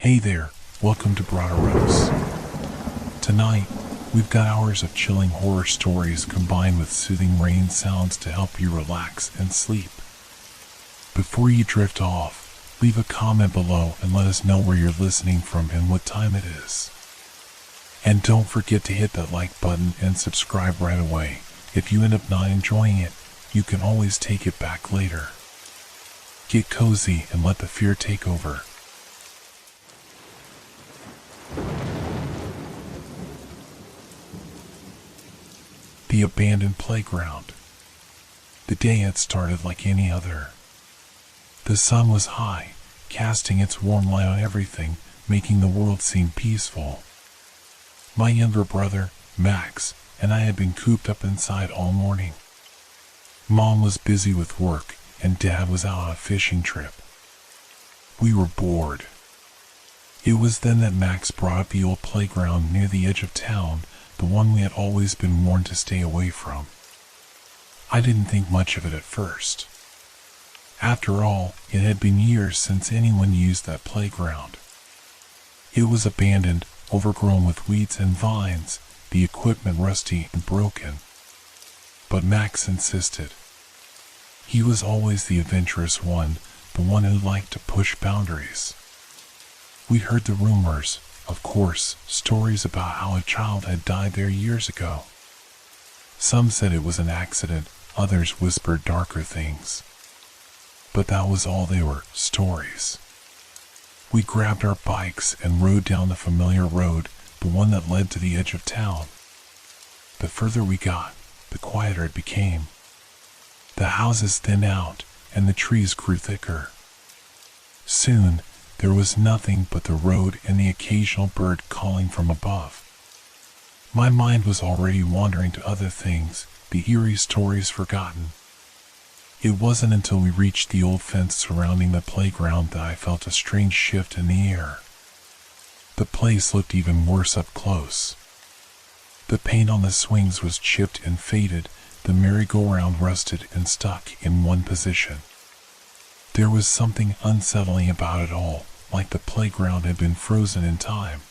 Hey there, welcome to Broderos. Tonight, we've got hours of chilling horror stories combined with soothing rain sounds to help you relax and sleep. Before you drift off, leave a comment below and let us know where you're listening from and what time it is. And don't forget to hit that like button and subscribe right away. If you end up not enjoying it, you can always take it back later. Get cozy and let the fear take over. The abandoned playground. The day had started like any other. The sun was high, casting its warm light on everything, making the world seem peaceful. My younger brother, Max, and I had been cooped up inside all morning. Mom was busy with work, and Dad was out on a fishing trip. We were bored. It was then that Max brought up the old playground near the edge of town, the one we had always been warned to stay away from. I didn't think much of it at first. After all, it had been years since anyone used that playground. It was abandoned, overgrown with weeds and vines, the equipment rusty and broken. But Max insisted. He was always the adventurous one, the one who liked to push boundaries. We heard the rumors, of course, stories about how a child had died there years ago. Some said it was an accident, others whispered darker things. But that was all they were, stories. We grabbed our bikes and rode down the familiar road, the one that led to the edge of town. The further we got, the quieter it became. The houses thinned out, and the trees grew thicker. Soon, there was nothing but the road and the occasional bird calling from above. My mind was already wandering to other things, the eerie stories forgotten. It wasn't until we reached the old fence surrounding the playground that I felt a strange shift in the air. The place looked even worse up close. The paint on the swings was chipped and faded, the merry-go-round rusted and stuck in one position. There was something unsettling about it all, like the playground had been frozen in time.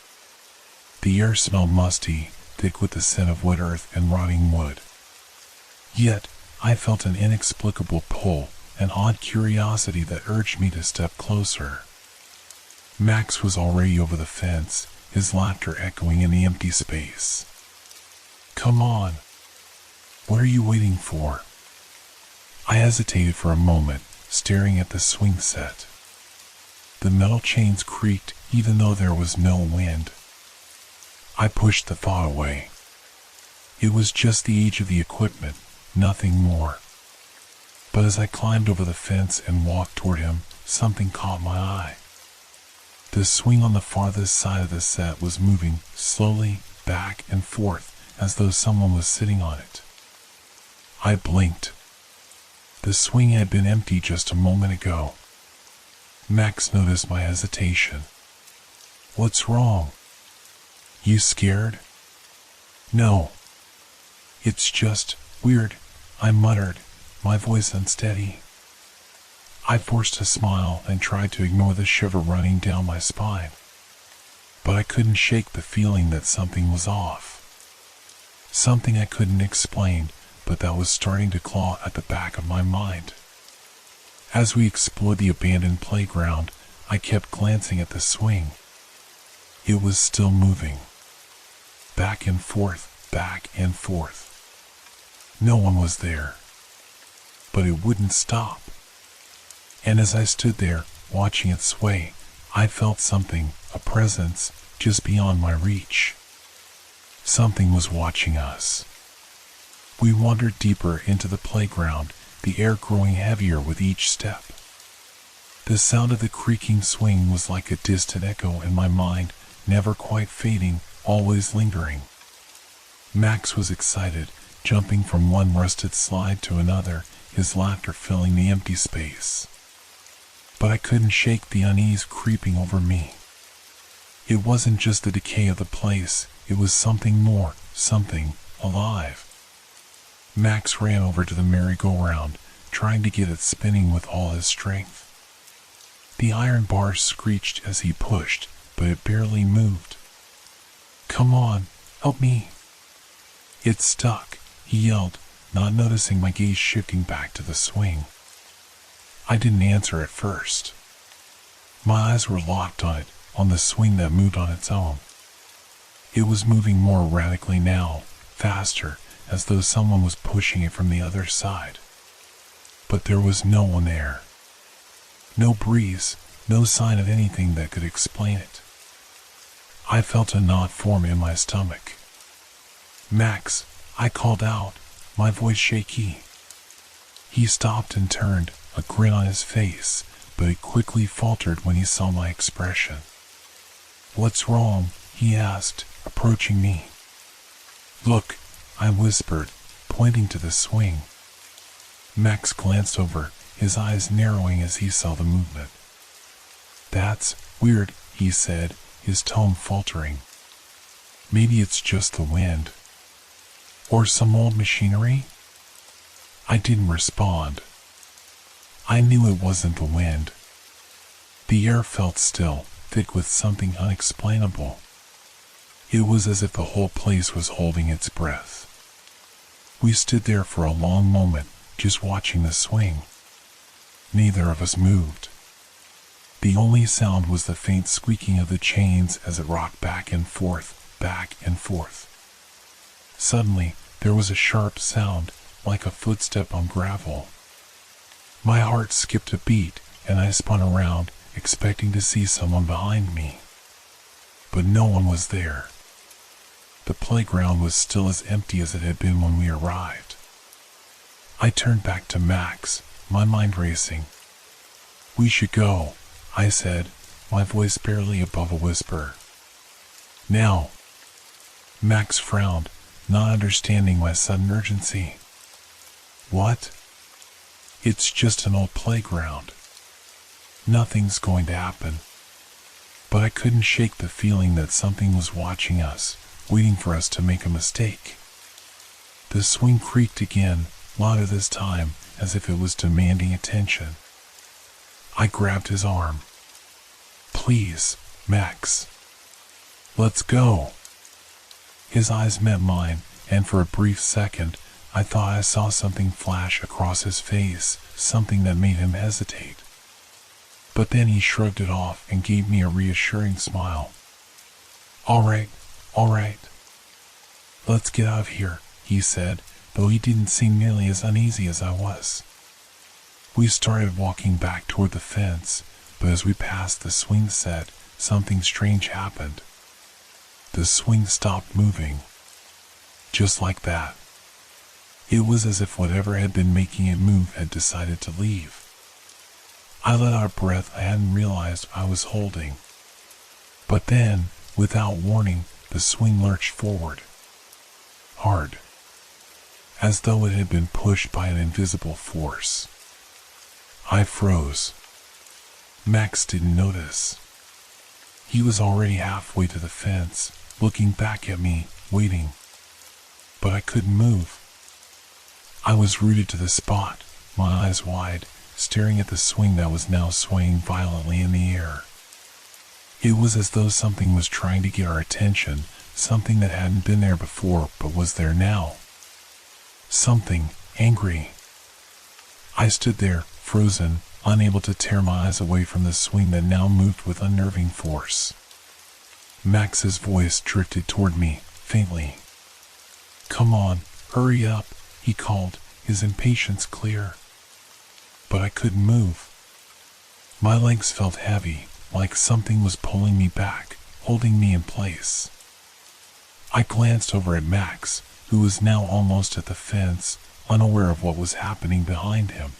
The air smelled musty, thick with the scent of wet earth and rotting wood. Yet, I felt an inexplicable pull, an odd curiosity that urged me to step closer. Max was already over the fence, his laughter echoing in the empty space. "Come on. What are you waiting for?" I hesitated for a moment, staring at the swing set. The metal chains creaked even though there was no wind. I pushed the thought away. It was just the age of the equipment, nothing more. But as I climbed over the fence and walked toward him, something caught my eye. The swing on the farthest side of the set was moving slowly back and forth as though someone was sitting on it. I blinked. The swing had been empty just a moment ago. Max noticed my hesitation. "What's wrong? You scared?" "No. It's just weird," I muttered, my voice unsteady. I forced a smile and tried to ignore the shiver running down my spine. But I couldn't shake the feeling that something was off. Something I couldn't explain, but that was starting to claw at the back of my mind. As we explored the abandoned playground, I kept glancing at the swing. It was still moving. Back and forth, back and forth. No one was there. But it wouldn't stop. And as I stood there, watching it sway, I felt something, a presence, just beyond my reach. Something was watching us. We wandered deeper into the playground, the air growing heavier with each step. The sound of the creaking swing was like a distant echo in my mind, never quite fading, always lingering. Max was excited, jumping from one rusted slide to another, his laughter filling the empty space. But I couldn't shake the unease creeping over me. It wasn't just the decay of the place, it was something more, something alive. Max ran over to the merry-go-round, trying to get it spinning with all his strength. The iron bars screeched as he pushed, but it barely moved. "Come on, help me." "It's stuck," he yelled, not noticing my gaze shifting back to the swing. I didn't answer at first. My eyes were locked on the swing that moved on its own. It was moving more erratically now, faster, as though someone was pushing it from the other side. But there was no one there. No breeze, no sign of anything that could explain it. I felt a knot form in my stomach. "Max," I called out, my voice shaky. He stopped and turned, a grin on his face, but it quickly faltered when he saw my expression. "What's wrong?" he asked, approaching me. "Look," I whispered, pointing to the swing. Max glanced over, his eyes narrowing as he saw the movement. "That's weird," he said, his tone faltering. "Maybe it's just the wind. Or some old machinery?" I didn't respond. I knew it wasn't the wind. The air felt still, thick with something unexplainable. It was as if the whole place was holding its breath. We stood there for a long moment, just watching the swing. Neither of us moved. The only sound was the faint squeaking of the chains as it rocked back and forth, back and forth. Suddenly, there was a sharp sound, like a footstep on gravel. My heart skipped a beat, and I spun around, expecting to see someone behind me. But no one was there. The playground was still as empty as it had been when we arrived. I turned back to Max, my mind racing. "We should go," I said, my voice barely above a whisper. "Now." Max frowned, not understanding my sudden urgency. "What?" "It's just an old playground. Nothing's going to happen." But I couldn't shake the feeling that something was watching us, waiting for us to make a mistake. The swing creaked again, louder this time, as if it was demanding attention. I grabbed his arm. "Please, Max. Let's go." His eyes met mine, and for a brief second, I thought I saw something flash across his face, something that made him hesitate. But then he shrugged it off and gave me a reassuring smile. All right. Let's get out of here," he said, though he didn't seem nearly as uneasy as I was. We started walking back toward the fence, but as we passed the swing set, something strange happened. The swing stopped moving. Just like that. It was as if whatever had been making it move had decided to leave. I let out a breath I hadn't realized I was holding. But then, without warning, the swing lurched forward. Hard. As though it had been pushed by an invisible force. I froze. Max didn't notice. He was already halfway to the fence, looking back at me, waiting. But I couldn't move. I was rooted to the spot, my eyes wide, staring at the swing that was now swaying violently in the air. It was as though something was trying to get our attention, something that hadn't been there before but was there now. Something angry. I stood there, frozen, unable to tear my eyes away from the swing that now moved with unnerving force. Max's voice drifted toward me, faintly. "Come on, hurry up," he called, his impatience clear. But I couldn't move. My legs felt heavy, like something was pulling me back, holding me in place. I glanced over at Max, who was now almost at the fence, unaware of what was happening behind him.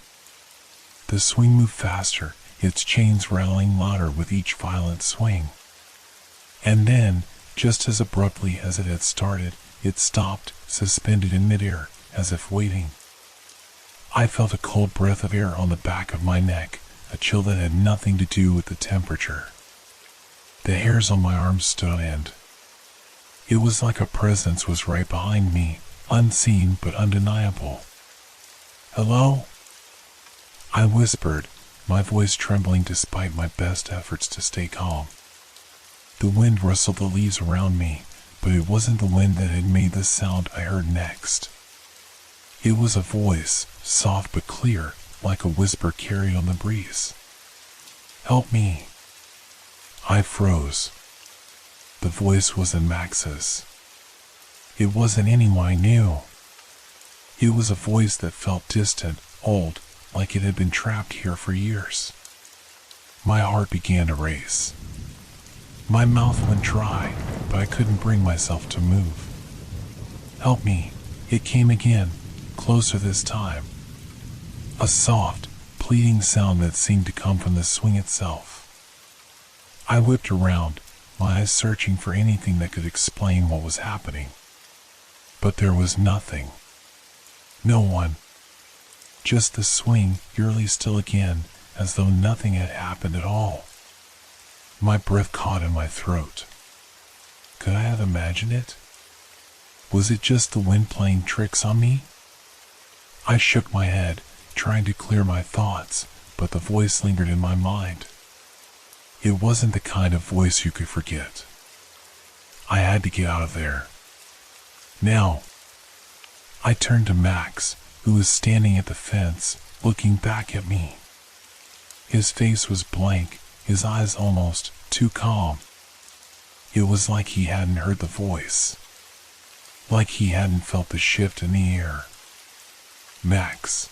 The swing moved faster, its chains rattling louder with each violent swing. And then, just as abruptly as it had started, it stopped, suspended in midair, as if waiting. I felt a cold breath of air on the back of my neck, a chill that had nothing to do with the temperature. The hairs on my arms stood on end. It was like a presence was right behind me, unseen but undeniable. "Hello?" I whispered, my voice trembling despite my best efforts to stay calm. The wind rustled the leaves around me, but it wasn't the wind that had made the sound I heard next. It was a voice, soft but clear, like a whisper carried on the breeze. "Help me." I froze. The voice wasn't Max's. It wasn't anyone I knew. It was a voice that felt distant, old, like it had been trapped here for years. My heart began to race. My mouth went dry, but I couldn't bring myself to move. "Help me," it came again, closer this time. A soft, pleading sound that seemed to come from the swing itself. I whipped around, my eyes searching for anything that could explain what was happening. But there was nothing. No one. Just the swing, eerily still again, as though nothing had happened at all. My breath caught in my throat. Could I have imagined it? Was it just the wind playing tricks on me? I shook my head, trying to clear my thoughts, but the voice lingered in my mind. It wasn't the kind of voice you could forget. I had to get out of there. Now. I turned to Max, who was standing at the fence, looking back at me. His face was blank, his eyes almost too calm. It was like he hadn't heard the voice. Like he hadn't felt the shift in the air. "Max."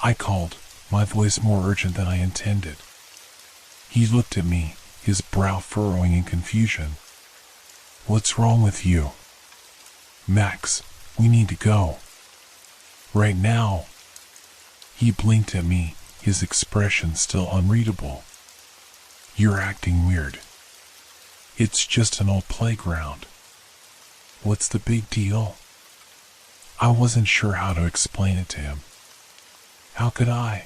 I called, my voice more urgent than I intended. He looked at me, his brow furrowing in confusion. "What's wrong with you?" "Max, we need to go. Right now." He blinked at me, his expression still unreadable. "You're acting weird. It's just an old playground. What's the big deal?" I wasn't sure how to explain it to him. How could I?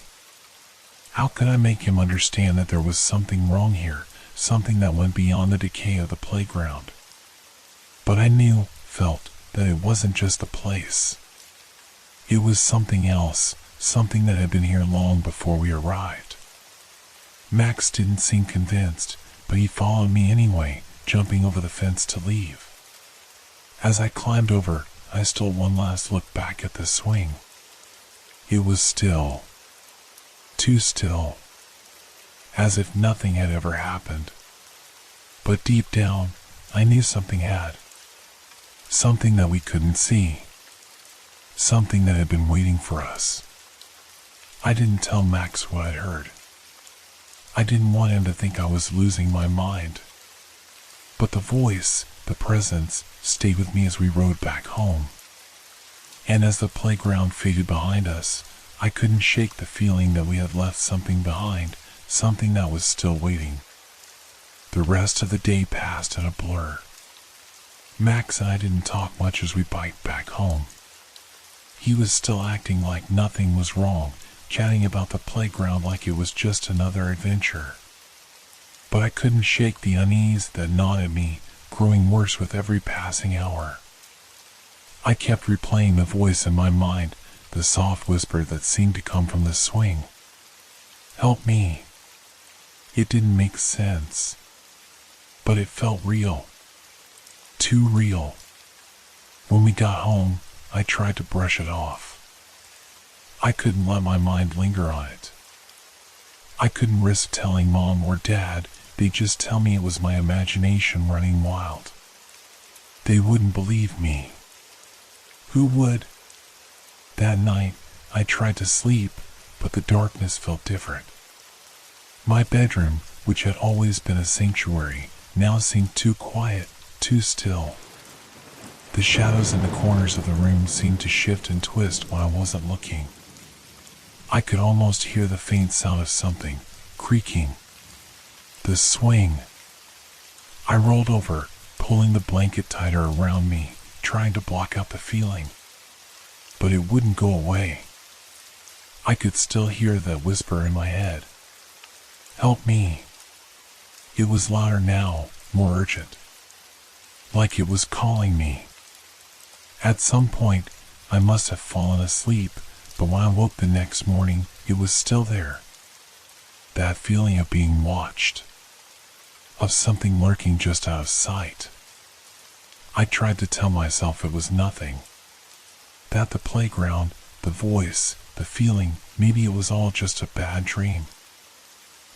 How could I make him understand that there was something wrong here, something that went beyond the decay of the playground? But I felt, that it wasn't just the place. It was something else, something that had been here long before we arrived. Max didn't seem convinced, but he followed me anyway, jumping over the fence to leave. As I climbed over, I stole one last look back at the swing. It was still. Too still. As if nothing had ever happened. But deep down, I knew something had. Something that we couldn't see. Something that had been waiting for us. I didn't tell Max what I'd heard. I didn't want him to think I was losing my mind. But the voice, the presence, stayed with me as we rode back home. And as the playground faded behind us, I couldn't shake the feeling that we had left something behind, something that was still waiting. The rest of the day passed in a blur. Max and I didn't talk much as we biked back home. He was still acting like nothing was wrong, chatting about the playground like it was just another adventure. But I couldn't shake the unease that gnawed at me, growing worse with every passing hour. I kept replaying the voice in my mind, the soft whisper that seemed to come from the swing. "Help me." It didn't make sense. But it felt real. Too real. When we got home, I tried to brush it off. I couldn't let my mind linger on it. I couldn't risk telling Mom or Dad. They'd just tell me it was my imagination running wild. They wouldn't believe me. Who would? That night, I tried to sleep, but the darkness felt different. My bedroom, which had always been a sanctuary, now seemed too quiet, too still. The shadows in the corners of the room seemed to shift and twist when I wasn't looking. I could almost hear the faint sound of something creaking. The swing. I rolled over, pulling the blanket tighter around me, trying to block out the feeling. But it wouldn't go away. I could still hear that whisper in my head. "Help me." It was louder now, more urgent. Like it was calling me. At some point, I must have fallen asleep, but when I woke the next morning, it was still there. That feeling of being watched. of something lurking just out of sight. I tried to tell myself it was nothing, that the playground, the voice, the feeling, maybe it was all just a bad dream.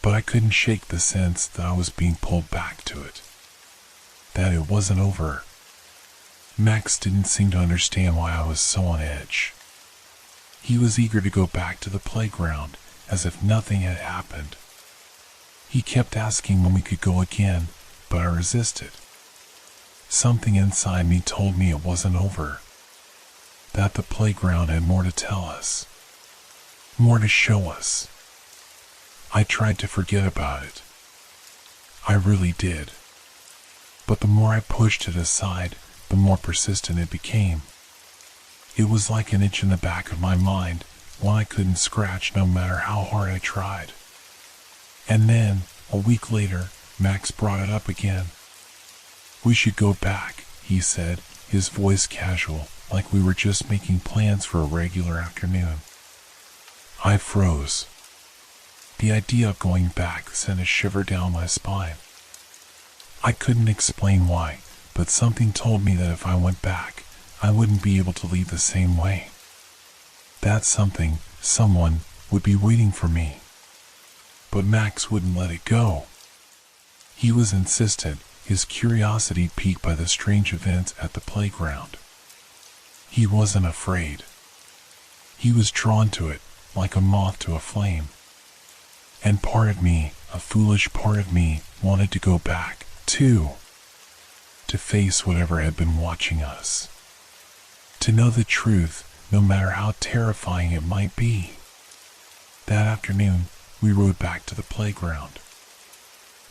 But I couldn't shake the sense that I was being pulled back to it, that it wasn't over. Max didn't seem to understand why I was so on edge. He was eager to go back to the playground, as if nothing had happened. He kept asking when we could go again, but I resisted. Something inside me told me it wasn't over, that the playground had more to tell us, more to show us. I tried to forget about it. I really did. But the more I pushed it aside, the more persistent it became. It was like an itch in the back of my mind, one I couldn't scratch no matter how hard I tried. And then, a week later, Max brought it up again. "We should go back," he said, his voice casual, like we were just making plans for a regular afternoon. I froze. The idea of going back sent a shiver down my spine. I couldn't explain why, but something told me that if I went back, I wouldn't be able to leave the same way. That something, someone, would be waiting for me. But Max wouldn't let it go. He was insistent, his curiosity piqued by the strange events at the playground. He wasn't afraid. He was drawn to it, like a moth to a flame. And part of me, a foolish part of me, wanted to go back, too. To face whatever had been watching us. To know the truth, no matter how terrifying it might be. That afternoon, we rode back to the playground.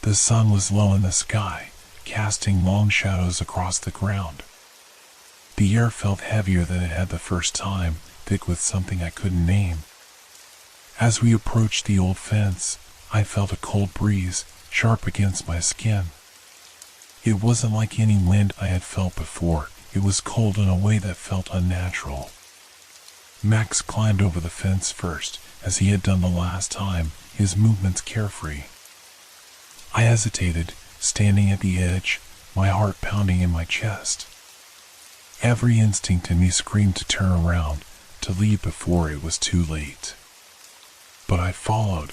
The sun was low in the sky, casting long shadows across the ground. The air felt heavier than it had the first time, thick with something I couldn't name. As we approached the old fence, I felt a cold breeze, sharp against my skin. It wasn't like any wind I had felt before, it was cold in a way that felt unnatural. Max climbed over the fence first, as he had done the last time, his movements carefree. I hesitated, standing at the edge, my heart pounding in my chest. Every instinct in me screamed to turn around, to leave before it was too late. But I followed.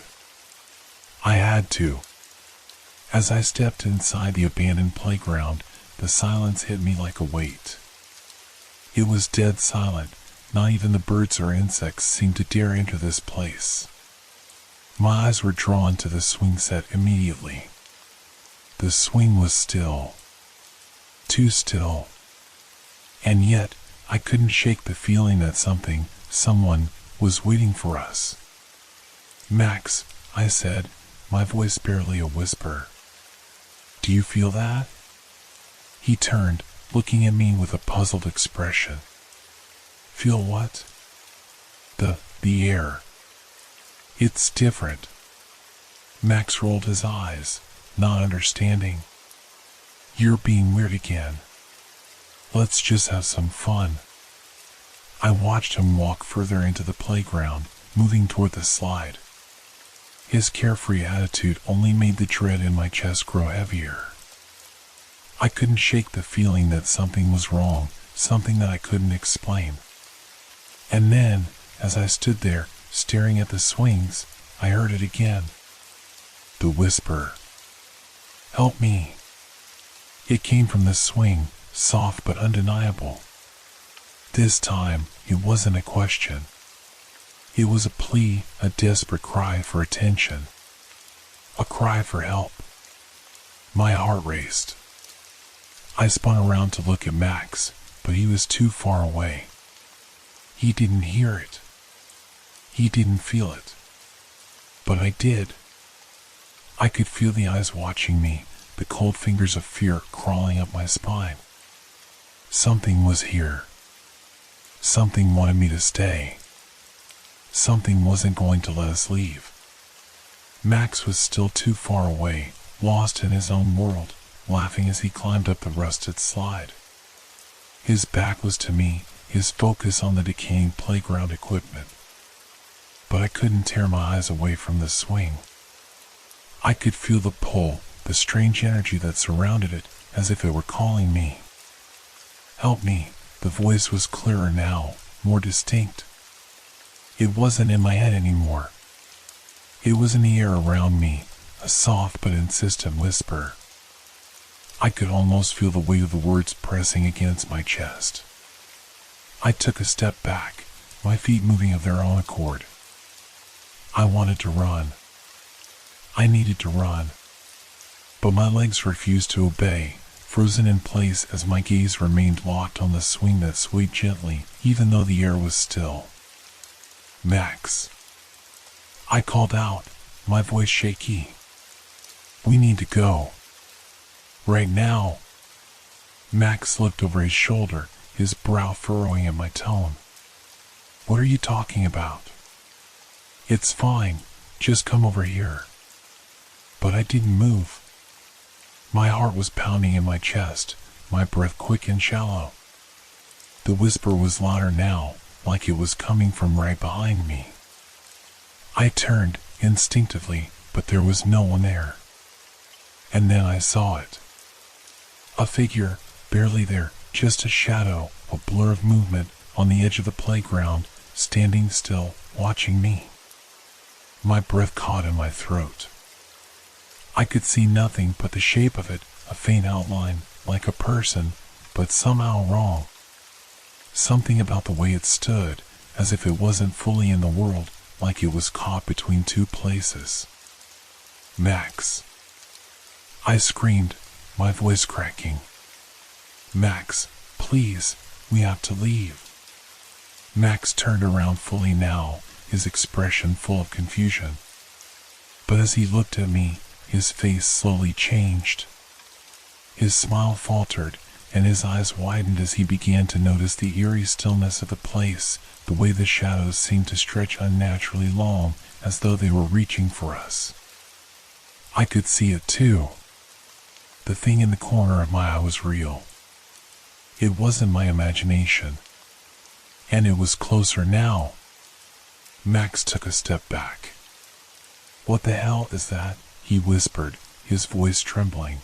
I had to. As I stepped inside the abandoned playground, the silence hit me like a weight. It was dead silent, not even the birds or insects seemed to dare enter this place. My eyes were drawn to the swing set immediately. The swing was still. Too still. And yet, I couldn't shake the feeling that something, someone, was waiting for us. "Max," I said, my voice barely a whisper. "Do you feel that?" He turned, looking at me with a puzzled expression. "Feel what?" The air. It's different." Max rolled his eyes, not understanding. "You're being weird again. Let's just have some fun." I watched him walk further into the playground, moving toward the slide. His carefree attitude only made the dread in my chest grow heavier. I couldn't shake the feeling that something was wrong, something that I couldn't explain. And then, as I stood there, staring at the swings, I heard it again. The whisper. "Help me." It came from the swing, soft but undeniable. This time, it wasn't a question. It was a plea, a desperate cry for attention. A cry for help. My heart raced. I spun around to look at Max, but he was too far away. He didn't hear it. He didn't feel it. But I did. I could feel the eyes watching me, the cold fingers of fear crawling up my spine. Something was here. Something wanted me to stay. Something wasn't going to let us leave. Max was still too far away, lost in his own world, laughing as he climbed up the rusted slide. His back was to me, his focus on the decaying playground equipment. But I couldn't tear my eyes away from the swing. I could feel the pull, the strange energy that surrounded it, as if it were calling me. Help me. The voice was clearer now, more distinct. It wasn't in my head anymore. It was in the air around me, a soft but insistent whisper. I could almost feel the weight of the words pressing against my chest. I took a step back, my feet moving of their own accord. I wanted to run. I needed to run. But my legs refused to obey, frozen in place as my gaze remained locked on the swing that swayed gently, even though the air was still. Max. I called out, my voice shaky. We need to go. Right now. Max looked over his shoulder, his brow furrowing at my tone. What are you talking about? It's fine, just come over here. But I didn't move. My heart was pounding in my chest, my breath quick and shallow. The whisper was louder now, like it was coming from right behind me. I turned, instinctively, but there was no one there. And then I saw it. A figure, barely there, just a shadow, a blur of movement, on the edge of the playground, standing still, watching me. My breath caught in my throat. I could see nothing but the shape of it, a faint outline, like a person, but somehow wrong. Something about the way it stood, as if it wasn't fully in the world, like it was caught between two places. Max. I screamed, my voice cracking. Max, please, we have to leave. Max turned around fully now, his expression full of confusion. But as he looked at me, his face slowly changed. His smile faltered, and his eyes widened as he began to notice the eerie stillness of the place, the way the shadows seemed to stretch unnaturally long, as though they were reaching for us. I could see it too. The thing in the corner of my eye was real. It wasn't my imagination. And it was closer now. Max took a step back. What the hell is that? He whispered, his voice trembling.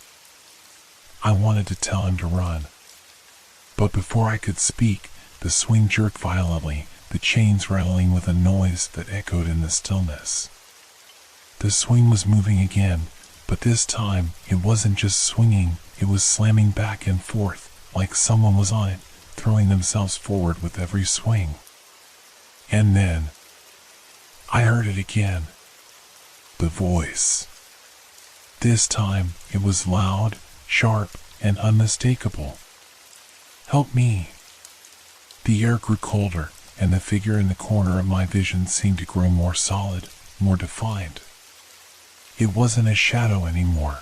I wanted to tell him to run. But before I could speak, the swing jerked violently, the chains rattling with a noise that echoed in the stillness. The swing was moving again, but this time it wasn't just swinging, it was slamming back and forth, like someone was on it, throwing themselves forward with every swing. And then, I heard it again. The voice. This time, it was loud, sharp, and unmistakable. Help me. The air grew colder, and the figure in the corner of my vision seemed to grow more solid, more defined. It wasn't a shadow anymore.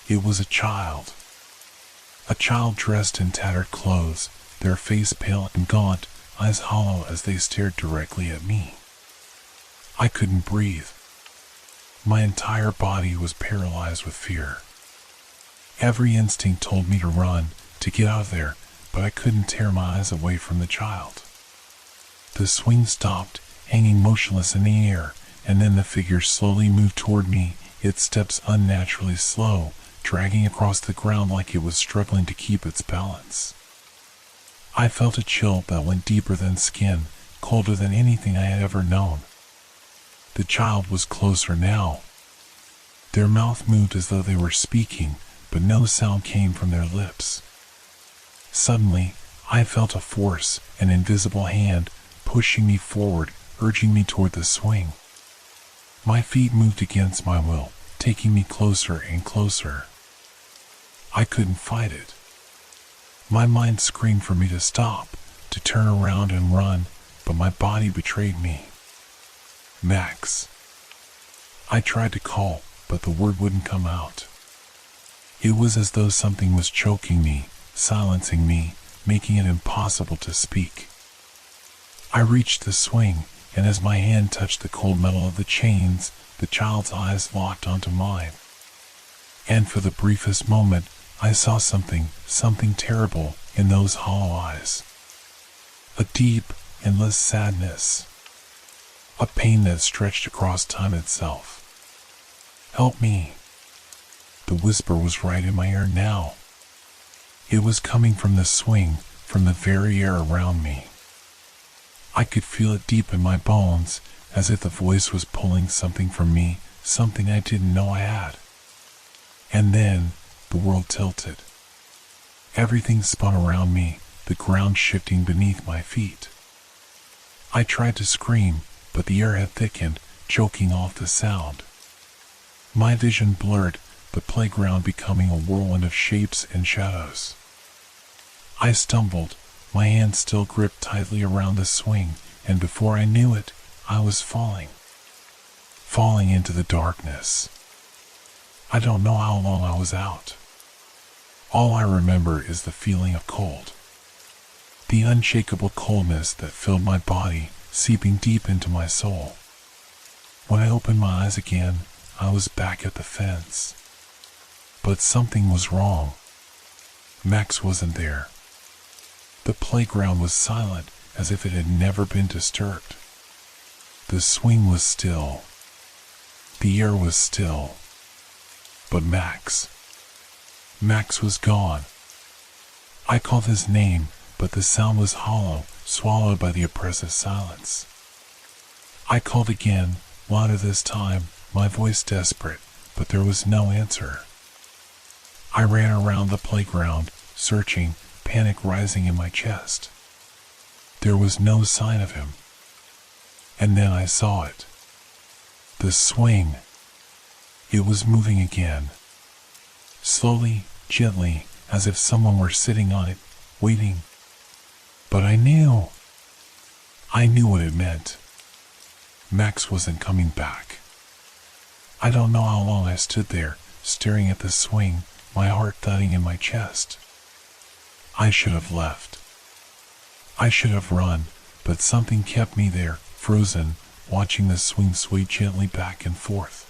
It was a child. A child dressed in tattered clothes, their face pale and gaunt, eyes hollow as they stared directly at me. I couldn't breathe. My entire body was paralyzed with fear. Every instinct told me to run, to get out of there, but I couldn't tear my eyes away from the child. The swing stopped, hanging motionless in the air, and then the figure slowly moved toward me, its steps unnaturally slow, dragging across the ground like it was struggling to keep its balance. I felt a chill that went deeper than skin, colder than anything I had ever known. The child was closer now. Their mouth moved as though they were speaking, but no sound came from their lips. Suddenly, I felt a force, an invisible hand, pushing me forward, urging me toward the swing. My feet moved against my will, taking me closer and closer. I couldn't fight it. My mind screamed for me to stop, to turn around and run, but my body betrayed me. Max. I tried to call, but the word wouldn't come out. It was as though something was choking me, silencing me, making it impossible to speak. I reached the swing, and as my hand touched the cold metal of the chains, the child's eyes locked onto mine. And for the briefest moment, I saw something terrible in those hollow eyes. A deep, endless sadness. A pain that stretched across time itself. Help me. the whisper was right in my ear now. It was coming from the swing, from the very air around me. I could feel it deep in my bones, as if the voice was pulling something from me, something I didn't know I had. And then, the world tilted. Everything spun around me, the ground shifting beneath my feet. I tried to scream, but the air had thickened, choking off the sound. My vision blurred, the playground becoming a whirlwind of shapes and shadows. I stumbled, my hand still gripped tightly around the swing, and before I knew it, I was falling into the darkness. I don't know how long I was out. All I remember is the feeling of cold. The unshakable coldness that filled my body, seeping deep into my soul. When I opened my eyes again, I was back at the fence. But something was wrong. Max wasn't there. The playground was silent, as if it had never been disturbed. The swing was still. The air was still. But Max was gone. I called his name, but the sound was hollow, swallowed by the oppressive silence. I called again, louder this time, my voice desperate, but there was no answer. I ran around the playground, searching, panic rising in my chest. There was no sign of him. And then I saw it. The swing. It was moving again. Slowly, gently, as if someone were sitting on it, waiting. But I knew what it meant. Max wasn't coming back. I don't know how long I stood there, staring at the swing, my heart thudding in my chest. I should have left. I should have run, but something kept me there, frozen, watching the swing sway gently back and forth.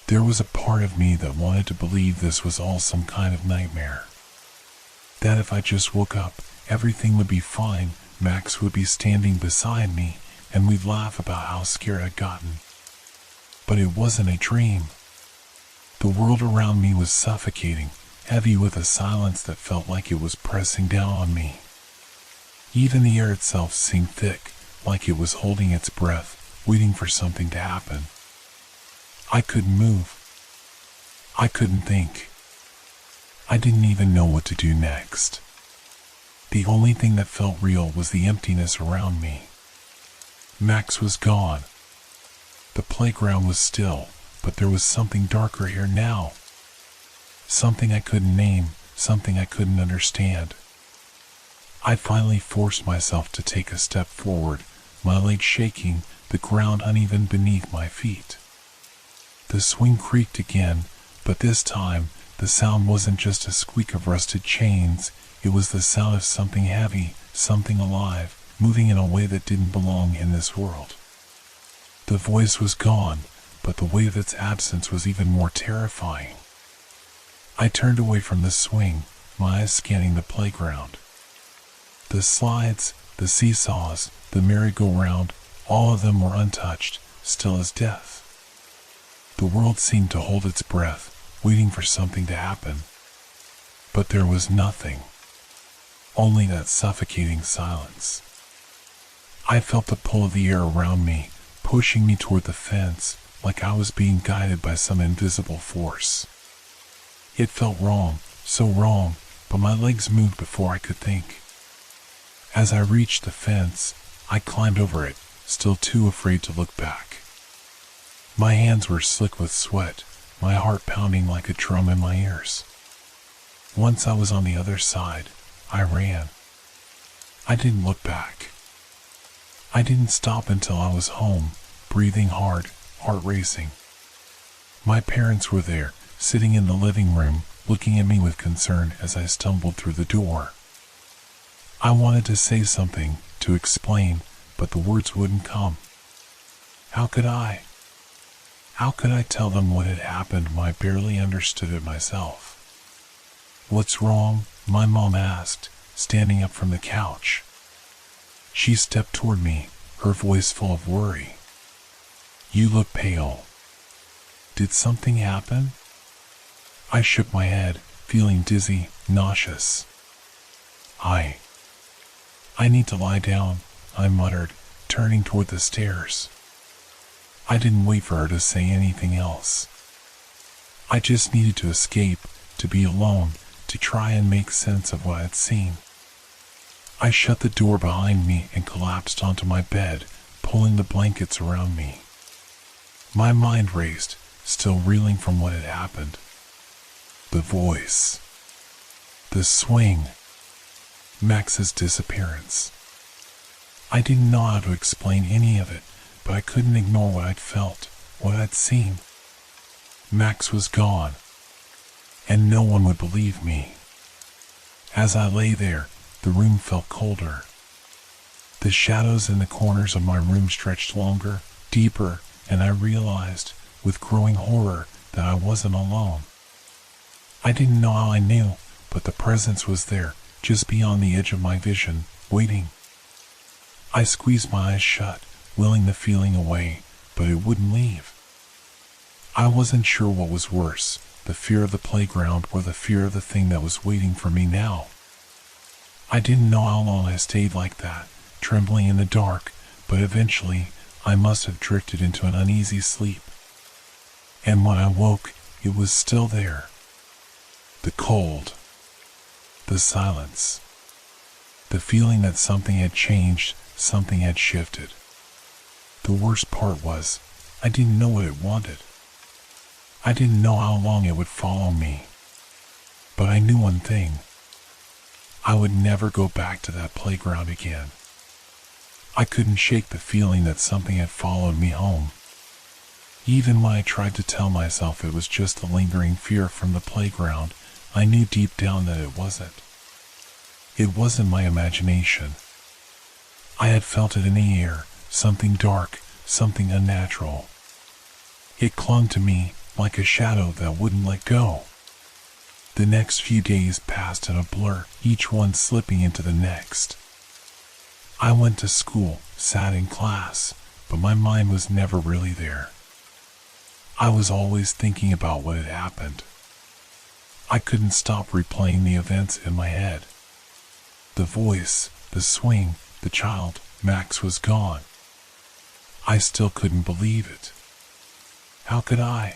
There was a part of me that wanted to believe this was all some kind of nightmare. That if I just woke up, everything would be fine, Max would be standing beside me, and we'd laugh about how scared I'd gotten. But it wasn't a dream. The world around me was suffocating, heavy with a silence that felt like it was pressing down on me. Even the air itself seemed thick, like it was holding its breath, waiting for something to happen. I couldn't move. I couldn't think. I didn't even know what to do next. The only thing that felt real was the emptiness around me. Max was gone. The playground was still, but there was something darker here now. Something I couldn't name, something I couldn't understand. I finally forced myself to take a step forward, my legs shaking, the ground uneven beneath my feet. The swing creaked again, but this time, the sound wasn't just a squeak of rusted chains, it was the sound of something heavy, something alive, moving in a way that didn't belong in this world. The voice was gone, but the weight of its absence was even more terrifying. I turned away from the swing, my eyes scanning the playground. The slides, the seesaws, the merry-go-round, all of them were untouched, still as death. The world seemed to hold its breath, waiting for something to happen. But there was nothing. Only that suffocating silence. I felt the pull of the air around me, pushing me toward the fence, like I was being guided by some invisible force. It felt wrong, so wrong, but my legs moved before I could think. As I reached the fence, I climbed over it, still too afraid to look back. My hands were slick with sweat, my heart pounding like a drum in my ears. Once I was on the other side, I ran. I didn't look back. I didn't stop until I was home, breathing hard, heart racing. My parents were there, sitting in the living room, looking at me with concern as I stumbled through the door. I wanted to say something, to explain, but the words wouldn't come. How could I? How could I tell them what had happened when I barely understood it myself? "What's wrong?" my mom asked, standing up from the couch. She stepped toward me, her voice full of worry. "You look pale. Did something happen?" I shook my head, feeling dizzy, nauseous. I need to lie down, I muttered, turning toward the stairs. I didn't wait for her to say anything else. I just needed to escape, to be alone, to try and make sense of what I'd seen. I shut the door behind me and collapsed onto my bed, pulling the blankets around me. My mind raced, still reeling from what had happened. The voice. The swing. Max's disappearance. I didn't know how to explain any of it, but I couldn't ignore what I'd felt, what I'd seen. Max was gone, and no one would believe me. As I lay there, the room felt colder. The shadows in the corners of my room stretched longer, deeper, and I realized, with growing horror, that I wasn't alone. I didn't know how I knew, but the presence was there, just beyond the edge of my vision, waiting. I squeezed my eyes shut, willing the feeling away, but it wouldn't leave. I wasn't sure what was worse, the fear of the playground or the fear of the thing that was waiting for me now. I didn't know how long I stayed like that, trembling in the dark, but eventually I must have drifted into an uneasy sleep. And when I woke, it was still there. The cold. The silence. The feeling that something had changed, something had shifted. The worst part was, I didn't know what it wanted. I didn't know how long it would follow me. But I knew one thing. I would never go back to that playground again. I couldn't shake the feeling that something had followed me home. Even when I tried to tell myself it was just a lingering fear from the playground, I knew deep down that it wasn't. It wasn't my imagination. I had felt it in the air, something dark, something unnatural. It clung to me like a shadow that wouldn't let go. The next few days passed in a blur, each one slipping into the next. I went to school, sat in class, but my mind was never really there. I was always thinking about what had happened. I couldn't stop replaying the events in my head. The voice, the swing, the child, Max was gone. I still couldn't believe it. How could I?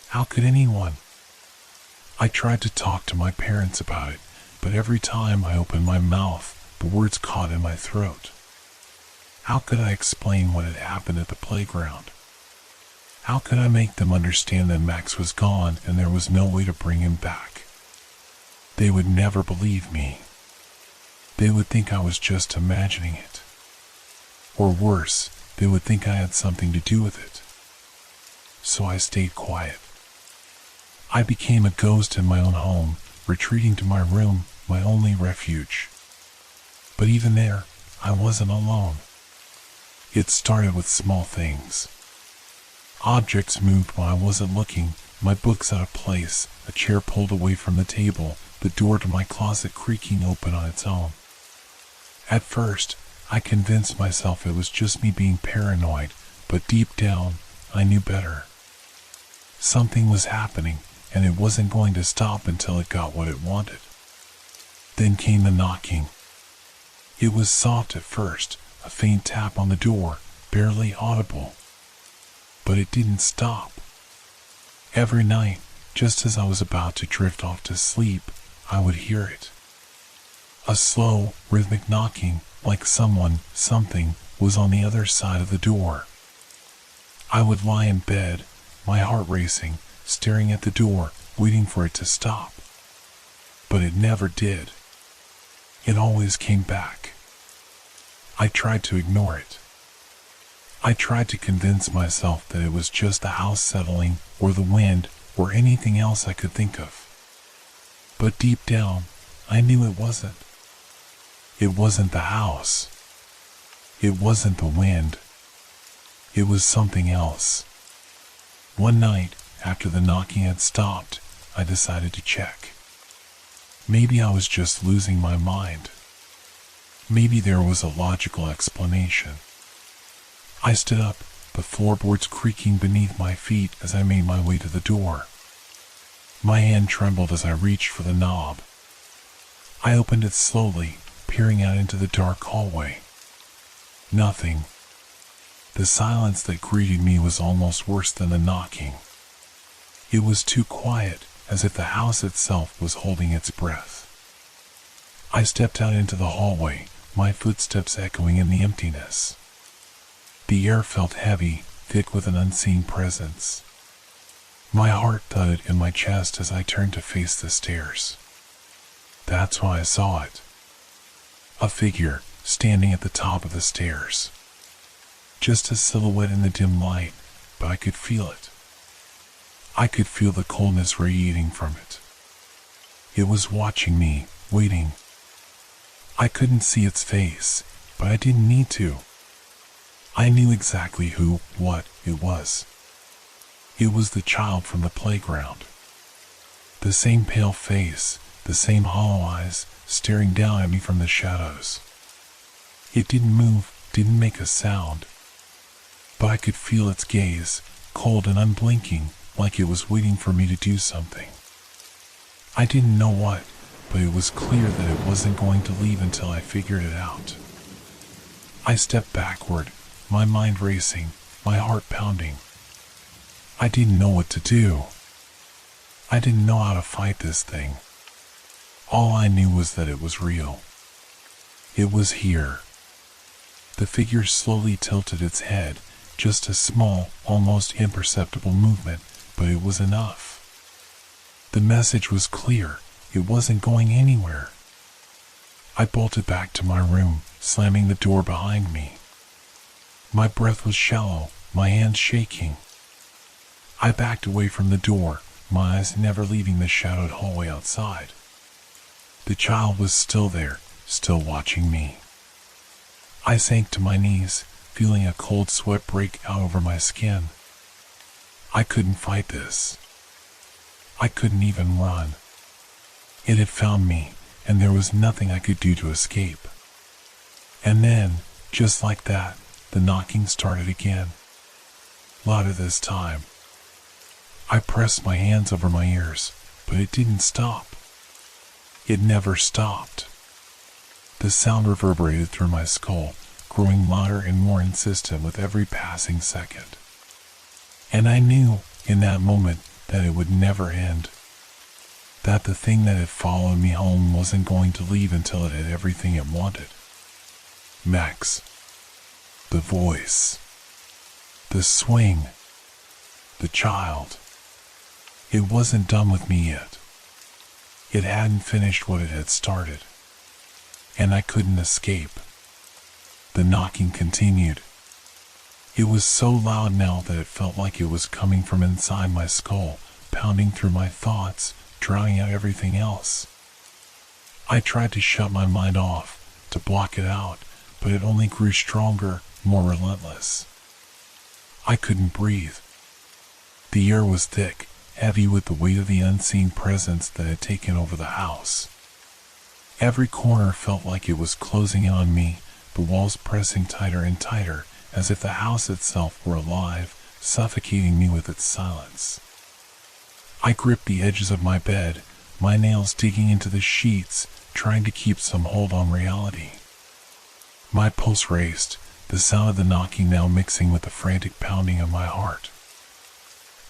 How could anyone? I tried to talk to my parents about it, but every time I opened my mouth, the words caught in my throat. How could I explain what had happened at the playground? How could I make them understand that Max was gone and there was no way to bring him back? They would never believe me. They would think I was just imagining it. Or worse, they would think I had something to do with it. So I stayed quiet. I became a ghost in my own home, retreating to my room, my only refuge. But even there, I wasn't alone. It started with small things. Objects moved when I wasn't looking, my books out of place, a chair pulled away from the table, the door to my closet creaking open on its own. At first, I convinced myself it was just me being paranoid, but deep down, I knew better. Something was happening, and it wasn't going to stop until it got what it wanted. Then came the knocking. It was soft at first, a faint tap on the door, barely audible. But it didn't stop. Every night, just as I was about to drift off to sleep, I would hear it. A slow, rhythmic knocking, like someone, something, was on the other side of the door. I would lie in bed, my heart racing, staring at the door, waiting for it to stop. But it never did. It always came back. I tried to ignore it. I tried to convince myself that it was just the house settling, or the wind, or anything else I could think of. But deep down, I knew it wasn't. It wasn't the house. It wasn't the wind. It was something else. One night, after the knocking had stopped, I decided to check. Maybe I was just losing my mind. Maybe there was a logical explanation. I stood up, the floorboards creaking beneath my feet as I made my way to the door. My hand trembled as I reached for the knob. I opened it slowly, peering out into the dark hallway. Nothing. The silence that greeted me was almost worse than the knocking. It was too quiet, as if the house itself was holding its breath. I stepped out into the hallway, my footsteps echoing in the emptiness. The air felt heavy, thick with an unseen presence. My heart thudded in my chest as I turned to face the stairs. That's when I saw it. A figure, standing at the top of the stairs. Just a silhouette in the dim light, but I could feel it. I could feel the coldness radiating from it. It was watching me, waiting. I couldn't see its face, but I didn't need to. I knew exactly what it was. It was the child from the playground. The same pale face, the same hollow eyes, staring down at me from the shadows. It didn't move, didn't make a sound, but I could feel its gaze, cold and unblinking, like it was waiting for me to do something. I didn't know what, but it was clear that it wasn't going to leave until I figured it out. I stepped backward, my mind racing, my heart pounding. I didn't know what to do. I didn't know how to fight this thing. All I knew was that it was real. It was here. The figure slowly tilted its head, just a small, almost imperceptible movement, but it was enough. The message was clear. It wasn't going anywhere. I bolted back to my room, slamming the door behind me. My breath was shallow, my hands shaking. I backed away from the door, my eyes never leaving the shadowed hallway outside. The child was still there, still watching me. I sank to my knees, feeling a cold sweat break out over my skin. I couldn't fight this. I couldn't even run. It had found me, and there was nothing I could do to escape. And then, just like that, the knocking started again. Louder this time. I pressed my hands over my ears, but it didn't stop. It never stopped. The sound reverberated through my skull, growing louder and more insistent with every passing second. And I knew, in that moment, that it would never end. That the thing that had followed me home wasn't going to leave until it had everything it wanted. Max. The voice. The swing. The child. It wasn't done with me yet. It hadn't finished what it had started. And I couldn't escape. The knocking continued. It was so loud now that it felt like it was coming from inside my skull, pounding through my thoughts, drowning out everything else. I tried to shut my mind off, to block it out, but it only grew stronger, more relentless. I couldn't breathe. The air was thick, heavy with the weight of the unseen presence that had taken over the house. Every corner felt like it was closing in on me, the walls pressing tighter and tighter, as if the house itself were alive, suffocating me with its silence. I gripped the edges of my bed, my nails digging into the sheets, trying to keep some hold on reality. My pulse raced, the sound of the knocking now mixing with the frantic pounding of my heart.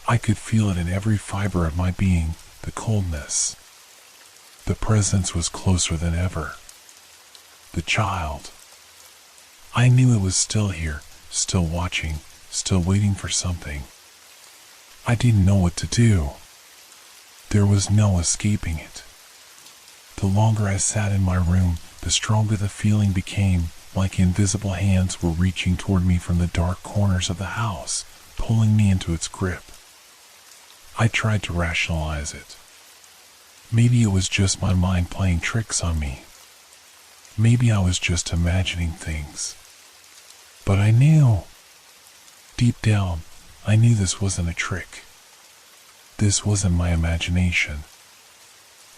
I could feel it in every fiber of my being, the coldness. The presence was closer than ever. The child. I knew it was still here, still watching, still waiting for something. I didn't know what to do. There was no escaping it. The longer I sat in my room, the stronger the feeling became, like invisible hands were reaching toward me from the dark corners of the house, pulling me into its grip. I tried to rationalize it. Maybe it was just my mind playing tricks on me. Maybe I was just imagining things. But I knew. Deep down, I knew this wasn't a trick. This wasn't my imagination.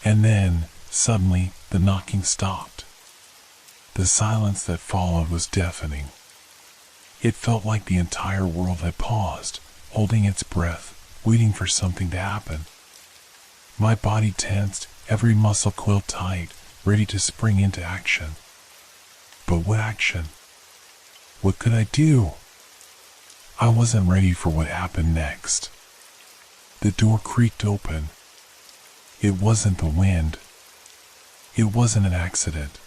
And then, suddenly, the knocking stopped. The silence that followed was deafening. It felt like the entire world had paused, holding its breath, waiting for something to happen. My body tensed, every muscle coiled tight, ready to spring into action. But what action? What could I do? I wasn't ready for what happened next. The door creaked open. It wasn't the wind. It wasn't an accident.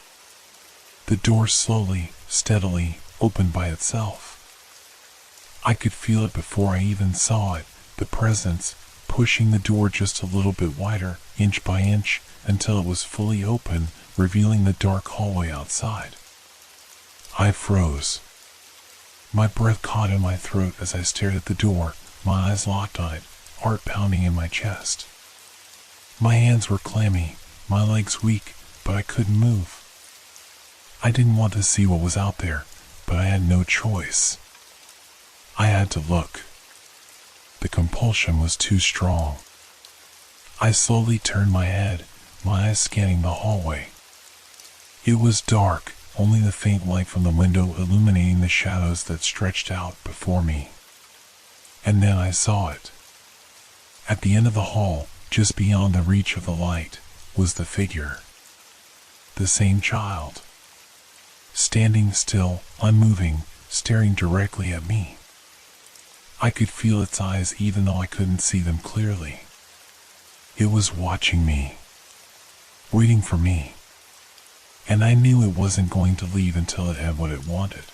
The door slowly, steadily, opened by itself. I could feel it before I even saw it, the presence, pushing the door just a little bit wider, inch by inch, until it was fully open, revealing the dark hallway outside. I froze. My breath caught in my throat as I stared at the door, my eyes locked on it, heart pounding in my chest. My hands were clammy, my legs weak, but I couldn't move. I didn't want to see what was out there, but I had no choice. I had to look. The compulsion was too strong. I slowly turned my head, my eyes scanning the hallway. It was dark, only the faint light from the window illuminating the shadows that stretched out before me. And then I saw it. At the end of the hall, just beyond the reach of the light, was the figure. The same child. Standing still, unmoving, staring directly at me. I could feel its eyes even though I couldn't see them clearly. It was watching me. Waiting for me. And I knew it wasn't going to leave until it had what it wanted.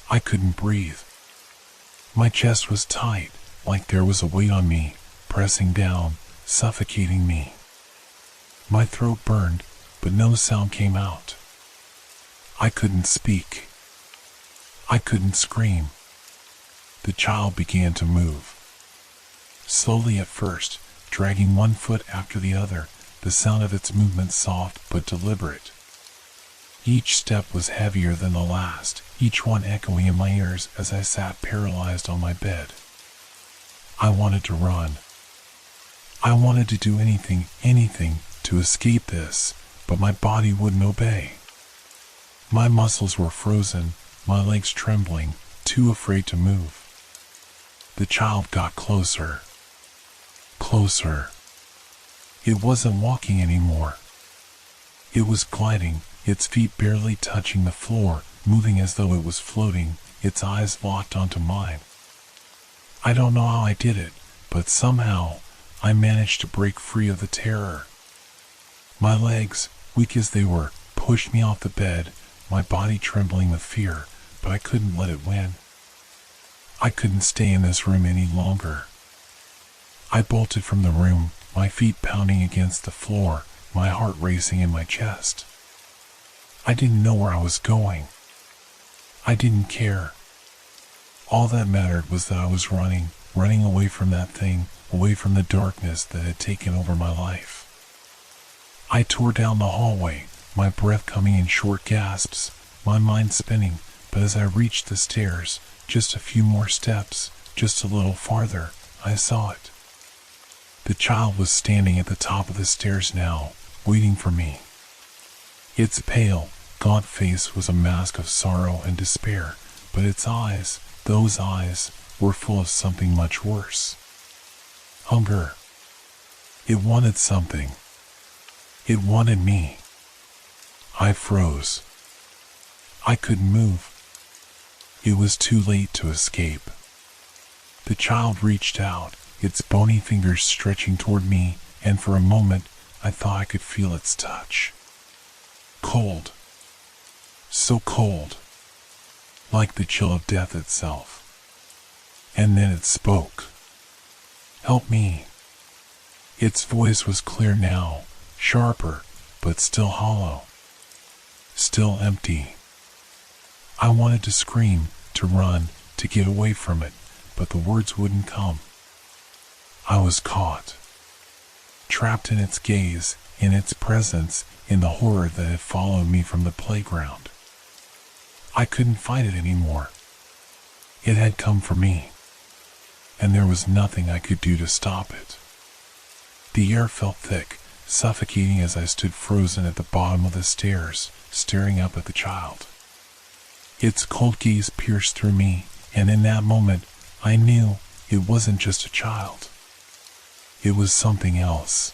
I couldn't breathe. My chest was tight, like there was a weight on me, pressing down, suffocating me. My throat burned, but no sound came out. I couldn't speak. I couldn't scream. The child began to move. Slowly at first, dragging one foot after the other, the sound of its movement soft but deliberate. Each step was heavier than the last, each one echoing in my ears as I sat paralyzed on my bed. I wanted to run. I wanted to do anything to escape this, but my body wouldn't obey. My muscles were frozen, my legs trembling, too afraid to move. The child got closer. Closer. It wasn't walking anymore. It was gliding, its feet barely touching the floor, moving as though it was floating, its eyes locked onto mine. I don't know how I did it, but somehow, I managed to break free of the terror. My legs, weak as they were, pushed me off the bed, my body trembling with fear, but I couldn't let it win. I couldn't stay in this room any longer. I bolted from the room, my feet pounding against the floor, my heart racing in my chest. I didn't know where I was going. I didn't care. All that mattered was that I was running away from that thing, away from the darkness that had taken over my life. I tore down the hallway, my breath coming in short gasps, my mind spinning, but as I reached the stairs, just a few more steps, just a little farther, I saw it. The child was standing at the top of the stairs now, waiting for me. Its pale, gaunt face was a mask of sorrow and despair, but its eyes, those eyes, were full of something much worse. Hunger. It wanted something. It wanted me. I froze. I couldn't move. It was too late to escape. The child reached out, its bony fingers stretching toward me, and for a moment, I thought I could feel its touch. Cold. So cold. Like the chill of death itself. And then it spoke. Help me. Its voice was clear now, sharper, but still hollow. Still empty. I wanted to scream, to run, to get away from it, but the words wouldn't come. I was caught. Trapped in its gaze, in its presence, in the horror that had followed me from the playground. I couldn't fight it anymore. It had come for me. And there was nothing I could do to stop it. The air felt thick, suffocating as I stood frozen at the bottom of the stairs, staring up at the child. Its cold gaze pierced through me, and in that moment, I knew it wasn't just a child. It was something else.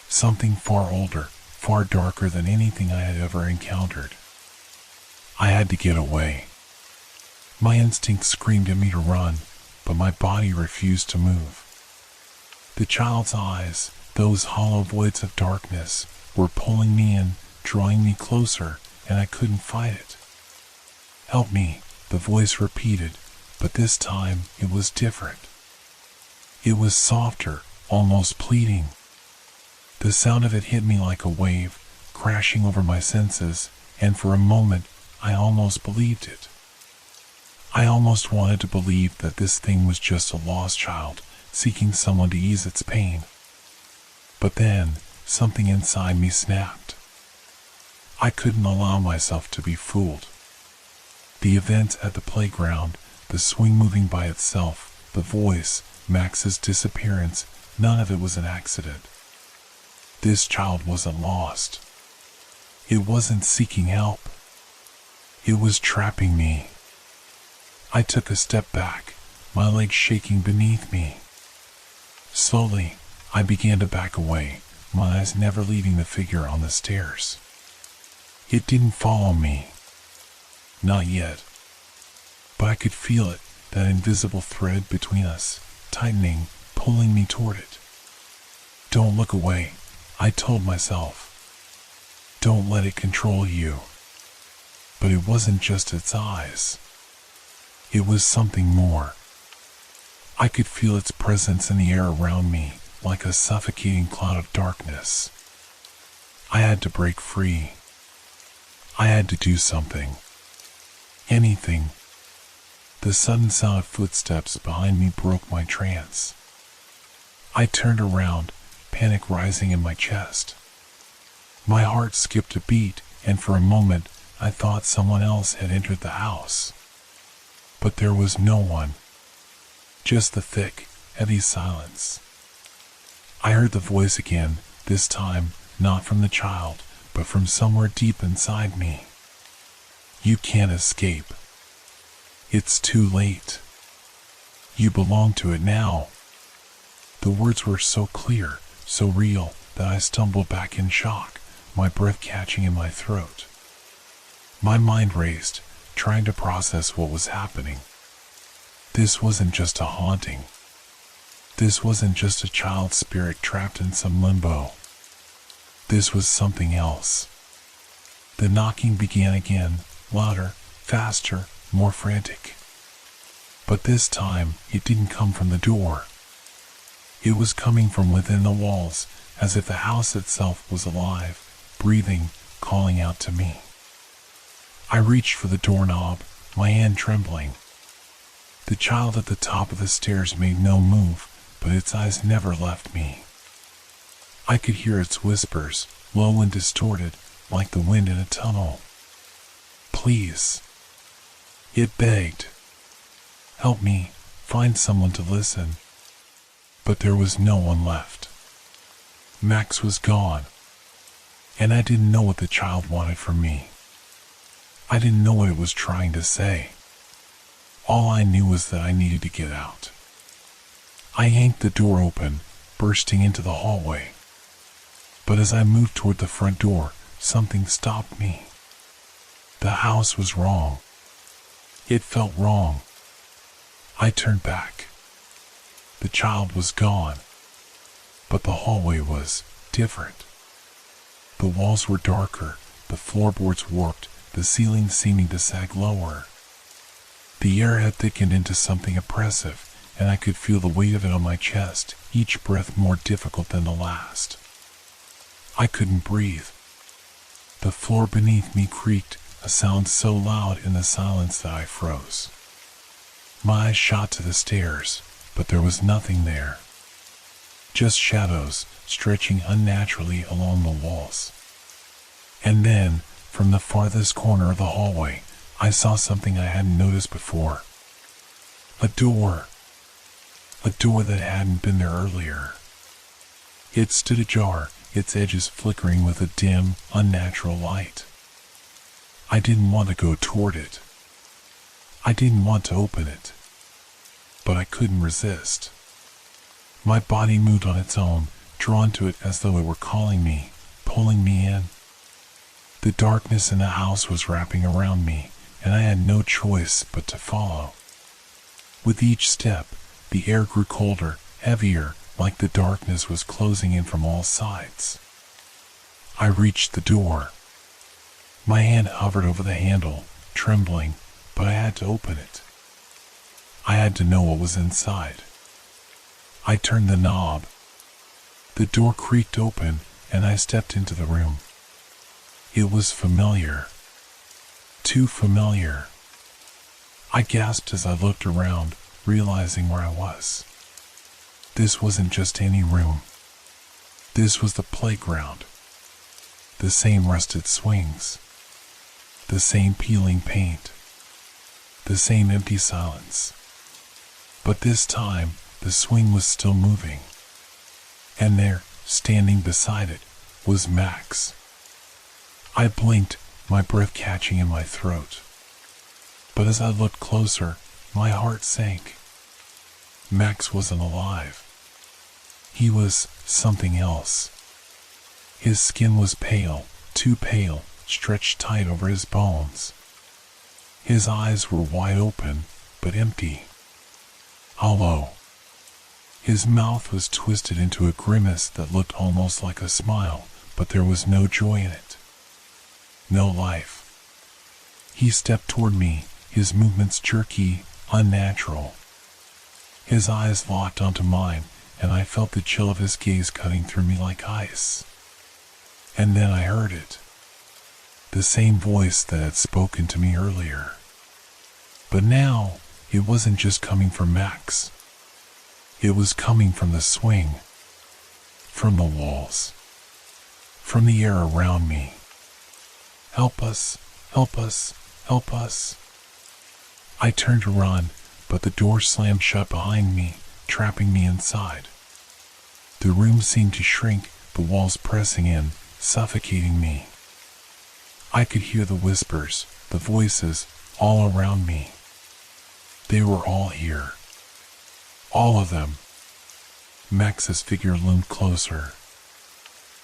Something far older, far darker than anything I had ever encountered. I had to get away. My instinct screamed at me to run, but my body refused to move. The child's eyes, those hollow voids of darkness, were pulling me in, drawing me closer, and I couldn't fight it. "Help me," the voice repeated, but this time it was different. It was softer, almost pleading. The sound of it hit me like a wave, crashing over my senses, and for a moment I almost believed it. I almost wanted to believe that this thing was just a lost child, seeking someone to ease its pain. But then, something inside me snapped. I couldn't allow myself to be fooled. The events at the playground, the swing moving by itself, the voice, Max's disappearance, none of it was an accident. This child wasn't lost. It wasn't seeking help. It was trapping me. I took a step back, my legs shaking beneath me. Slowly, I began to back away, my eyes never leaving the figure on the stairs. It didn't follow me. Not yet. But I could feel it, that invisible thread between us, tightening, pulling me toward it. "Don't look away," I told myself. "Don't let it control you." But it wasn't just its eyes. It was something more. I could feel its presence in the air around me, like a suffocating cloud of darkness. I had to break free. I had to do something. Anything. The sudden sound of footsteps behind me broke my trance. I turned around, panic rising in my chest. My heart skipped a beat, and for a moment I thought someone else had entered the house. But there was no one. Just the thick, heavy silence. I heard the voice again, this time not from the child, but from somewhere deep inside me. "You can't escape. It's too late. You belong to it now." The words were so clear, so real, that I stumbled back in shock, my breath catching in my throat. My mind raced, trying to process what was happening. This wasn't just a haunting. This wasn't just a child's spirit trapped in some limbo. This was something else. The knocking began again, louder, faster, more frantic. But this time, it didn't come from the door. It was coming from within the walls, as if the house itself was alive, breathing, calling out to me. I reached for the doorknob, my hand trembling. The child at the top of the stairs made no move, but its eyes never left me. I could hear its whispers, low and distorted, like the wind in a tunnel. "Please," it begged. "Help me, find someone to listen." But there was no one left. Max was gone. And I didn't know what the child wanted from me. I didn't know what it was trying to say. All I knew was that I needed to get out. I yanked the door open, bursting into the hallway. But as I moved toward the front door, something stopped me. The house was wrong. It felt wrong. I turned back. The child was gone. But the hallway was different. The walls were darker, the floorboards warped, the ceiling seeming to sag lower. The air had thickened into something oppressive, and I could feel the weight of it on my chest, each breath more difficult than the last. I couldn't breathe. The floor beneath me creaked, a sound so loud in the silence that I froze. My eyes shot to the stairs, but there was nothing there. Just shadows stretching unnaturally along the walls. And then, from the farthest corner of the hallway, I saw something I hadn't noticed before. A door. A door that hadn't been there earlier. It stood ajar, its edges flickering with a dim, unnatural light. I didn't want to go toward it. I didn't want to open it. But I couldn't resist. My body moved on its own, drawn to it as though it were calling me, pulling me in. The darkness in the house was wrapping around me, and I had no choice but to follow. With each step, the air grew colder, heavier, like the darkness was closing in from all sides. I reached the door. My hand hovered over the handle, trembling, but I had to open it. I had to know what was inside. I turned the knob. The door creaked open, and I stepped into the room. It was familiar. Too familiar. I gasped as I looked around, realizing where I was. This wasn't just any room. This was the playground. The same rusted swings. The same peeling paint. The same empty silence. But this time, the swing was still moving. And there, standing beside it, was Max. I blinked, my breath catching in my throat. But as I looked closer, my heart sank. Max wasn't alive. He was something else. His skin was pale, too pale, stretched tight over his bones. His eyes were wide open, but empty. Hollow. His mouth was twisted into a grimace that looked almost like a smile, but there was no joy in it. No life. He stepped toward me, his movements jerky, unnatural. His eyes locked onto mine, and I felt the chill of his gaze cutting through me like ice. And then I heard it. The same voice that had spoken to me earlier. But now, it wasn't just coming from Max. It was coming from the swing. From the walls. From the air around me. Help us, help us, help us. I turned to run, but the door slammed shut behind me, trapping me inside. The room seemed to shrink, the walls pressing in, suffocating me. I could hear the whispers, the voices, all around me. They were all here. All of them. Max's figure loomed closer.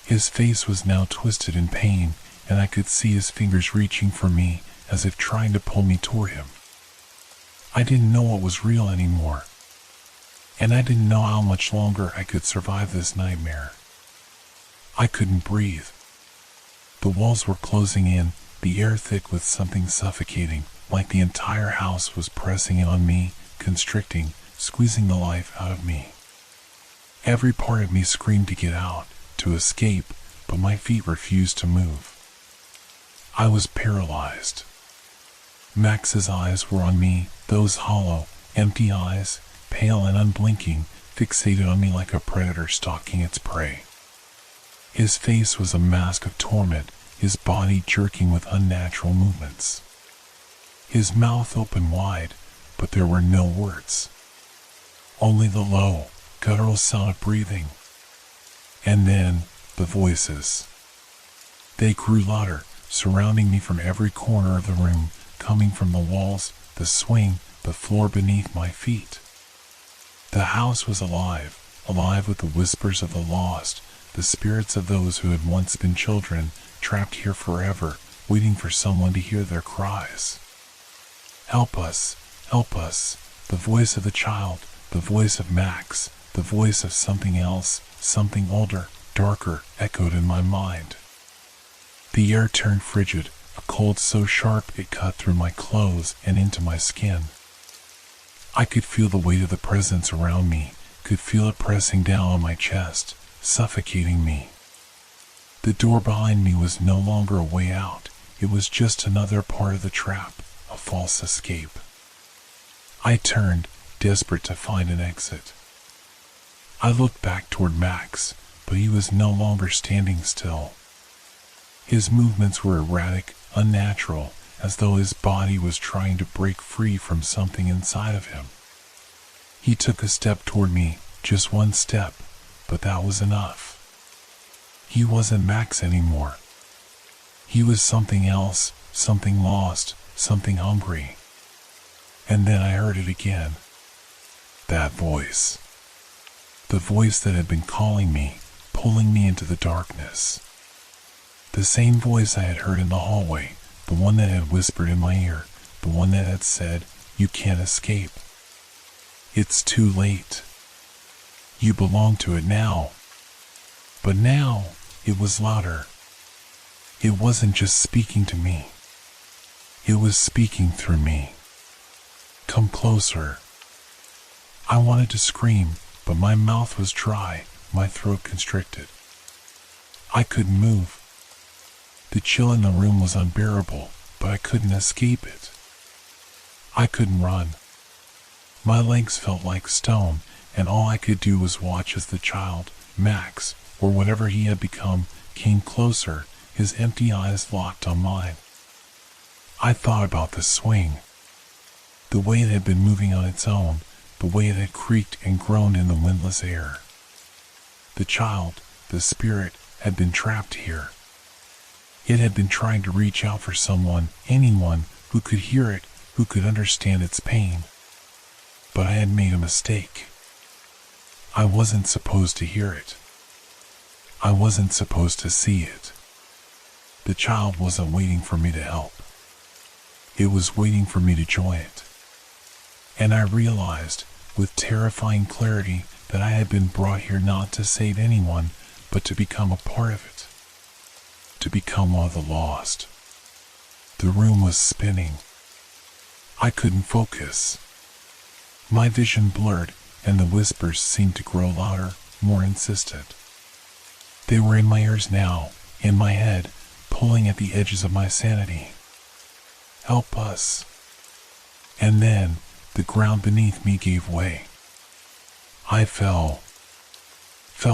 His face was now twisted in pain, and I could see his fingers reaching for me, as if trying to pull me toward him. I didn't know what was real anymore, and I didn't know how much longer I could survive this nightmare. I couldn't breathe. The walls were closing in, the air thick with something suffocating, like the entire house was pressing in on me, constricting, squeezing the life out of me. Every part of me screamed to get out, to escape, but my feet refused to move. I was paralyzed. Max's eyes were on me, those hollow, empty eyes, pale and unblinking, fixated on me like a predator stalking its prey. His face was a mask of torment, his body jerking with unnatural movements. His mouth open wide, but there were no words. Only the low, guttural sound of breathing. And then, the voices. They grew louder, surrounding me from every corner of the room, coming from the walls, the swing, the floor beneath my feet. The house was alive, alive with the whispers of the lost, the spirits of those who had once been children, trapped here forever, waiting for someone to hear their cries. Help us, the voice of the child, the voice of Max, the voice of something else, something older, darker, echoed in my mind. The air turned frigid, a cold so sharp it cut through my clothes and into my skin. I could feel the weight of the presence around me, could feel it pressing down on my chest, suffocating me. The door behind me was no longer a way out, it was just another part of the trap, a false escape. I turned, desperate to find an exit. I looked back toward Max, but he was no longer standing still. His movements were erratic, unnatural, as though his body was trying to break free from something inside of him. He took a step toward me, just one step, but that was enough. He wasn't Max anymore. He was something else, something lost, something hungry. And then I heard it again. That voice. The voice that had been calling me, pulling me into the darkness. The same voice I had heard in the hallway, the one that had whispered in my ear, the one that had said, "You can't escape. It's too late. You belong to it now." But now, it was louder. It wasn't just speaking to me. It was speaking through me. "Come closer." I wanted to scream, but my mouth was dry, my throat constricted. I couldn't move. The chill in the room was unbearable, but I couldn't escape it. I couldn't run. My legs felt like stone, and all I could do was watch as the child, Max, or whatever he had become, came closer, his empty eyes locked on mine. I thought about the swing. The way it had been moving on its own, the way it had creaked and groaned in the windless air. The child, the spirit, had been trapped here. It had been trying to reach out for someone, anyone, who could hear it, who could understand its pain. But I had made a mistake. I wasn't supposed to hear it. I wasn't supposed to see it. The child wasn't waiting for me to help. It was waiting for me to join it. And I realized, with terrifying clarity, that I had been brought here not to save anyone, but to become a part of it. To become one of the lost. The room was spinning. I couldn't focus. My vision blurred, and the whispers seemed to grow louder, more insistent. They were in my ears now, in my head, pulling at the edges of my sanity. "Help us." And then, the ground beneath me gave way. I fell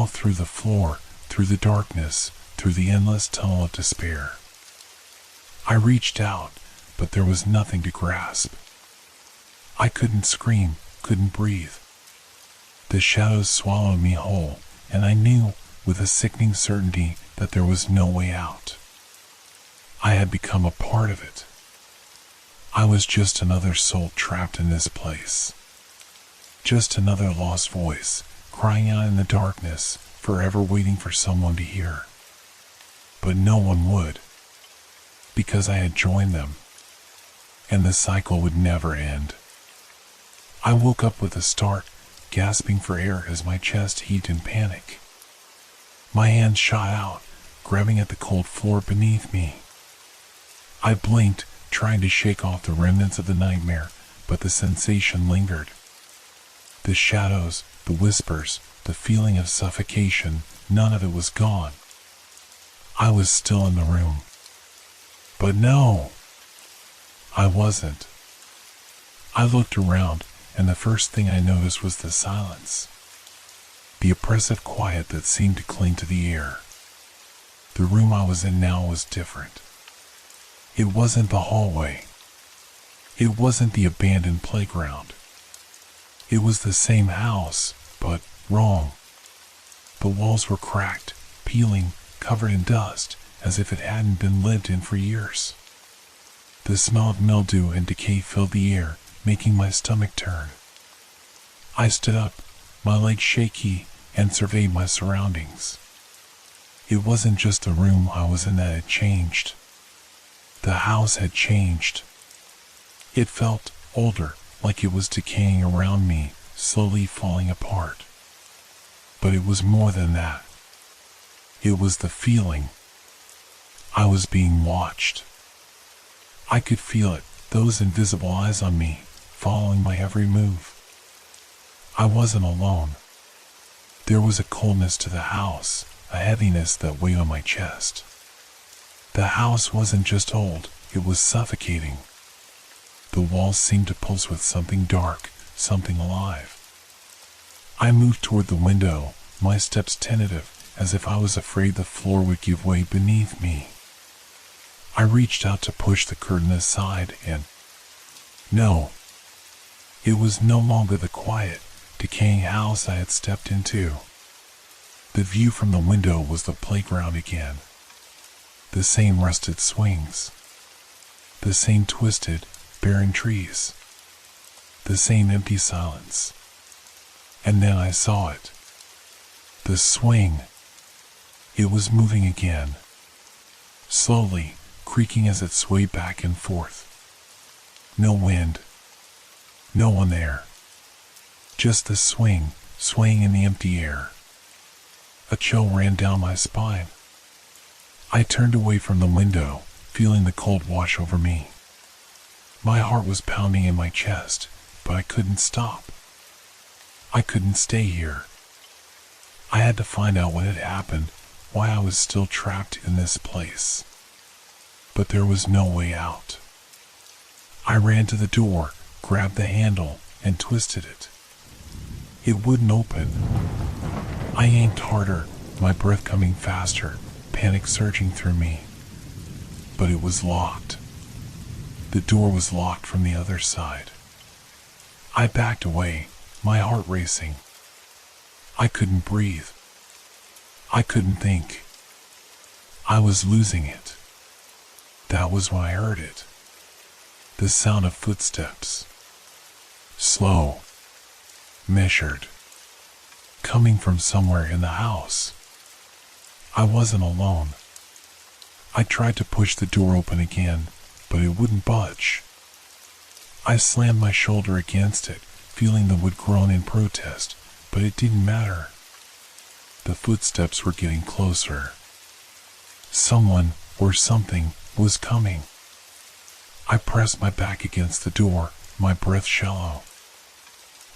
through the floor, through the darkness, through the endless tunnel of despair. I reached out, but there was nothing to grasp. I couldn't scream, couldn't breathe. The shadows swallowed me whole, and I knew, with a sickening certainty, that there was no way out. I had become a part of it. I was just another soul trapped in this place. Just another lost voice, crying out in the darkness, forever waiting for someone to hear. But no one would. Because I had joined them. And the cycle would never end. I woke up with a start, gasping for air as my chest heaved in panic. My hands shot out, grabbing at the cold floor beneath me. I blinked, trying to shake off the remnants of the nightmare, but the sensation lingered. The shadows, the whispers, the feeling of suffocation, none of it was gone. I was still in the room. But no, I wasn't. I looked around, and the first thing I noticed was the silence. The oppressive quiet that seemed to cling to the air. The room I was in now was different. It wasn't the hallway. It wasn't the abandoned playground. It was the same house, but wrong. The walls were cracked, peeling, covered in dust, as if it hadn't been lived in for years. The smell of mildew and decay filled the air, making my stomach turn. I stood up, my legs shaky, and surveyed my surroundings. It wasn't just the room I was in that had changed. The house had changed. It felt older, like it was decaying around me, slowly falling apart. But it was more than that. It was the feeling. I was being watched. I could feel it, those invisible eyes on me, following my every move. I wasn't alone. There was a coldness to the house, a heaviness that weighed on my chest. The house wasn't just old, it was suffocating. The walls seemed to pulse with something dark, something alive. I moved toward the window, my steps tentative, as if I was afraid the floor would give way beneath me. I reached out to push the curtain aside and... no. It was no longer the quiet, decaying house I had stepped into. The view from the window was the playground again. The same rusted swings. The same twisted, barren trees. The same empty silence. And then I saw it. The swing. It was moving again, slowly, creaking as it swayed back and forth. No wind. No one there. Just the swing, swaying in the empty air. A chill ran down my spine. I turned away from the window, feeling the cold wash over me. My heart was pounding in my chest, but I couldn't stop. I couldn't stay here. I had to find out what had happened, why I was still trapped in this place. But there was no way out. I ran to the door, grabbed the handle, and twisted it. It wouldn't open. I yanked harder, my breath coming faster, panic surging through me. But it was locked. The door was locked from the other side. I backed away, my heart racing. I couldn't breathe. I couldn't think. I was losing it. That was when I heard it. The sound of footsteps. Slow. Measured. Coming from somewhere in the house. I wasn't alone. I tried to push the door open again, but it wouldn't budge. I slammed my shoulder against it, feeling the wood groan in protest, but it didn't matter. The footsteps were getting closer. Someone, or something, was coming. I pressed my back against the door, my breath shallow.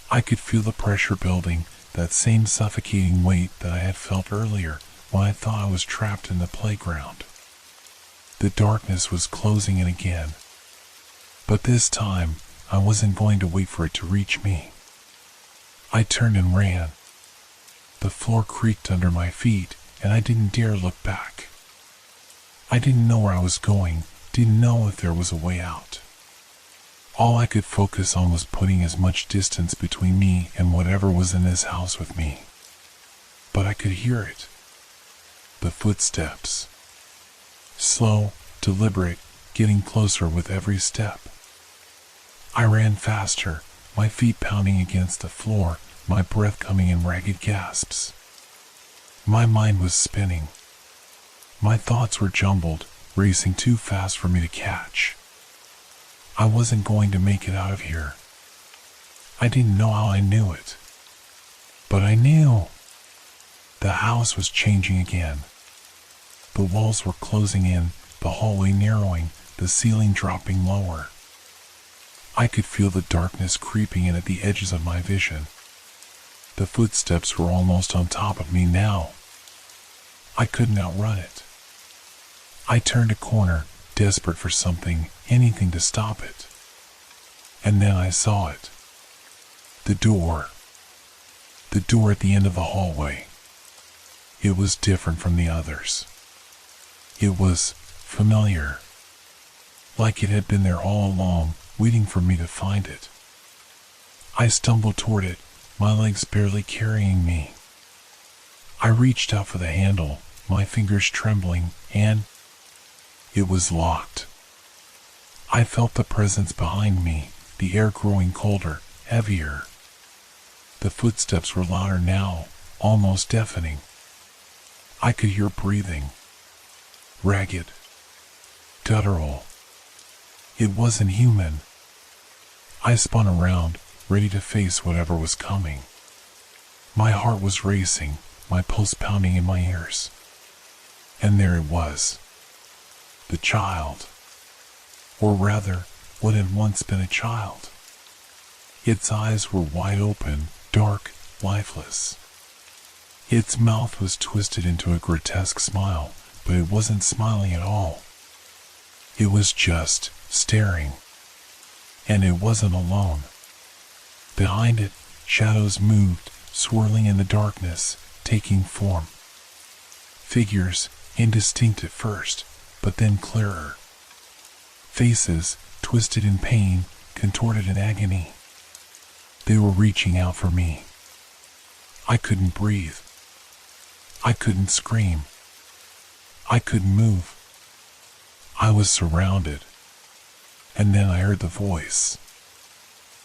I could feel the pressure building, that same suffocating weight that I had felt earlier when I thought I was trapped in the playground. The darkness was closing in again. But this time, I wasn't going to wait for it to reach me. I turned and ran. The floor creaked under my feet, and I didn't dare look back. I didn't know where I was going, didn't know if there was a way out. All I could focus on was putting as much distance between me and whatever was in this house with me. But I could hear it. The footsteps. Slow, deliberate, getting closer with every step. I ran faster, my feet pounding against the floor, my breath coming in ragged gasps. My mind was spinning. My thoughts were jumbled, racing too fast for me to catch. I wasn't going to make it out of here. I didn't know how I knew it. But I knew. The house was changing again. The walls were closing in, the hallway narrowing, the ceiling dropping lower. I could feel the darkness creeping in at the edges of my vision. The footsteps were almost on top of me now. I couldn't outrun it. I turned a corner, desperate for something, anything to stop it. And then I saw it. The door. The door at the end of the hallway. It was different from the others. It was familiar. Like it had been there all along, waiting for me to find it. I stumbled toward it, my legs barely carrying me. I reached out for the handle, my fingers trembling, and it was locked. I felt the presence behind me, the air growing colder, heavier. The footsteps were louder now, almost deafening. I could hear breathing. Ragged. Guttural. It wasn't human. I spun around, ready to face whatever was coming. My heart was racing, my pulse pounding in my ears. And there it was. The child. Or rather, what had once been a child. Its eyes were wide open, dark, lifeless. Its mouth was twisted into a grotesque smile, but it wasn't smiling at all. It was just staring. And it wasn't alone. Behind it, shadows moved, swirling in the darkness, taking form. Figures, indistinct at first, but then clearer. Faces, twisted in pain, contorted in agony. They were reaching out for me. I couldn't breathe. I couldn't scream. I couldn't move. I was surrounded. And then I heard the voice.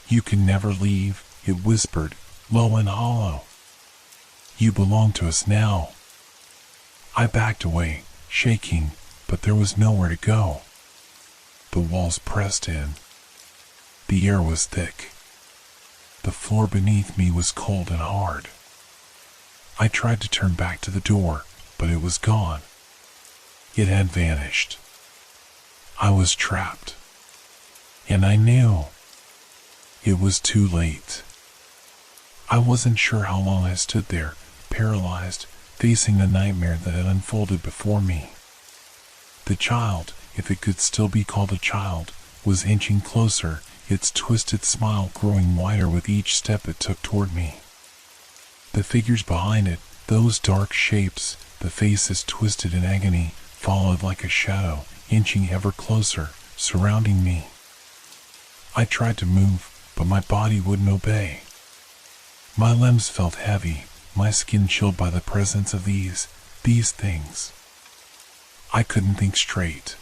"You can never leave," it whispered, low and hollow. You belong to us now. I backed away, shaking, but there was nowhere to go. The walls pressed in. The air was thick. The floor beneath me was cold and hard. I tried to turn back to the door, but it was gone. It had vanished. I was trapped. And I knew. It was too late. I wasn't sure how long I stood there, paralyzed, facing the nightmare that had unfolded before me. The child, if it could still be called a child, was inching closer, its twisted smile growing wider with each step it took toward me. The figures behind it, those dark shapes, the faces twisted in agony, followed like a shadow, inching ever closer, surrounding me. I tried to move, but my body wouldn't obey. My limbs felt heavy, my skin chilled by the presence of these things. I couldn't think straight.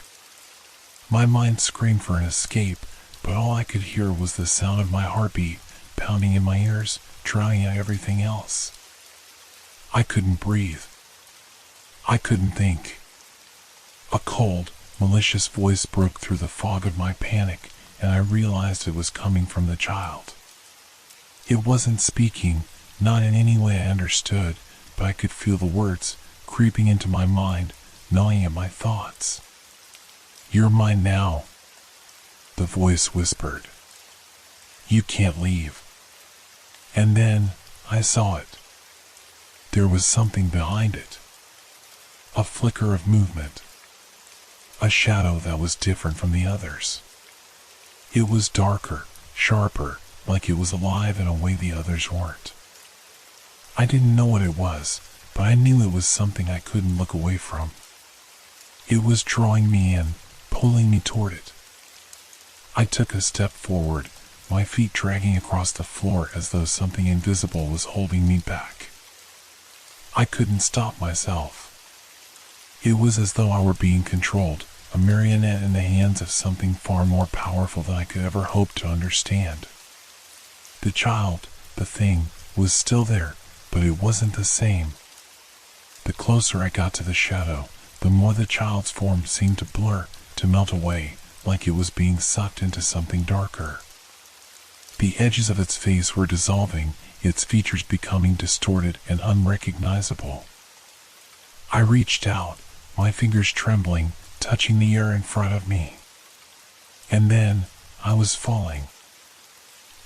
My mind screamed for an escape, but all I could hear was the sound of my heartbeat pounding in my ears, drowning out everything else. I couldn't breathe. I couldn't think. A cold, malicious voice broke through the fog of my panic, and I realized it was coming from the child. It wasn't speaking, not in any way I understood, but I could feel the words creeping into my mind, gnawing at my thoughts. "You're mine now," the voice whispered. "You can't leave." And then I saw it. There was something behind it. A flicker of movement. A shadow that was different from the others. It was darker, sharper, like it was alive in a way the others weren't. I didn't know what it was, but I knew it was something I couldn't look away from. It was drawing me in, pulling me toward it. I took a step forward, my feet dragging across the floor as though something invisible was holding me back. I couldn't stop myself. It was as though I were being controlled, a marionette in the hands of something far more powerful than I could ever hope to understand. The child, the thing, was still there, but it wasn't the same. The closer I got to the shadow, the more the child's form seemed to blur, to melt away, like it was being sucked into something darker. The edges of its face were dissolving, its features becoming distorted and unrecognizable. I reached out, my fingers trembling, touching the air in front of me. And then, I was falling.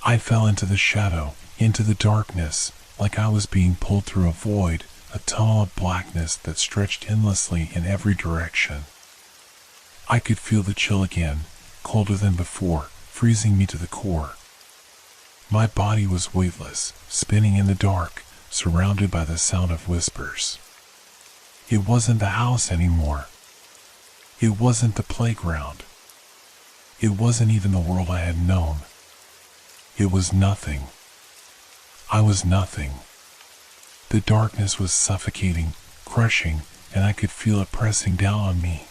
I fell into the shadow, into the darkness, like I was being pulled through a void, a tunnel of blackness that stretched endlessly in every direction. I could feel the chill again, colder than before, freezing me to the core. My body was weightless, spinning in the dark, surrounded by the sound of whispers. It wasn't the house anymore. It wasn't the playground. It wasn't even the world I had known. It was nothing. I was nothing. The darkness was suffocating, crushing, and I could feel it pressing down on me.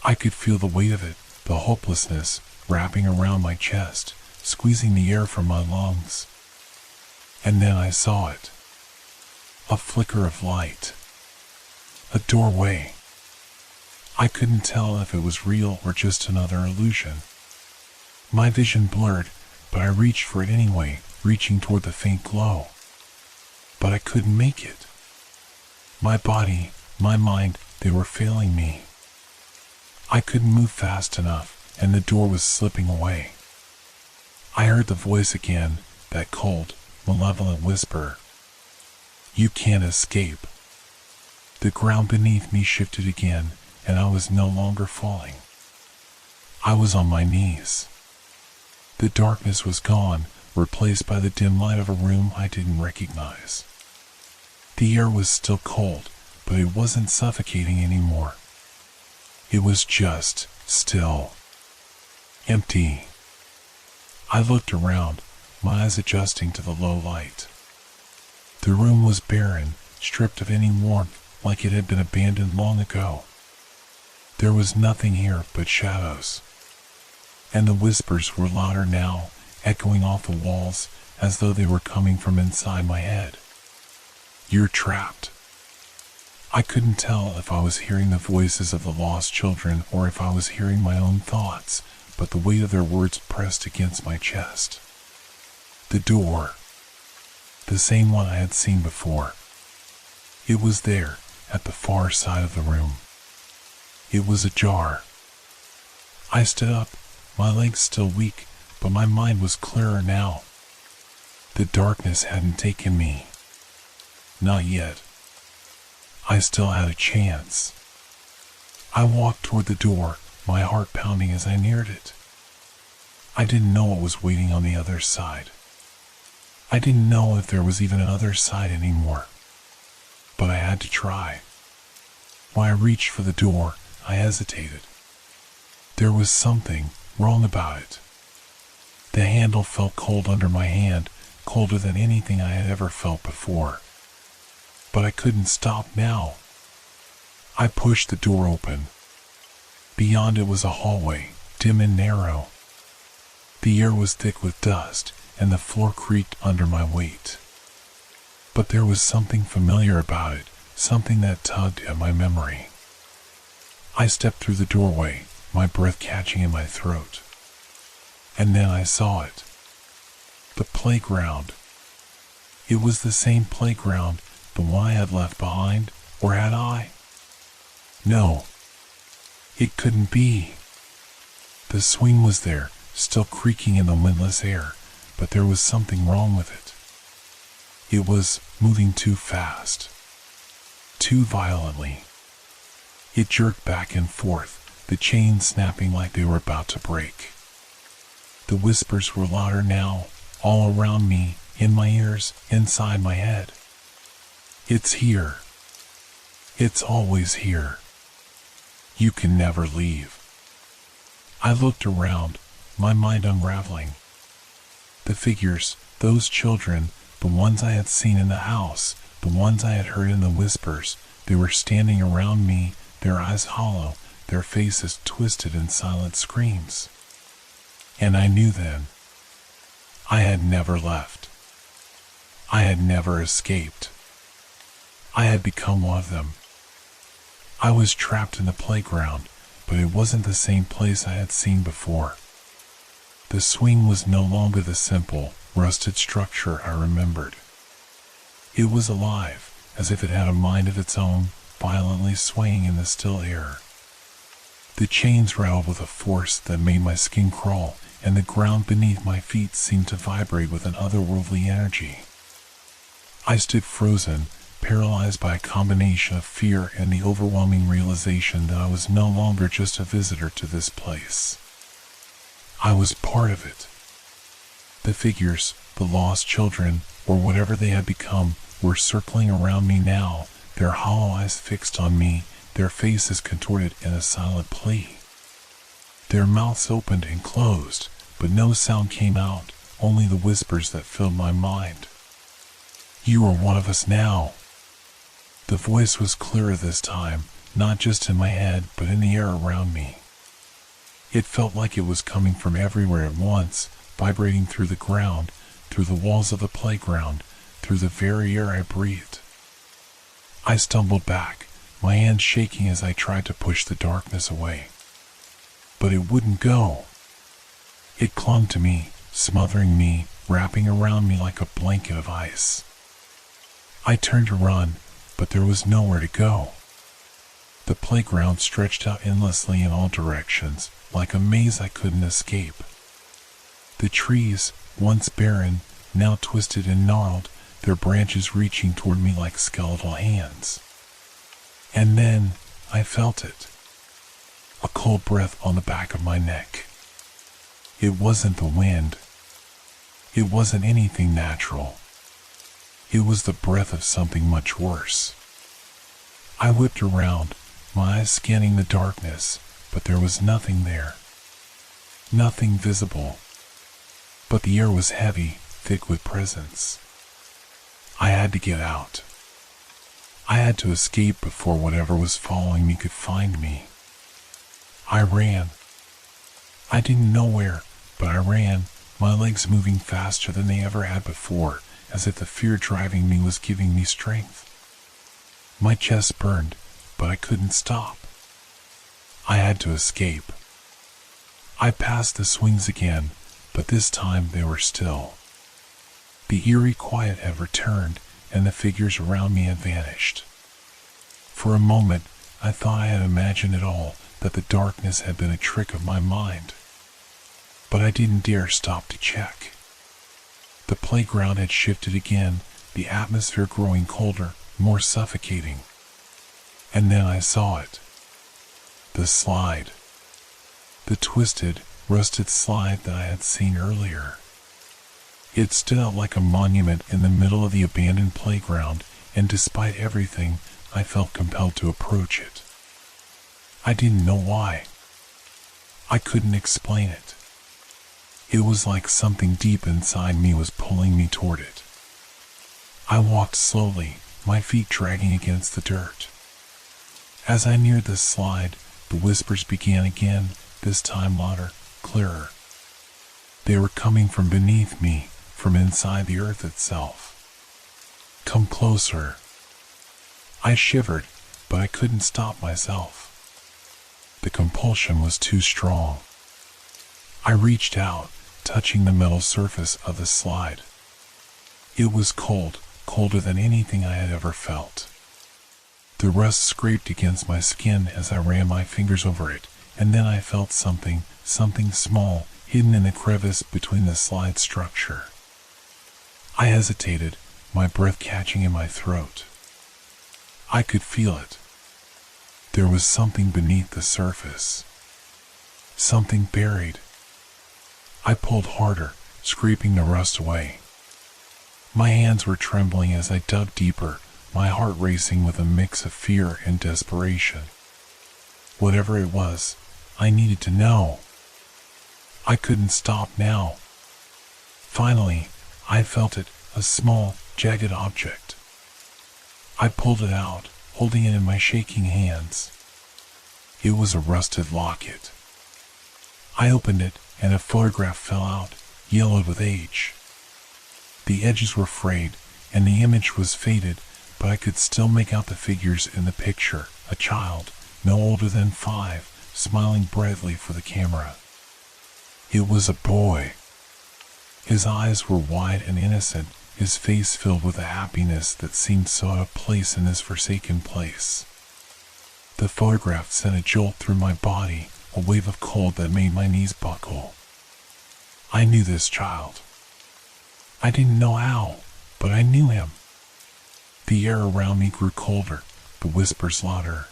I could feel the weight of it, the hopelessness, wrapping around my chest, squeezing the air from my lungs. And then I saw it. A flicker of light. A doorway. I couldn't tell if it was real or just another illusion. My vision blurred, but I reached for it anyway, reaching toward the faint glow. But I couldn't make it. My body, my mind, they were failing me. I couldn't move fast enough, and the door was slipping away. I heard the voice again, that cold, malevolent whisper. "You can't escape." The ground beneath me shifted again, and I was no longer falling. I was on my knees. The darkness was gone, replaced by the dim light of a room I didn't recognize. The air was still cold, but it wasn't suffocating anymore. It was just still. Empty. I looked around, my eyes adjusting to the low light. The room was barren, stripped of any warmth, like it had been abandoned long ago. There was nothing here but shadows. And the whispers were louder now, echoing off the walls, as though they were coming from inside my head. "You're trapped." I couldn't tell if I was hearing the voices of the lost children or if I was hearing my own thoughts, but the weight of their words pressed against my chest. The door. The same one I had seen before. It was there, at the far side of the room. It was ajar. I stood up, my legs still weak, but my mind was clearer now. The darkness hadn't taken me. Not yet. I still had a chance. I walked toward the door, my heart pounding as I neared it. I didn't know what was waiting on the other side. I didn't know if there was even another side anymore. But I had to try. When I reached for the door, I hesitated. There was something wrong about it. The handle felt cold under my hand, colder than anything I had ever felt before. But I couldn't stop now. I pushed the door open. Beyond it was a hallway, dim and narrow. The air was thick with dust, and the floor creaked under my weight. But there was something familiar about it, something that tugged at my memory. I stepped through the doorway, my breath catching in my throat. And then I saw it. The playground. It was the same playground, the one I had left behind, or had I? No. It couldn't be. The swing was there, still creaking in the windless air, but there was something wrong with it. It was moving too fast. Too violently. It jerked back and forth, the chains snapping like they were about to break. The whispers were louder now, all around me, in my ears, inside my head. It's here. It's always here. You can never leave. I looked around, my mind unraveling. The figures, those children, the ones I had seen in the house, the ones I had heard in the whispers, they were standing around me, their eyes hollow, their faces twisted in silent screams. And I knew then. I had never left. I had never escaped. I had become one of them. I was trapped in the playground, but it wasn't the same place I had seen before. The swing was no longer the simple, rusted structure I remembered. It was alive, as if it had a mind of its own, violently swaying in the still air. The chains rattled with a force that made my skin crawl, and the ground beneath my feet seemed to vibrate with an otherworldly energy. I stood frozen, paralyzed by a combination of fear and the overwhelming realization that I was no longer just a visitor to this place. I was part of it. The figures, the lost children, or whatever they had become, were circling around me now, their hollow eyes fixed on me, their faces contorted in a silent plea. Their mouths opened and closed, but no sound came out, only the whispers that filled my mind. You are one of us now. The voice was clearer this time, not just in my head, but in the air around me. It felt like it was coming from everywhere at once, vibrating through the ground, through the walls of the playground, through the very air I breathed. I stumbled back, my hands shaking as I tried to push the darkness away. But it wouldn't go. It clung to me, smothering me, wrapping around me like a blanket of ice. I turned to run, but there was nowhere to go. The playground stretched out endlessly in all directions, like a maze I couldn't escape. The trees, once barren, now twisted and gnarled, their branches reaching toward me like skeletal hands. And then, I felt it. A cold breath on the back of my neck. It wasn't the wind. It wasn't anything natural. It was the breath of something much worse. I whipped around, my eyes scanning the darkness, but there was nothing there. Nothing visible. But the air was heavy, thick with presence. I had to get out. I had to escape before whatever was following me could find me. I ran. I didn't know where, but I ran, my legs moving faster than they ever had before, as if the fear driving me was giving me strength. My chest burned, but I couldn't stop. I had to escape. I passed the swings again, but this time they were still. The eerie quiet had returned, and the figures around me had vanished. For a moment, I thought I had imagined it all, that the darkness had been a trick of my mind. But I didn't dare stop to check. The playground had shifted again, the atmosphere growing colder, more suffocating. And then I saw it. The slide. The twisted, rusted slide that I had seen earlier. It stood out like a monument in the middle of the abandoned playground, and despite everything, I felt compelled to approach it. I didn't know why. I couldn't explain it. It was like something deep inside me was pulling me toward it. I walked slowly, my feet dragging against the dirt. As I neared the slide, the whispers began again, this time louder, clearer. They were coming from beneath me, from inside the earth itself. Come closer. I shivered, but I couldn't stop myself. The compulsion was too strong. I reached out, touching the metal surface of the slide. It was cold, colder than anything I had ever felt. The rust scraped against my skin as I ran my fingers over it, and then I felt something small, hidden in the crevice between the slide structure. I hesitated, my breath catching in my throat. I could feel it. There was something beneath the surface. Something buried. I pulled harder, scraping the rust away. My hands were trembling as I dug deeper, my heart racing with a mix of fear and desperation. Whatever it was, I needed to know. I couldn't stop now. Finally, I felt it, a small, jagged object. I pulled it out, holding it in my shaking hands. It was a rusted locket. I opened it, and a photograph fell out, yellowed with age. The edges were frayed, and the image was faded, but I could still make out the figures in the picture, a child, no older than 5, smiling brightly for the camera. It was a boy. His eyes were wide and innocent, his face filled with a happiness that seemed so out of place in this forsaken place. The photograph sent a jolt through my body, a wave of cold that made my knees buckle. I knew this child. I didn't know how, but I knew him. The air around me grew colder, the whispers louder.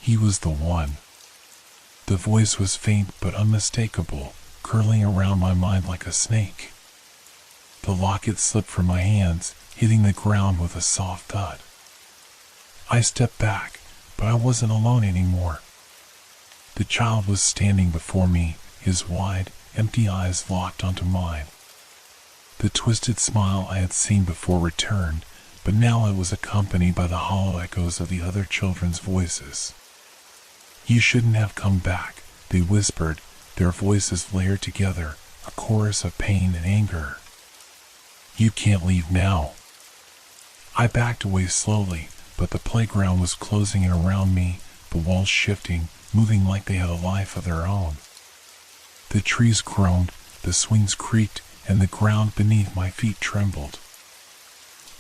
He was the one. The voice was faint but unmistakable, curling around my mind like a snake. The locket slipped from my hands, hitting the ground with a soft thud. I stepped back, but I wasn't alone anymore. The child was standing before me, his wide, empty eyes locked onto mine. The twisted smile I had seen before returned, but now it was accompanied by the hollow echoes of the other children's voices. "You shouldn't have come back," they whispered, their voices layered together, a chorus of pain and anger. "You can't leave now." I backed away slowly, but the playground was closing in around me, the walls shifting, moving like they had a life of their own. The trees groaned, the swings creaked, and the ground beneath my feet trembled.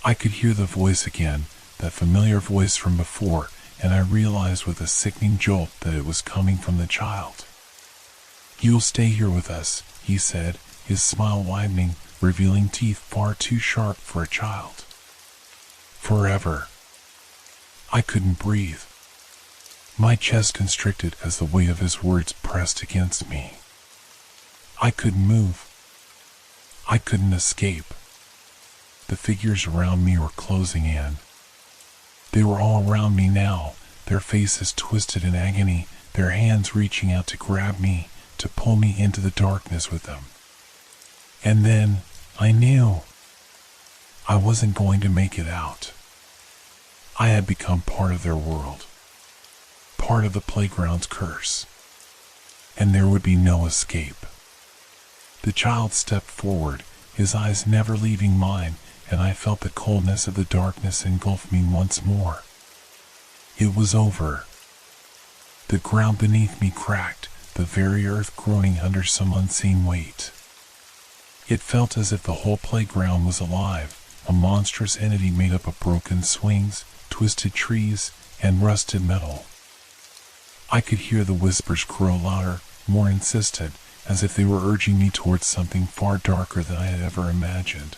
I could hear the voice again, that familiar voice from before, and I realized with a sickening jolt that it was coming from the child. "You'll stay here with us," he said, his smile widening, revealing teeth far too sharp for a child. "Forever." I couldn't breathe. My chest constricted as the weight of his words pressed against me. I couldn't move. I couldn't escape. The figures around me were closing in. They were all around me now, their faces twisted in agony, their hands reaching out to grab me, to pull me into the darkness with them. And then, I knew. I wasn't going to make it out. I had become part of their world. Part of the playground's curse. And there would be no escape. The child stepped forward, his eyes never leaving mine, and I felt the coldness of the darkness engulf me once more. It was over. The ground beneath me cracked, the very earth groaning under some unseen weight. It felt as if the whole playground was alive, a monstrous entity made up of broken swings, twisted trees, and rusted metal. I could hear the whispers grow louder, more insistent, as if they were urging me towards something far darker than I had ever imagined.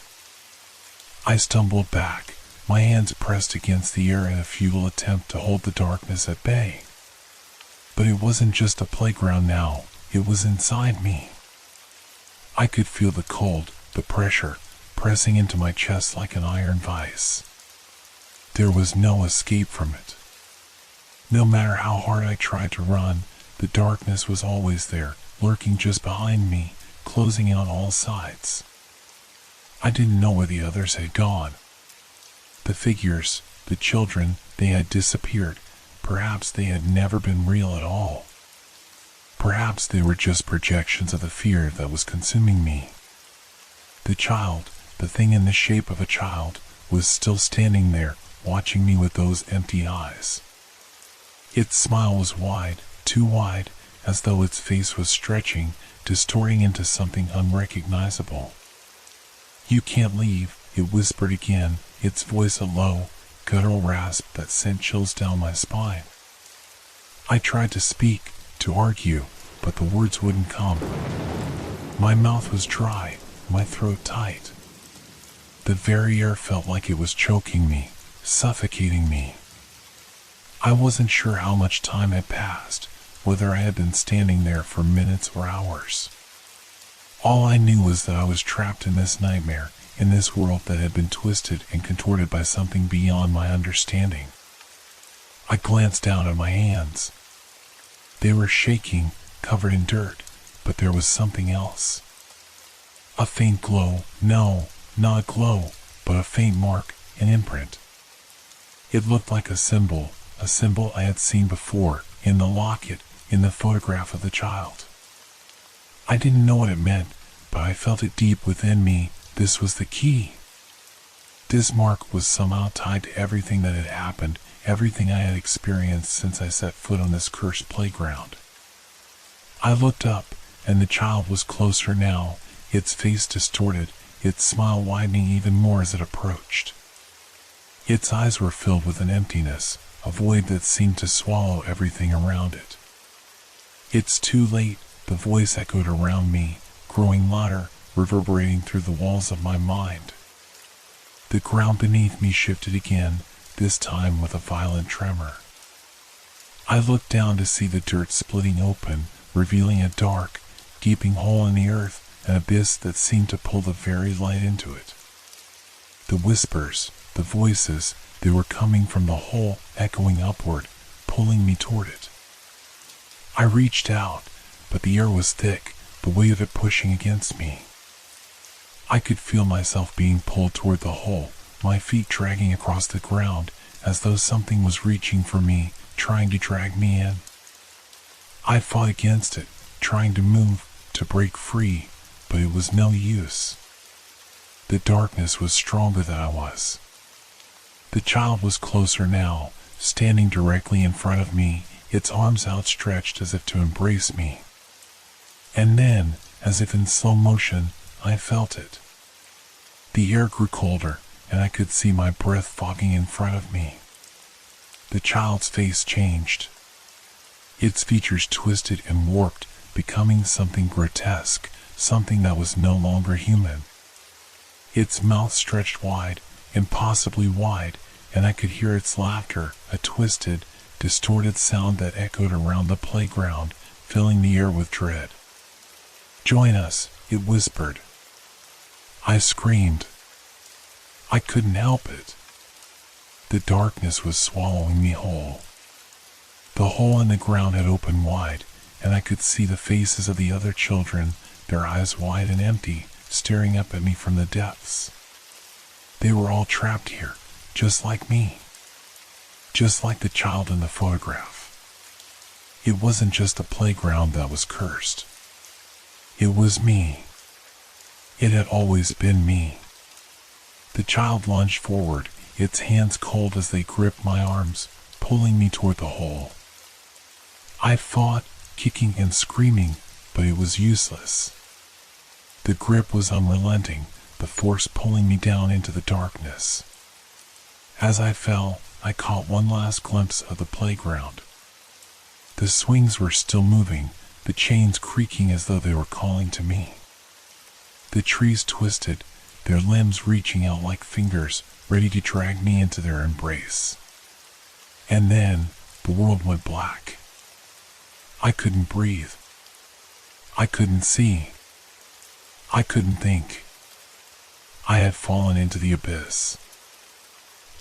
I stumbled back, my hands pressed against the air in a futile attempt to hold the darkness at bay. But it wasn't just a playground now, it was inside me. I could feel the cold, the pressure, pressing into my chest like an iron vice. There was no escape from it. No matter how hard I tried to run, the darkness was always there, lurking just behind me, closing in on all sides. I didn't know where the others had gone. The figures, the children, they had disappeared. Perhaps they had never been real at all. Perhaps they were just projections of the fear that was consuming me. The child, the thing in the shape of a child, was still standing there, watching me with those empty eyes. Its smile was wide, too wide, as though its face was stretching, distorting into something unrecognizable. "You can't leave," it whispered again, its voice a low, guttural rasp that sent chills down my spine. I tried to speak, to argue, but the words wouldn't come. My mouth was dry, my throat tight. The very air felt like it was choking me, suffocating me. I wasn't sure how much time had passed, whether I had been standing there for minutes or hours. All I knew was that I was trapped in this nightmare, in this world that had been twisted and contorted by something beyond my understanding. I glanced down at my hands. They were shaking, covered in dirt, but there was something else. A faint glow, no, not a glow, but a faint mark, an imprint. It looked like a symbol I had seen before, in the locket, in the photograph of the child. I didn't know what it meant, but I felt it deep within me. This was the key. This mark was somehow tied to everything that had happened, everything I had experienced since I set foot on this cursed playground. I looked up, and the child was closer now, its face distorted, its smile widening even more as it approached. Its eyes were filled with an emptiness, a void that seemed to swallow everything around it. "It's too late," the voice echoed around me, growing louder, reverberating through the walls of my mind. The ground beneath me shifted again, this time with a violent tremor. I looked down to see the dirt splitting open, revealing a dark, gaping hole in the earth, an abyss that seemed to pull the very light into it. The whispers, the voices, they were coming from the hole, echoing upward, pulling me toward it. I reached out, but the air was thick, the weight of it pushing against me. I could feel myself being pulled toward the hole, my feet dragging across the ground, as though something was reaching for me, trying to drag me in. I fought against it, trying to move, to break free, but it was no use. The darkness was stronger than I was. The child was closer now, standing directly in front of me, its arms outstretched as if to embrace me. And then, as if in slow motion, I felt it. The air grew colder, and I could see my breath fogging in front of me. The child's face changed. Its features twisted and warped, becoming something grotesque, something that was no longer human. Its mouth stretched wide, impossibly wide, and I could hear its laughter, a twisted, distorted sound that echoed around the playground, filling the air with dread. "Join us," it whispered. I screamed. I couldn't help it. The darkness was swallowing me whole. The hole in the ground had opened wide, and I could see the faces of the other children, their eyes wide and empty, staring up at me from the depths. They were all trapped here, just like me. Just like the child in the photograph. It wasn't just a playground that was cursed. It was me. It had always been me. The child lunged forward, its hands cold as they gripped my arms, pulling me toward the hole. I fought, kicking and screaming, but it was useless. The grip was unrelenting, the force pulling me down into the darkness. As I fell, I caught one last glimpse of the playground. The swings were still moving, the chains creaking as though they were calling to me. The trees twisted, their limbs reaching out like fingers, ready to drag me into their embrace. And then, the world went black. I couldn't breathe. I couldn't see. I couldn't think. I had fallen into the abyss.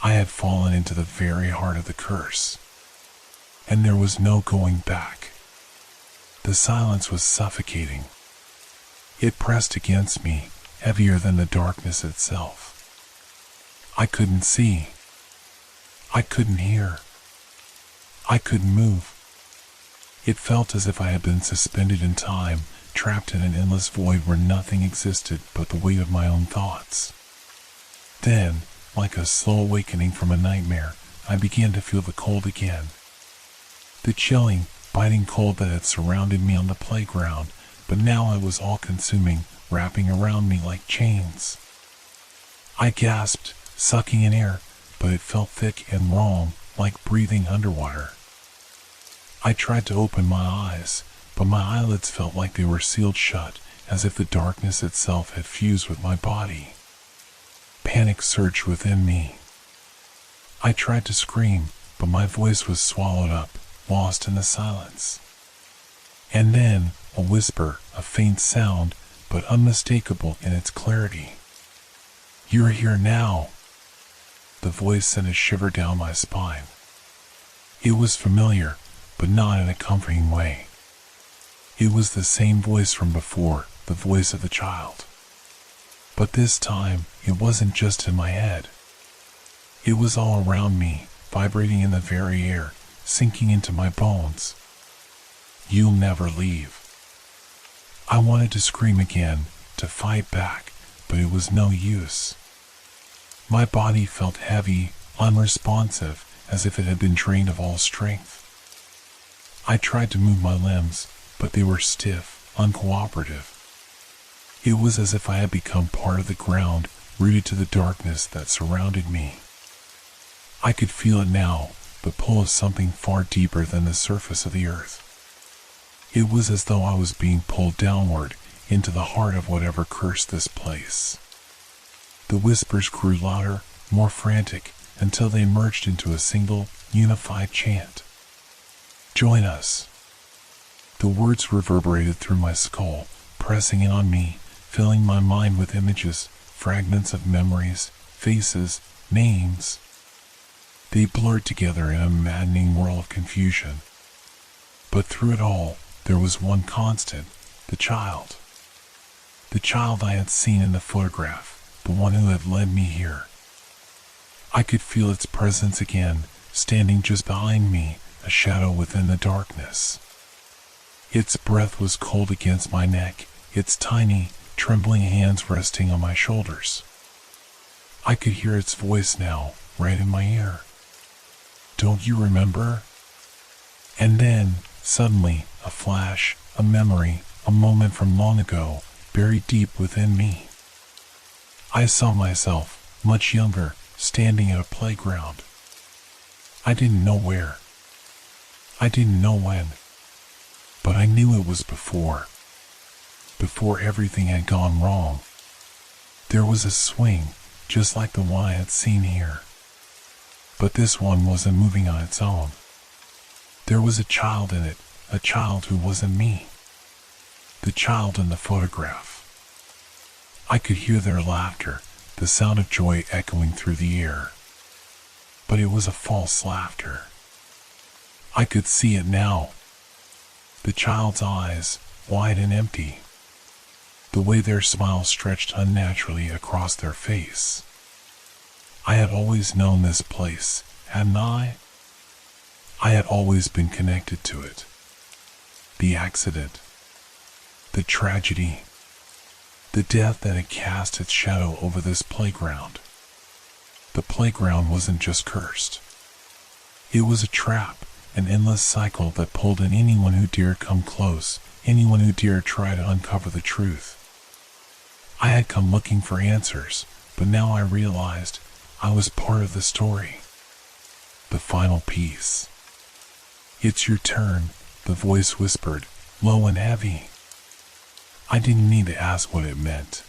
I had fallen into the very heart of the curse. And there was no going back. The silence was suffocating. It pressed against me, heavier than the darkness itself. I couldn't see. I couldn't hear. I couldn't move. It felt as if I had been suspended in time, trapped in an endless void where nothing existed but the weight of my own thoughts. Then, like a slow awakening from a nightmare, I began to feel the cold again. The chilling, biting cold that had surrounded me on the playground, but now it was all-consuming, wrapping around me like chains. I gasped, sucking in air, but it felt thick and wrong, like breathing underwater. I tried to open my eyes, but my eyelids felt like they were sealed shut, as if the darkness itself had fused with my body. Panic surged within me. I tried to scream, but my voice was swallowed up, lost in the silence. And then, a whisper, a faint sound, but unmistakable in its clarity. "You're here now." The voice sent a shiver down my spine. It was familiar, but not in a comforting way. It was the same voice from before, the voice of the child. But this time, it wasn't just in my head. It was all around me, vibrating in the very air, sinking into my bones. "You'll never leave." I wanted to scream again, to fight back, but it was no use. My body felt heavy, unresponsive, as if it had been drained of all strength. I tried to move my limbs, but they were stiff, uncooperative. It was as if I had become part of the ground, rooted to the darkness that surrounded me. I could feel it now, the pull of something far deeper than the surface of the earth. It was as though I was being pulled downward, into the heart of whatever cursed this place. The whispers grew louder, more frantic, until they merged into a single, unified chant. "Join us." The words reverberated through my skull, pressing in on me, filling my mind with images, fragments of memories, faces, names. They blurred together in a maddening whirl of confusion. But through it all, there was one constant, the child. The child I had seen in the photograph, the one who had led me here. I could feel its presence again, standing just behind me, a shadow within the darkness. Its breath was cold against my neck, its tiny, trembling hands resting on my shoulders. I could hear its voice now, right in my ear. "Don't you remember?" And then, suddenly, a flash, a memory, a moment from long ago, buried deep within me. I saw myself, much younger, standing at a playground. I didn't know where. I didn't know when. But I knew it was before everything had gone wrong. There was a swing, just like the one I had seen here. But this one wasn't moving on its own. There was a child in it, a child who wasn't me. The child in the photograph. I could hear their laughter, the sound of joy echoing through the air. But it was a false laughter. I could see it now. The child's eyes, wide and empty. The way their smile stretched unnaturally across their face. I had always known this place, hadn't I? I had always been connected to it. The accident. The tragedy. the death that had cast its shadow over this playground. The playground wasn't just cursed. It was a trap, an endless cycle that pulled in anyone who dared come close, anyone who dared try to uncover the truth. I had come looking for answers, but now I realized I was part of the story. The final piece. "It's your turn," the voice whispered, low and heavy. I didn't need to ask what it meant.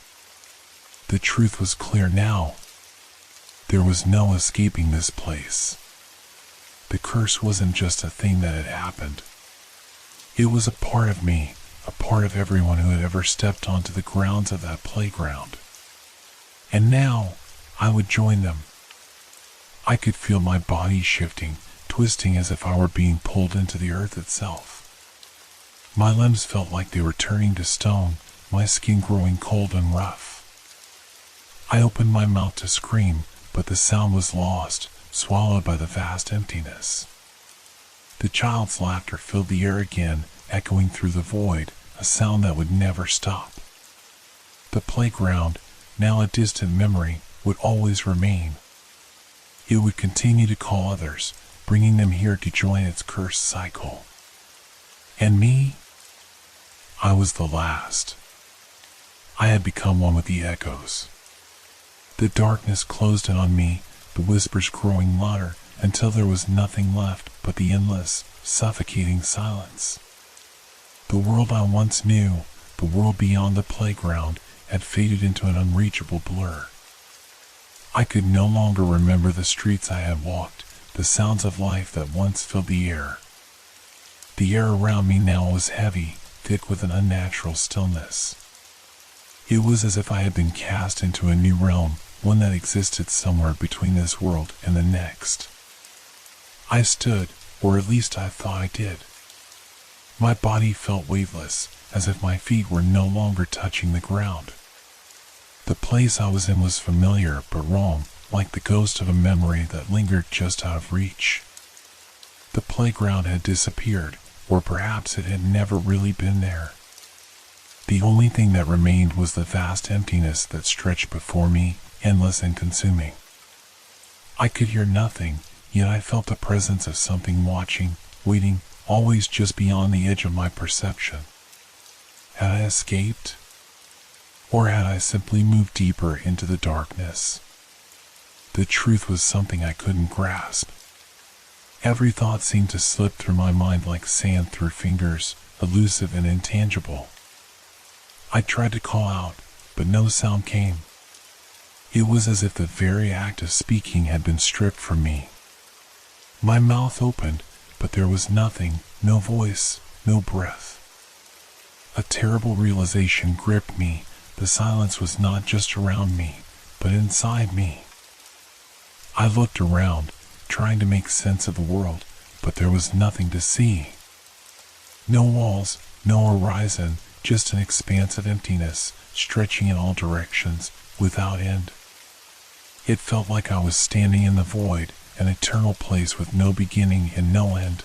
The truth was clear now. There was no escaping this place. The curse wasn't just a thing that had happened. It was a part of me, a part of everyone who had ever stepped onto the grounds of that playground. And now, I would join them. I could feel my body shifting, twisting as if I were being pulled into the earth itself. My limbs felt like they were turning to stone, my skin growing cold and rough. I opened my mouth to scream, but the sound was lost, swallowed by the vast emptiness. The child's laughter filled the air again, echoing through the void, a sound that would never stop. The playground, now a distant memory, would always remain. It would continue to call others, bringing them here to join its cursed cycle. And me? I was the last. I had become one with the echoes. The darkness closed in on me, the whispers growing louder until there was nothing left but the endless, suffocating silence. The world I once knew, the world beyond the playground, had faded into an unreachable blur. I could no longer remember the streets I had walked, the sounds of life that once filled the air. The air around me now was heavy, thick with an unnatural stillness. It was as if I had been cast into a new realm, one that existed somewhere between this world and the next. I stood, or at least I thought I did. My body felt weightless, as if my feet were no longer touching the ground. The place I was in was familiar but wrong, like the ghost of a memory that lingered just out of reach. The playground had disappeared, or perhaps it had never really been there. The only thing that remained was the vast emptiness that stretched before me, endless and consuming. I could hear nothing, yet I felt the presence of something watching, waiting, always just beyond the edge of my perception. Had I escaped? Or had I simply moved deeper into the darkness? The truth was something I couldn't grasp. Every thought seemed to slip through my mind like sand through fingers, elusive and intangible. I tried to call out, but no sound came. It was as if the very act of speaking had been stripped from me. My mouth opened, but there was nothing, no voice, no breath. A terrible realization gripped me. The silence was not just around me, but inside me. I looked around, trying to make sense of the world, but there was nothing to see. No walls, no horizon, just an expanse of emptiness, stretching in all directions, without end. It felt like I was standing in the void, an eternal place with no beginning and no end.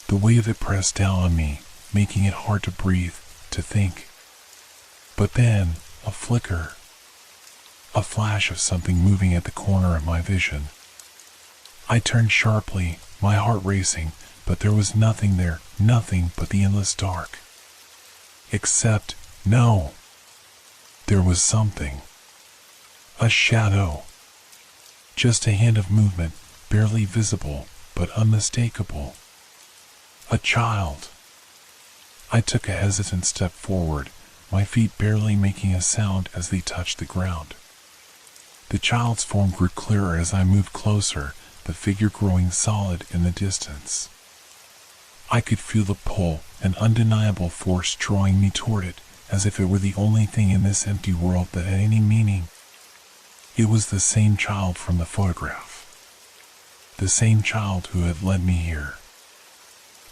The weight of it pressed down on me, making it hard to breathe, to think. But then, a flicker. A flash of something moving at the corner of my vision. I turned sharply, my heart racing, but there was nothing there, nothing but the endless dark. Except, no. There was something. A shadow. Just a hint of movement, barely visible, but unmistakable. A child. I took a hesitant step forward, my feet barely making a sound as they touched the ground. The child's form grew clearer as I moved closer, the figure growing solid in the distance. I could feel the pull, an undeniable force drawing me toward it, as if it were the only thing in this empty world that had any meaning. It was the same child from the photograph. The same child who had led me here.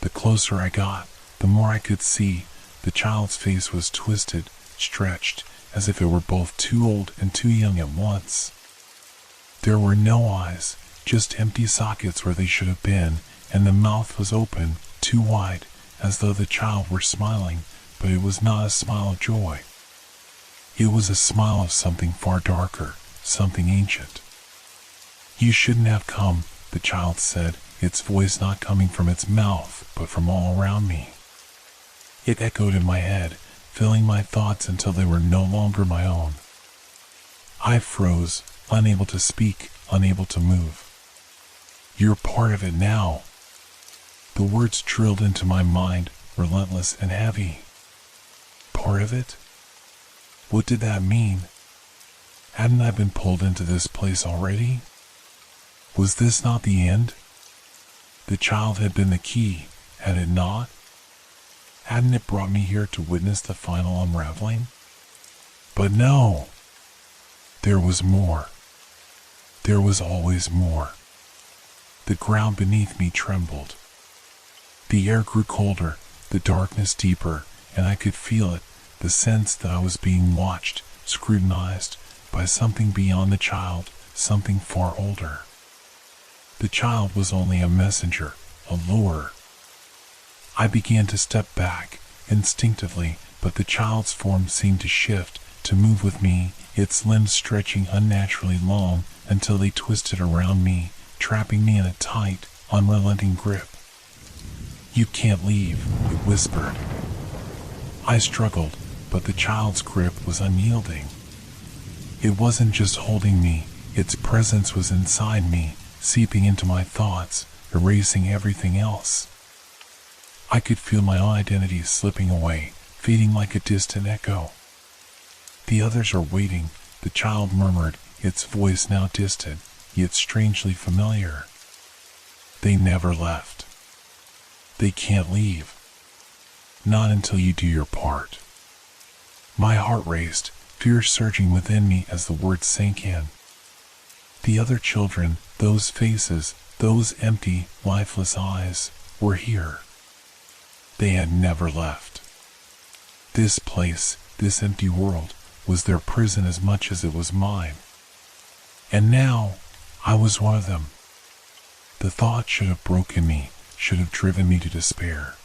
The closer I got, the more I could see. The child's face was twisted, stretched, as if it were both too old and too young at once. There were no eyes, just empty sockets where they should have been, and the mouth was open, too wide, as though the child were smiling, but it was not a smile of joy. It was a smile of something far darker, something ancient. You shouldn't have come, the child said, its voice not coming from its mouth, but from all around me. It echoed in my head, filling my thoughts until they were no longer my own. I froze, unable to speak, unable to move. You're part of it now. The words drilled into my mind, relentless and heavy. Part of it? What did that mean? Hadn't I been pulled into this place already? Was this not the end? The child had been the key, had it not? Hadn't it brought me here to witness the final unraveling? But no! There was more. There was always more. The ground beneath me trembled. The air grew colder, the darkness deeper, and I could feel it, the sense that I was being watched, scrutinized, by something beyond the child, something far older. The child was only a messenger, a lure. I began to step back, instinctively, but the child's form seemed to shift, to move with me, its limbs stretching unnaturally long until they twisted around me, trapping me in a tight, unrelenting grip. You can't leave, it whispered. I struggled, but the child's grip was unyielding. It wasn't just holding me, its presence was inside me, seeping into my thoughts, erasing everything else. I could feel my own identity slipping away, fading like a distant echo. The others are waiting, the child murmured, its voice now distant, yet strangely familiar. They never left. They can't leave. Not until you do your part. My heart raced, fear surging within me as the words sank in. The other children, those faces, those empty, lifeless eyes, were here. They had never left. This place, this empty world, was their prison as much as it was mine. And now, I was one of them. The thought should have broken me, should have driven me to despair.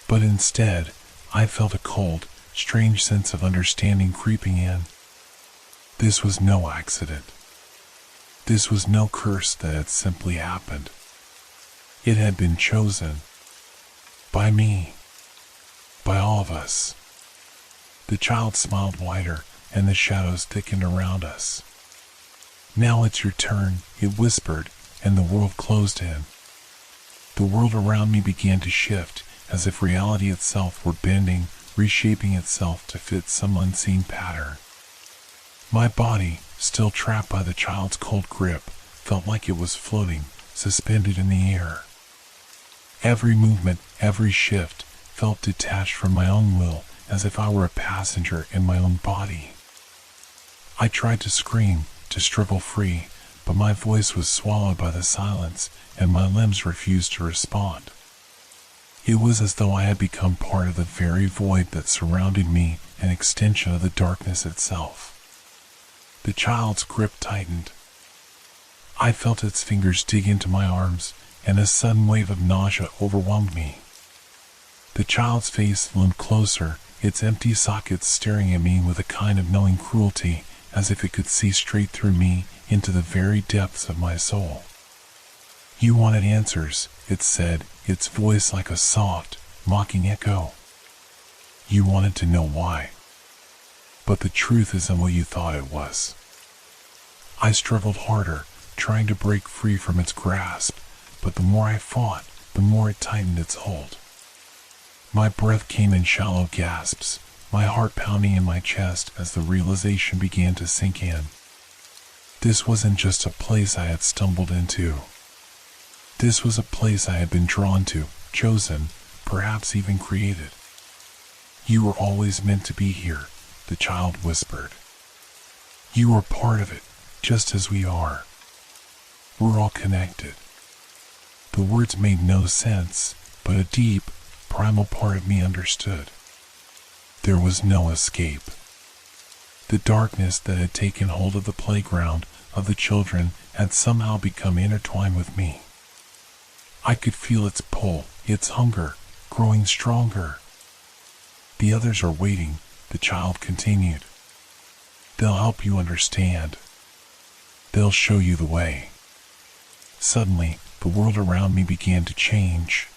But instead, I felt a cold, strange sense of understanding creeping in. This was no accident. This was no curse that had simply happened. It had been chosen. By me. By all of us. The child smiled wider, and the shadows thickened around us. Now it's your turn, it whispered, and the world closed in. The world around me began to shift, as if reality itself were bending, reshaping itself to fit some unseen pattern. My body, still trapped by the child's cold grip, felt like it was floating, suspended in the air. Every movement, every shift, felt detached from my own will, as if I were a passenger in my own body. I tried to scream, to struggle free, but my voice was swallowed by the silence, and my limbs refused to respond. It was as though I had become part of the very void that surrounded me, an extension of the darkness itself. The child's grip tightened. I felt its fingers dig into my arms, and a sudden wave of nausea overwhelmed me. The child's face loomed closer, its empty sockets staring at me with a kind of knowing cruelty, as if it could see straight through me into the very depths of my soul. You wanted answers, it said, its voice like a soft, mocking echo. You wanted to know why. But the truth isn't what you thought it was. I struggled harder, trying to break free from its grasp, but the more I fought, the more it tightened its hold. My breath came in shallow gasps, my heart pounding in my chest as the realization began to sink in. This wasn't just a place I had stumbled into. This was a place I had been drawn to, chosen, perhaps even created. You were always meant to be here, the child whispered. You are part of it, just as we are. We're all connected. The words made no sense, but a deep, primal part of me understood. There was no escape. The darkness that had taken hold of the playground, of the children, had somehow become intertwined with me. I could feel its pull, its hunger, growing stronger. The others are waiting, the child continued. They'll help you understand. They'll show you the way. Suddenly, the world around me began to change.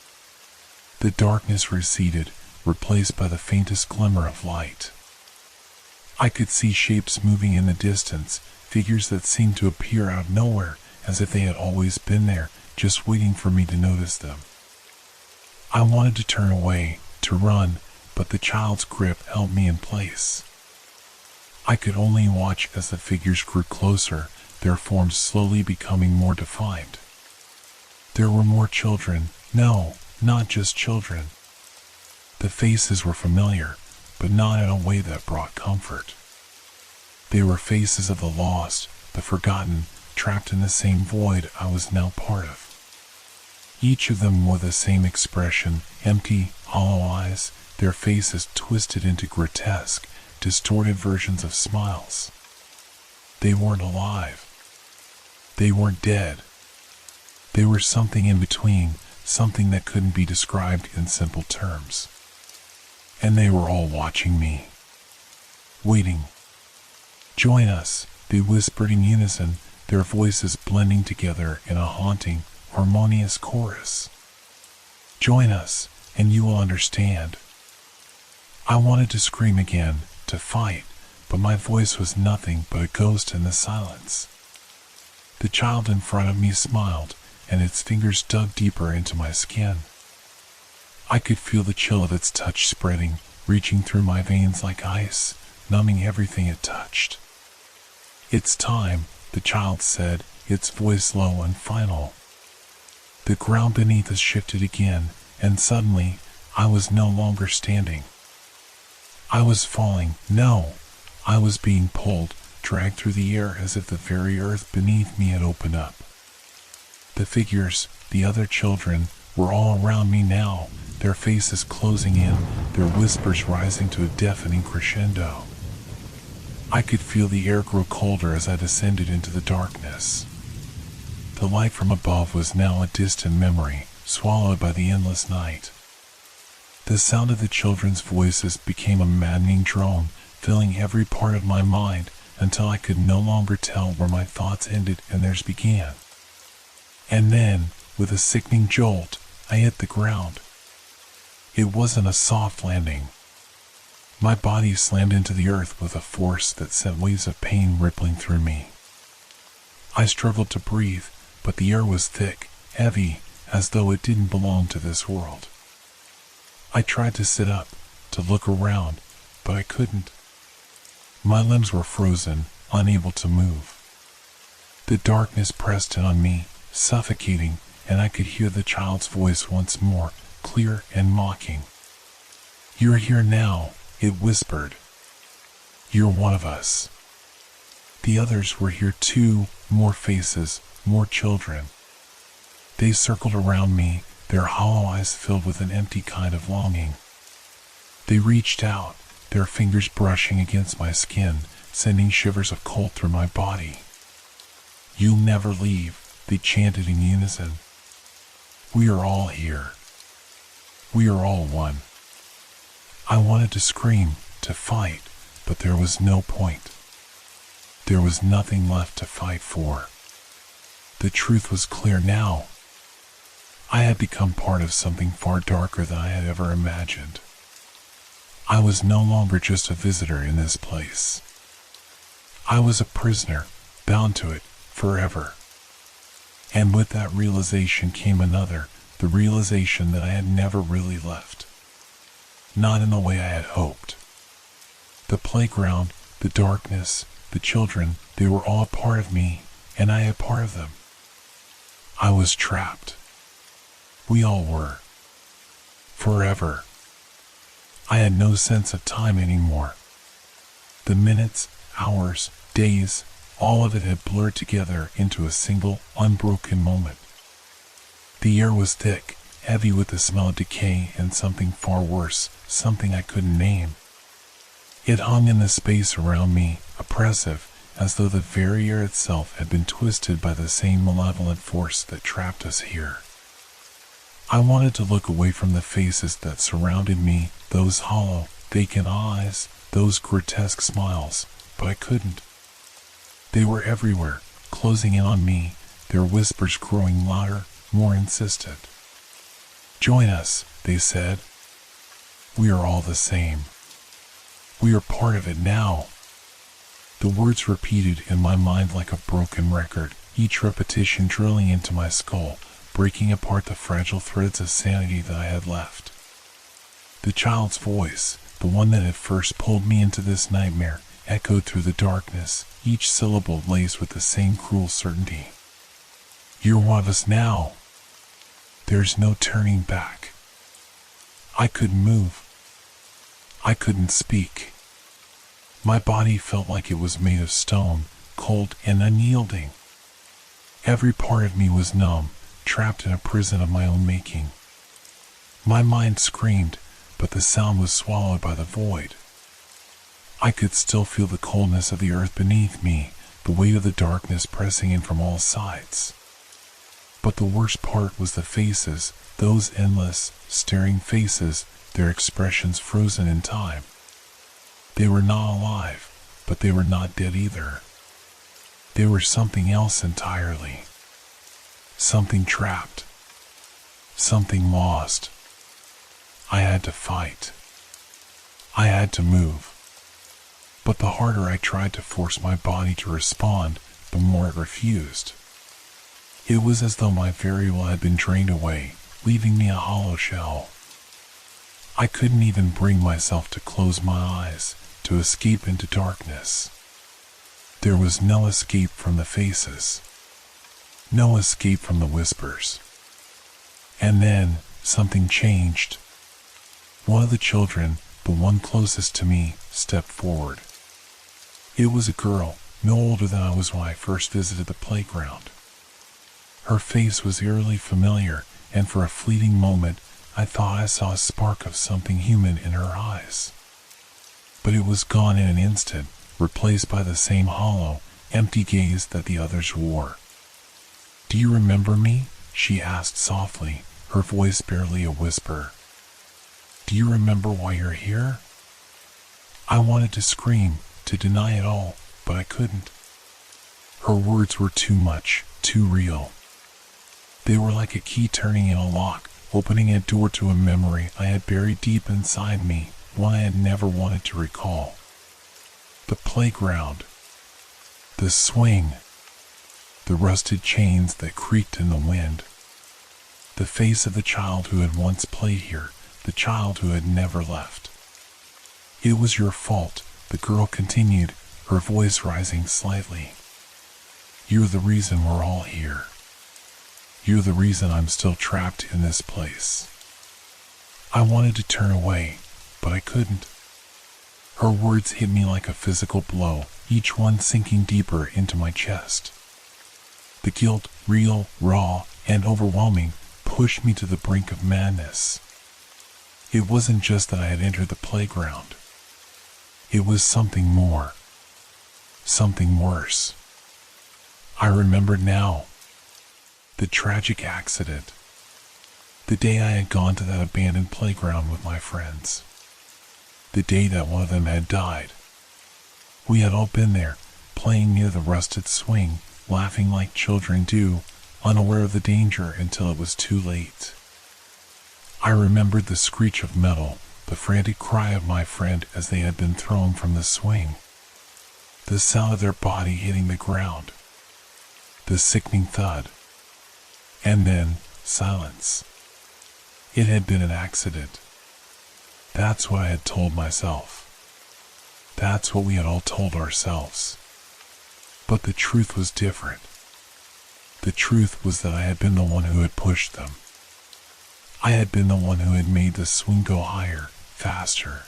The darkness receded, replaced by the faintest glimmer of light. I could see shapes moving in the distance, figures that seemed to appear out of nowhere, as if they had always been there, just waiting for me to notice them. I wanted to turn away, to run, but the child's grip held me in place. I could only watch as the figures grew closer, their forms slowly becoming more defined. There were more children. No, not just children. The faces were familiar, but not in a way that brought comfort. They were faces of the lost, the forgotten, trapped in the same void I was now part of. Each of them wore the same expression, empty, hollow eyes, their faces twisted into grotesque, distorted versions of smiles. They weren't alive. They weren't dead. They were something in between, something that couldn't be described in simple terms. And they were all watching me. Waiting. "Join us," they whispered in unison, their voices blending together in a haunting, harmonious chorus. "Join us, and you will understand." I wanted to scream again, to fight, but my voice was nothing but a ghost in the silence. The child in front of me smiled, and its fingers dug deeper into my skin. I could feel the chill of its touch spreading, reaching through my veins like ice, numbing everything it touched. "It's time," the child said, its voice low and final. The ground beneath us shifted again, and suddenly, I was no longer standing. I was falling. No, I was being pulled, dragged through the air as if the very earth beneath me had opened up. The figures, the other children, were all around me now, their faces closing in, their whispers rising to a deafening crescendo. I could feel the air grow colder as I descended into the darkness. The light from above was now a distant memory, swallowed by the endless night. The sound of the children's voices became a maddening drone, filling every part of my mind until I could no longer tell where my thoughts ended and theirs began. And then, with a sickening jolt, I hit the ground. It wasn't a soft landing. My body slammed into the earth with a force that sent waves of pain rippling through me. I struggled to breathe, but the air was thick, heavy, as though it didn't belong to this world. I tried to sit up, to look around, but I couldn't. My limbs were frozen, unable to move. The darkness pressed in on me, suffocating, and I could hear the child's voice once more, clear and mocking. "You're here now," it whispered. "You're one of us." The others were here too, more faces, more children. They circled around me, their hollow eyes filled with an empty kind of longing. They reached out, their fingers brushing against my skin, sending shivers of cold through my body. "You'll never leave," they chanted in unison. "We are all here. We are all one." I wanted to scream, to fight, but there was no point. There was nothing left to fight for. The truth was clear now. I had become part of something far darker than I had ever imagined. I was no longer just a visitor in this place. I was a prisoner, bound to it, forever. And with that realization came another, the realization that I had never really left. Not in the way I had hoped. The playground, the darkness, the children, they were all a part of me, and I a part of them. I was trapped. We all were. Forever. I had no sense of time anymore. The minutes, hours, days, all of it had blurred together into a single, unbroken moment. The air was thick, heavy with the smell of decay and something far worse, something I couldn't name. It hung in the space around me, oppressive, as though the very air itself had been twisted by the same malevolent force that trapped us here. I wanted to look away from the faces that surrounded me, those hollow, vacant eyes, those grotesque smiles, but I couldn't. They were everywhere, closing in on me, their whispers growing louder, more insistent. "Join us," they said. "We are all the same. We are part of it now." The words repeated in my mind like a broken record, each repetition drilling into my skull, breaking apart the fragile threads of sanity that I had left. The child's voice, the one that had first pulled me into this nightmare, echoed through the darkness, each syllable laced with the same cruel certainty. "You're one of us now. There's no turning back." I couldn't move. I couldn't speak. My body felt like it was made of stone, cold and unyielding. Every part of me was numb, trapped in a prison of my own making. My mind screamed, but the sound was swallowed by the void. I could still feel the coldness of the earth beneath me, the weight of the darkness pressing in from all sides. But the worst part was the faces, those endless, staring faces, their expressions frozen in time. They were not alive, but they were not dead either. They were something else entirely. Something trapped. Something lost. I had to fight. I had to move. But the harder I tried to force my body to respond, the more it refused. It was as though my very will had been drained away, leaving me a hollow shell. I couldn't even bring myself to close my eyes, to escape into darkness. There was no escape from the faces. No escape from the whispers. And then, something changed. One of the children, the one closest to me, stepped forward. It was a girl, no older than I was when I first visited the playground. Her face was eerily familiar, and for a fleeting moment, I thought I saw a spark of something human in her eyes. But it was gone in an instant, replaced by the same hollow, empty gaze that the others wore. "Do you remember me?" she asked softly, her voice barely a whisper. "Do you remember why you're here?" I wanted to scream, to deny it all, but I couldn't. Her words were too much, too real. They were like a key turning in a lock, opening a door to a memory I had buried deep inside me, one I had never wanted to recall. The playground. The swing. The rusted chains that creaked in the wind. The face of the child who had once played here, the child who had never left. "It was your fault," the girl continued, her voice rising slightly. "You're the reason we're all here. You're the reason I'm still trapped in this place." I wanted to turn away, but I couldn't. Her words hit me like a physical blow, each one sinking deeper into my chest. The guilt, real, raw, and overwhelming, pushed me to the brink of madness. It wasn't just that I had entered the playground. It was something more. Something worse. I remembered now. The tragic accident. The day I had gone to that abandoned playground with my friends. The day that one of them had died. We had all been there, playing near the rusted swing, laughing like children do, unaware of the danger until it was too late. I remembered the screech of metal, the frantic cry of my friend as they had been thrown from the swing. The sound of their body hitting the ground. The sickening thud. And then, silence. It had been an accident. That's what I had told myself. That's what we had all told ourselves. But the truth was different. The truth was that I had been the one who had pushed them. I had been the one who had made the swing go higher, faster.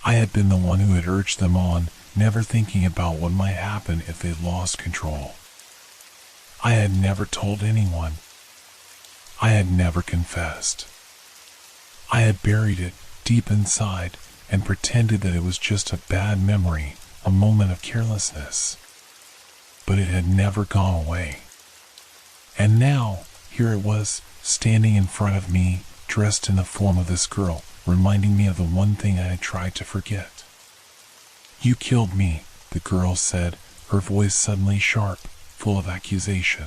I had been the one who had urged them on, never thinking about what might happen if they lost control. I had never told anyone. I had never confessed. I had buried it deep inside and pretended that it was just a bad memory, a moment of carelessness. But it had never gone away. And now, here it was, standing in front of me, dressed in the form of this girl, reminding me of the one thing I had tried to forget. You killed me, the girl said, her voice suddenly sharp, full of accusation.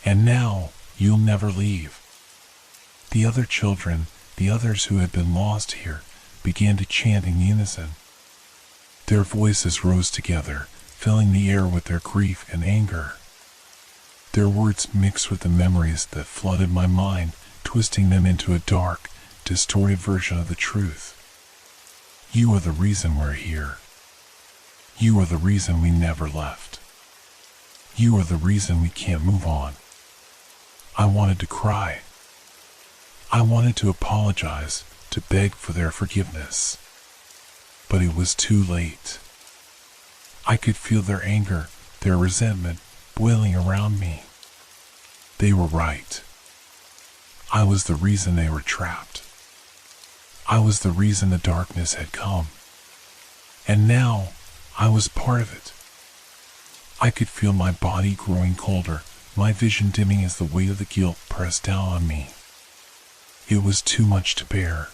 And now, you'll never leave. The other children, the others who had been lost here, began to chant in unison. Their voices rose together, filling the air with their grief and anger. Their words mixed with the memories that flooded my mind, twisting them into a dark, distorted version of the truth. You are the reason we're here. You are the reason we never left. You are the reason we can't move on. I wanted to cry. I wanted to apologize, to beg for their forgiveness. But it was too late. I could feel their anger, their resentment, boiling around me. They were right. I was the reason they were trapped. I was the reason the darkness had come. And now, I was part of it. I could feel my body growing colder, my vision dimming as the weight of the guilt pressed down on me. It was too much to bear.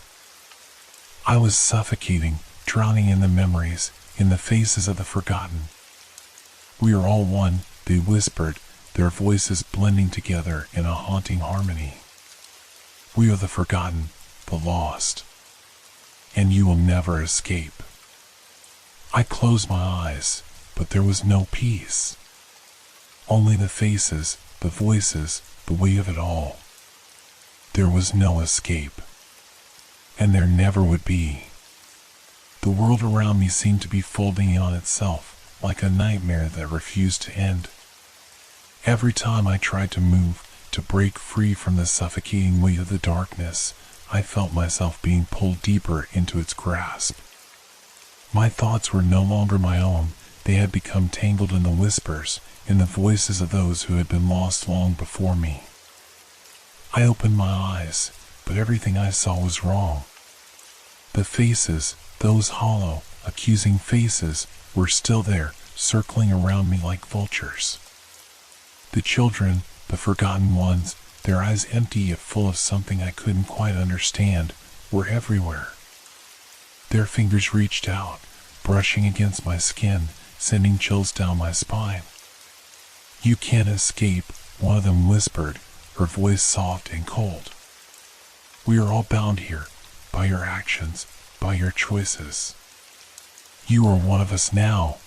I was suffocating, drowning in the memories, in the faces of the forgotten. We are all one, they whispered, their voices blending together in a haunting harmony. We are the forgotten, the lost. And you will never escape. I closed my eyes, but there was no peace. Only the faces, the voices, the weight of it all. There was no escape. And there never would be. The world around me seemed to be folding in on itself, like a nightmare that refused to end. Every time I tried to move, to break free from the suffocating weight of the darkness, I felt myself being pulled deeper into its grasp. My thoughts were no longer my own. They had become tangled in the whispers, in the voices of those who had been lost long before me. I opened my eyes, but everything I saw was wrong. The faces, those hollow, accusing faces, were still there, circling around me like vultures. The children, the forgotten ones, their eyes empty yet full of something I couldn't quite understand, were everywhere. Their fingers reached out, brushing against my skin, sending chills down my spine. You can't escape, one of them whispered, her voice soft and cold. We are all bound here, by your actions, by your choices. You are one of us now.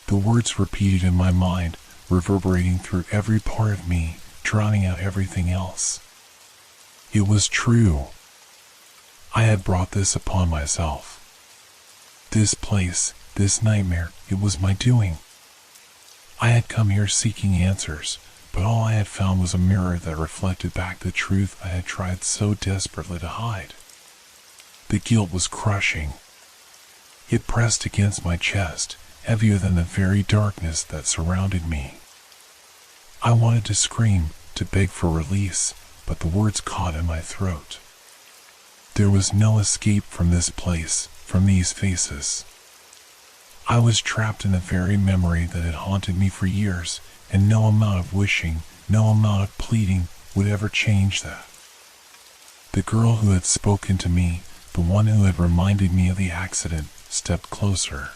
The words repeated in my mind, reverberating through every part of me, drowning out everything else. It was true. I had brought this upon myself. This place, this nightmare, it was my doing. I had come here seeking answers, but all I had found was a mirror that reflected back the truth I had tried so desperately to hide. The guilt was crushing. It pressed against my chest, heavier than the very darkness that surrounded me. I wanted to scream, to beg for release, but the words caught in my throat. There was no escape from this place, from these faces. I was trapped in the very memory that had haunted me for years, and no amount of wishing, no amount of pleading would ever change that. The girl who had spoken to me, the one who had reminded me of the accident, stepped closer.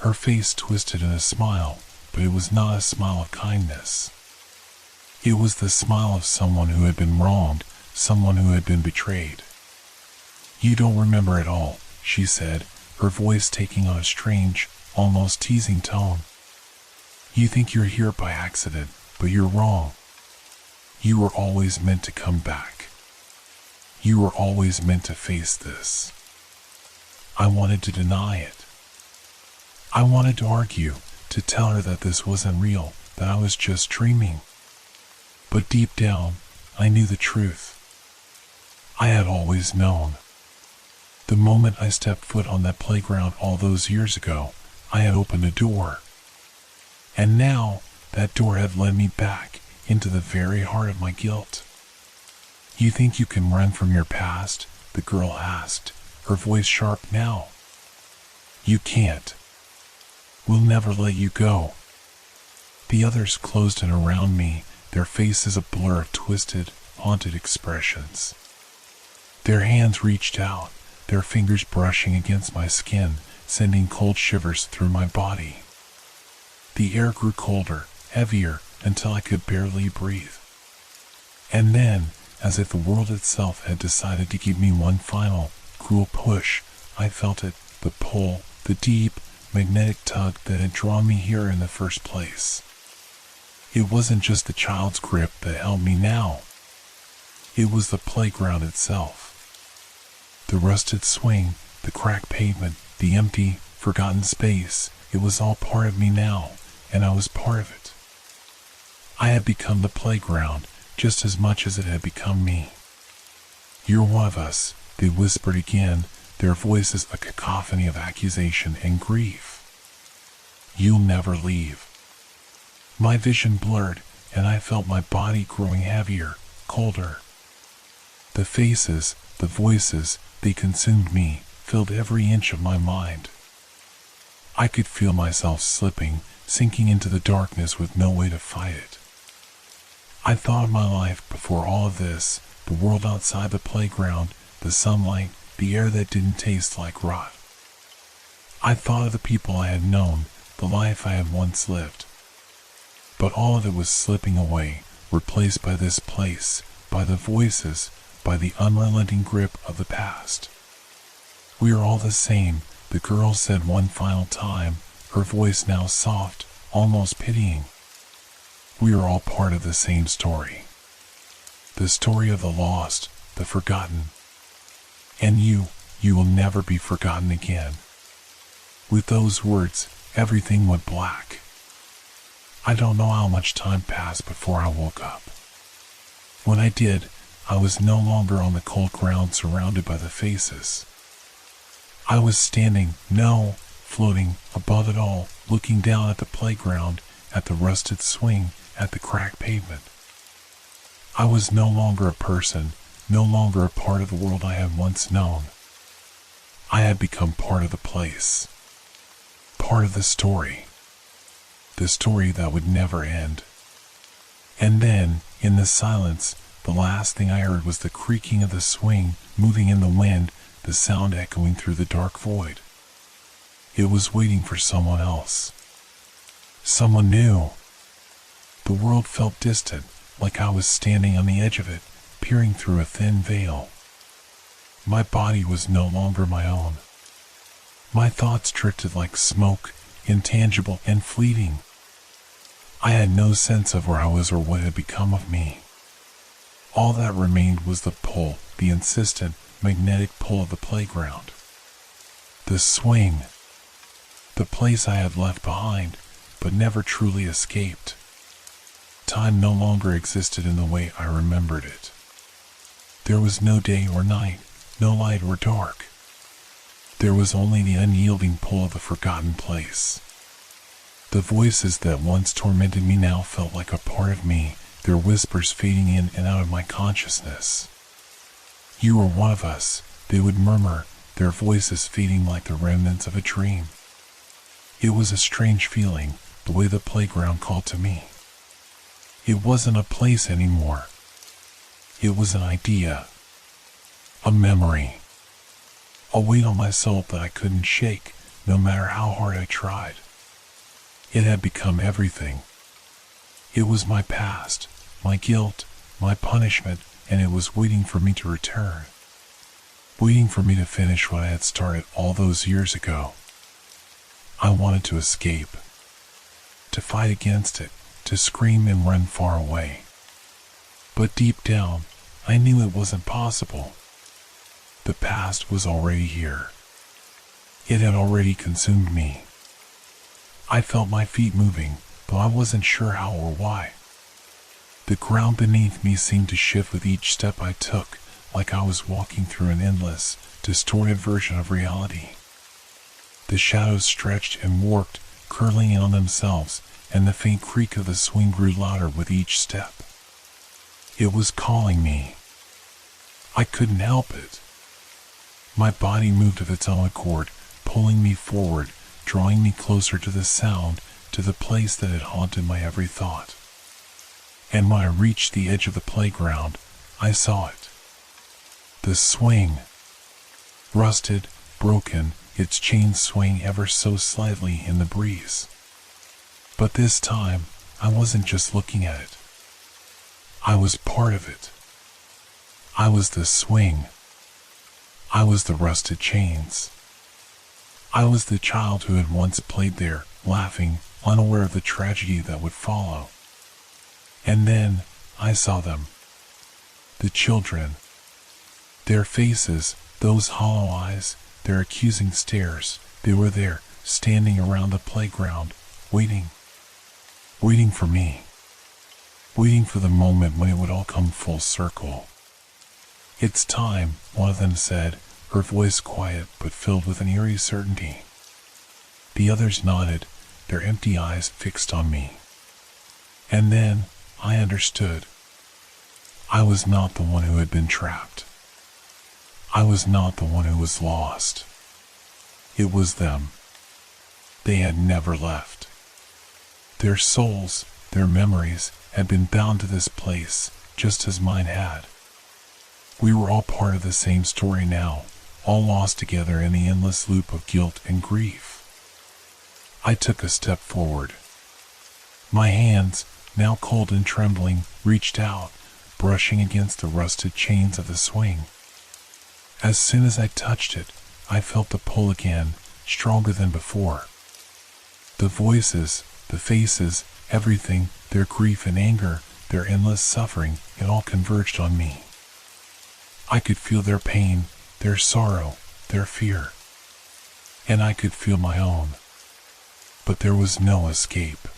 Her face twisted in a smile, but it was not a smile of kindness. It was the smile of someone who had been wronged, someone who had been betrayed. You don't remember it all, she said, her voice taking on a strange, almost teasing tone. You think you're here by accident, but you're wrong. You were always meant to come back. You were always meant to face this. I wanted to deny it. I wanted to argue, to tell her that this wasn't real, that I was just dreaming. But deep down, I knew the truth. I had always known. The moment I stepped foot on that playground all those years ago, I had opened a door. And now, that door had led me back into the very heart of my guilt. You think you can run from your past? The girl asked, her voice sharp now. You can't. We'll never let you go. The others closed in around me, their faces a blur of twisted, haunted expressions. Their hands reached out, their fingers brushing against my skin, sending cold shivers through my body. The air grew colder, heavier, until I could barely breathe. And then, as if the world itself had decided to give me one final, cruel push, I felt it, the pull, the deep, magnetic tug that had drawn me here in the first place. It wasn't just the child's grip that held me now. It was the playground itself. The rusted swing, the cracked pavement, the empty, forgotten space, it was all part of me now, and I was part of it. I had become the playground just as much as it had become me. "You're one of us," they whispered again, their voices a cacophony of accusation and grief. "You'll never leave." My vision blurred, and I felt my body growing heavier, colder. The faces, the voices, they consumed me, filled every inch of my mind. I could feel myself slipping, sinking into the darkness with no way to fight it. I thought of my life before all of this, the world outside the playground, the sunlight, the air that didn't taste like rot. I thought of the people I had known, the life I had once lived. But all of it was slipping away, replaced by this place, by the voices, by the unrelenting grip of the past. "We are all the same," the girl said one final time, her voice now soft, almost pitying. "We are all part of the same story. The story of the lost, the forgotten. And you will never be forgotten again." With those words, everything went black. I don't know how much time passed before I woke up. When I did, I was no longer on the cold ground surrounded by the faces. I was standing, floating above it all, looking down at the playground, at the rusted swing, at the cracked pavement. I was no longer a person, no longer a part of the world I had once known. I had become part of the place. Part of the story. The story that would never end. And then, in the silence, the last thing I heard was the creaking of the swing, moving in the wind, the sound echoing through the dark void. It was waiting for someone else. Someone new. The world felt distant, like I was standing on the edge of it, peering through a thin veil. My body was no longer my own. My thoughts drifted like smoke, intangible and fleeting. I had no sense of where I was or what had become of me. All that remained was the pull, the insistent, magnetic pull of the playground. The swing. The place I had left behind, but never truly escaped. Time no longer existed in the way I remembered it. There was no day or night, no light or dark. There was only the unyielding pull of the forgotten place. The voices that once tormented me now felt like a part of me, their whispers fading in and out of my consciousness. "You are one of us," they would murmur, their voices fading like the remnants of a dream. It was a strange feeling, the way the playground called to me. It wasn't a place anymore. It was an idea. A memory. A weight on my soul that I couldn't shake, no matter how hard I tried. It had become everything. It was my past, my guilt, my punishment, and it was waiting for me to return. Waiting for me to finish what I had started all those years ago. I wanted to escape. To fight against it, to scream and run far away. But deep down, I knew it wasn't possible. The past was already here. It had already consumed me. I felt my feet moving, though I wasn't sure how or why. The ground beneath me seemed to shift with each step I took, like I was walking through an endless, distorted version of reality. The shadows stretched and warped, curling in on themselves, and the faint creak of the swing grew louder with each step. It was calling me. I couldn't help it. My body moved of its own accord, pulling me forward, drawing me closer to the sound, to the place that had haunted my every thought. And when I reached the edge of the playground, I saw it. The swing. Rusted, broken, its chains swaying ever so slightly in the breeze. But this time, I wasn't just looking at it. I was part of it. I was the swing. I was the rusted chains. I was the child who had once played there, laughing, unaware of the tragedy that would follow. And then, I saw them. The children. Their faces, those hollow eyes, their accusing stares, they were there, standing around the playground, waiting. Waiting for me. Waiting for the moment when it would all come full circle. "It's time," one of them said, her voice quiet but filled with an eerie certainty. The others nodded, their empty eyes fixed on me. And then, I understood. I was not the one who had been trapped. I was not the one who was lost. It was them. They had never left. Their souls, their memories, had been bound to this place, just as mine had. We were all part of the same story now, all lost together in the endless loop of guilt and grief. I took a step forward. My hands, now cold and trembling, reached out, brushing against the rusted chains of the swing. As soon as I touched it, I felt the pull again, stronger than before. The voices, the faces, everything, their grief and anger, their endless suffering, it all converged on me. I could feel their pain, their sorrow, their fear. And I could feel my own. But there was no escape.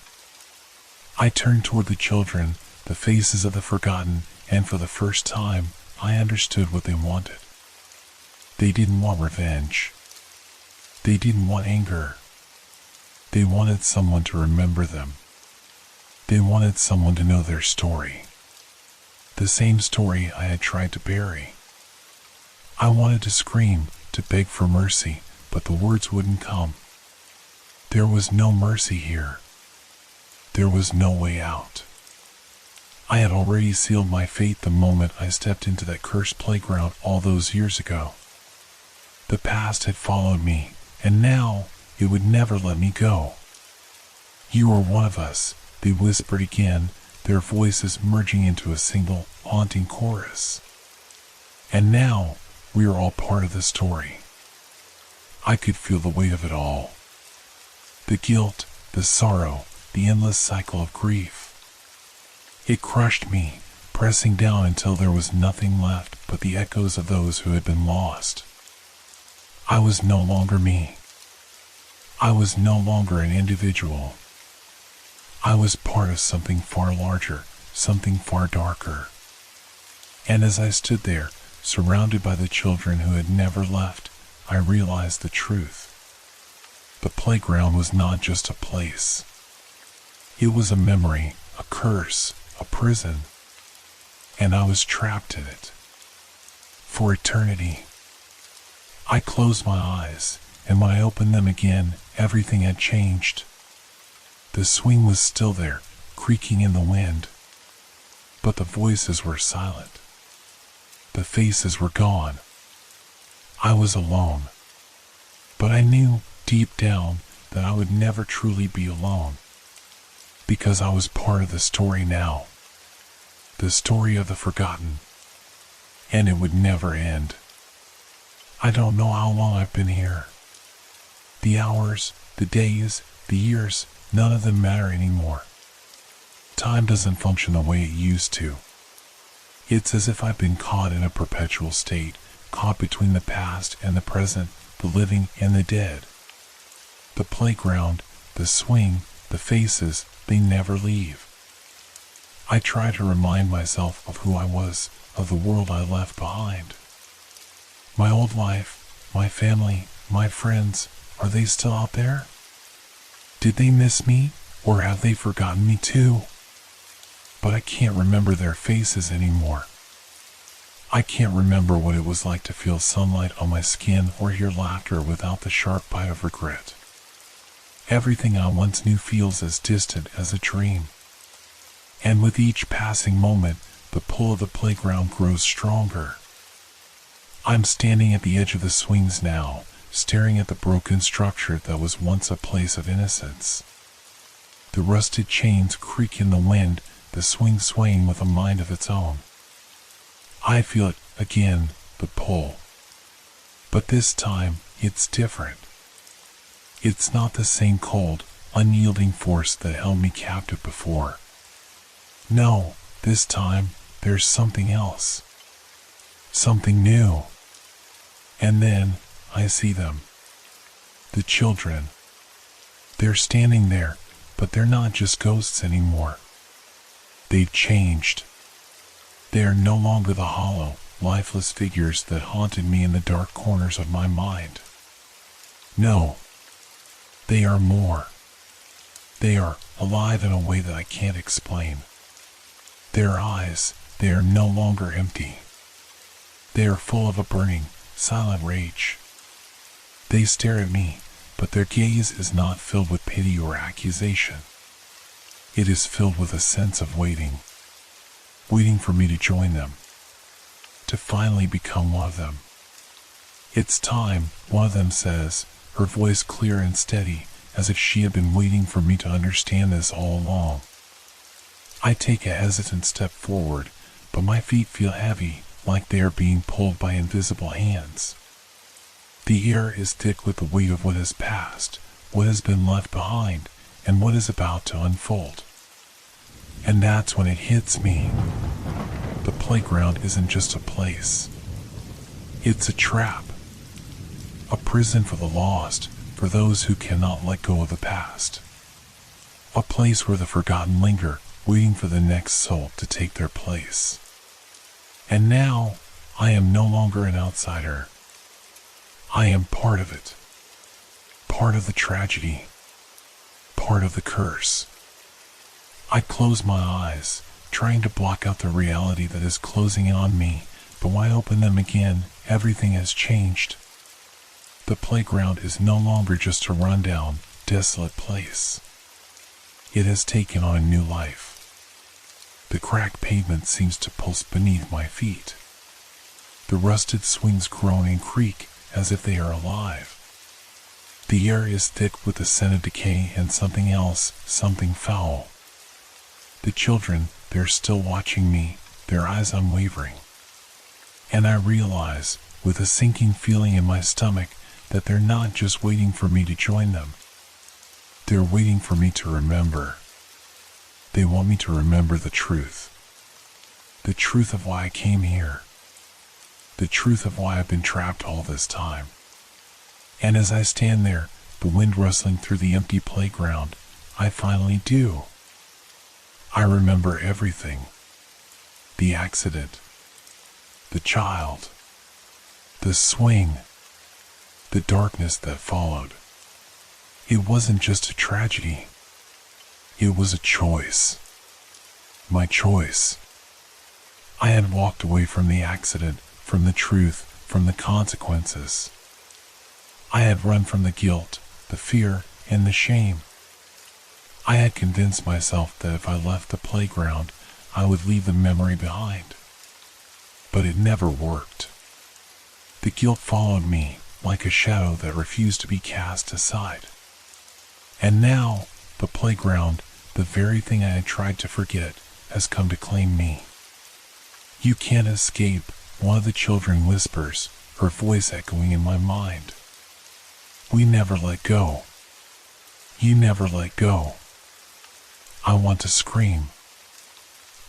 I turned toward the children, the faces of the forgotten, and for the first time, I understood what they wanted. They didn't want revenge. They didn't want anger. They wanted someone to remember them. They wanted someone to know their story. The same story I had tried to bury. I wanted to scream, to beg for mercy, but the words wouldn't come. There was no mercy here. There was no way out. I had already sealed my fate the moment I stepped into that cursed playground all those years ago. The past had followed me, and now it would never let me go. "You are one of us," they whispered again, their voices merging into a single, haunting chorus. And now, we are all part of the story. I could feel the weight of it all. The guilt, the sorrow, the endless cycle of grief. It crushed me, pressing down until there was nothing left but the echoes of those who had been lost. I was no longer me. I was no longer an individual. I was part of something far larger, something far darker. And as I stood there, surrounded by the children who had never left, I realized the truth. The playground was not just a place. It was a memory, a curse, a prison. And I was trapped in it. For eternity. I closed my eyes, and when I opened them again, everything had changed. The swing was still there, creaking in the wind. But the voices were silent. The faces were gone. I was alone. But I knew, deep down, that I would never truly be alone. Because I was part of the story now. The story of the forgotten. And it would never end. I don't know how long I've been here. The hours, the days, the years, none of them matter anymore. Time doesn't function the way it used to. It's as if I've been caught in a perpetual state, caught between the past and the present, the living and the dead. The playground, the swing, the faces, they never leave. I try to remind myself of who I was, of the world I left behind. My old life, my family, my friends, are they still out there? Did they miss me, or have they forgotten me too? But I can't remember their faces anymore. I can't remember what it was like to feel sunlight on my skin or hear laughter without the sharp bite of regret. Everything I once knew feels as distant as a dream. And with each passing moment, the pull of the playground grows stronger. I'm standing at the edge of the swings now, staring at the broken structure that was once a place of innocence. The rusted chains creak in the wind, the swing swaying with a mind of its own. I feel it again, the pull. But this time, it's different. It's not the same cold, unyielding force that held me captive before. No, this time, there's something else. Something new. And then, I see them. The children. They're standing there, but they're not just ghosts anymore. They've changed. They are no longer the hollow, lifeless figures that haunted me in the dark corners of my mind. No. They are more. They are alive in a way that I can't explain. Their eyes, they are no longer empty. They are full of a burning, silent rage. They stare at me, but their gaze is not filled with pity or accusation. It is filled with a sense of waiting. Waiting for me to join them. To finally become one of them. It's time, one of them says, her voice clear and steady, as if she had been waiting for me to understand this all along. I take a hesitant step forward, but my feet feel heavy, like they are being pulled by invisible hands. The air is thick with the weight of what has passed, what has been left behind, and what is about to unfold. And that's when it hits me. The playground isn't just a place. It's a trap. A prison for the lost, for those who cannot let go of the past. A place where the forgotten linger, waiting for the next soul to take their place. And now, I am no longer an outsider. I am part of it. Part of the tragedy. Part of the curse. I close my eyes, trying to block out the reality that is closing in on me, but when I open them again, everything has changed. The playground is no longer just a rundown, desolate place. It has taken on a new life. The cracked pavement seems to pulse beneath my feet. The rusted swings groan and creak as if they are alive. The air is thick with the scent of decay and something else, something foul. The children, they're still watching me, their eyes unwavering. And I realize, with a sinking feeling in my stomach, that they're not just waiting for me to join them. They're waiting for me to remember. They want me to remember the truth. The truth of why I came here. The truth of why I've been trapped all this time. And as I stand there, the wind rustling through the empty playground, I finally do. I remember everything. The accident. The child. The swing. The darkness that followed. It wasn't just a tragedy. It was a choice. My choice. I had walked away from the accident, from the truth, from the consequences. I had run from the guilt, the fear, and the shame. I had convinced myself that if I left the playground, I would leave the memory behind. But it never worked. The guilt followed me, like a shadow that refused to be cast aside. And now, the playground, the very thing I had tried to forget, has come to claim me. You can't escape, one of the children whispers, her voice echoing in my mind. We never let go. You never let go. I want to scream.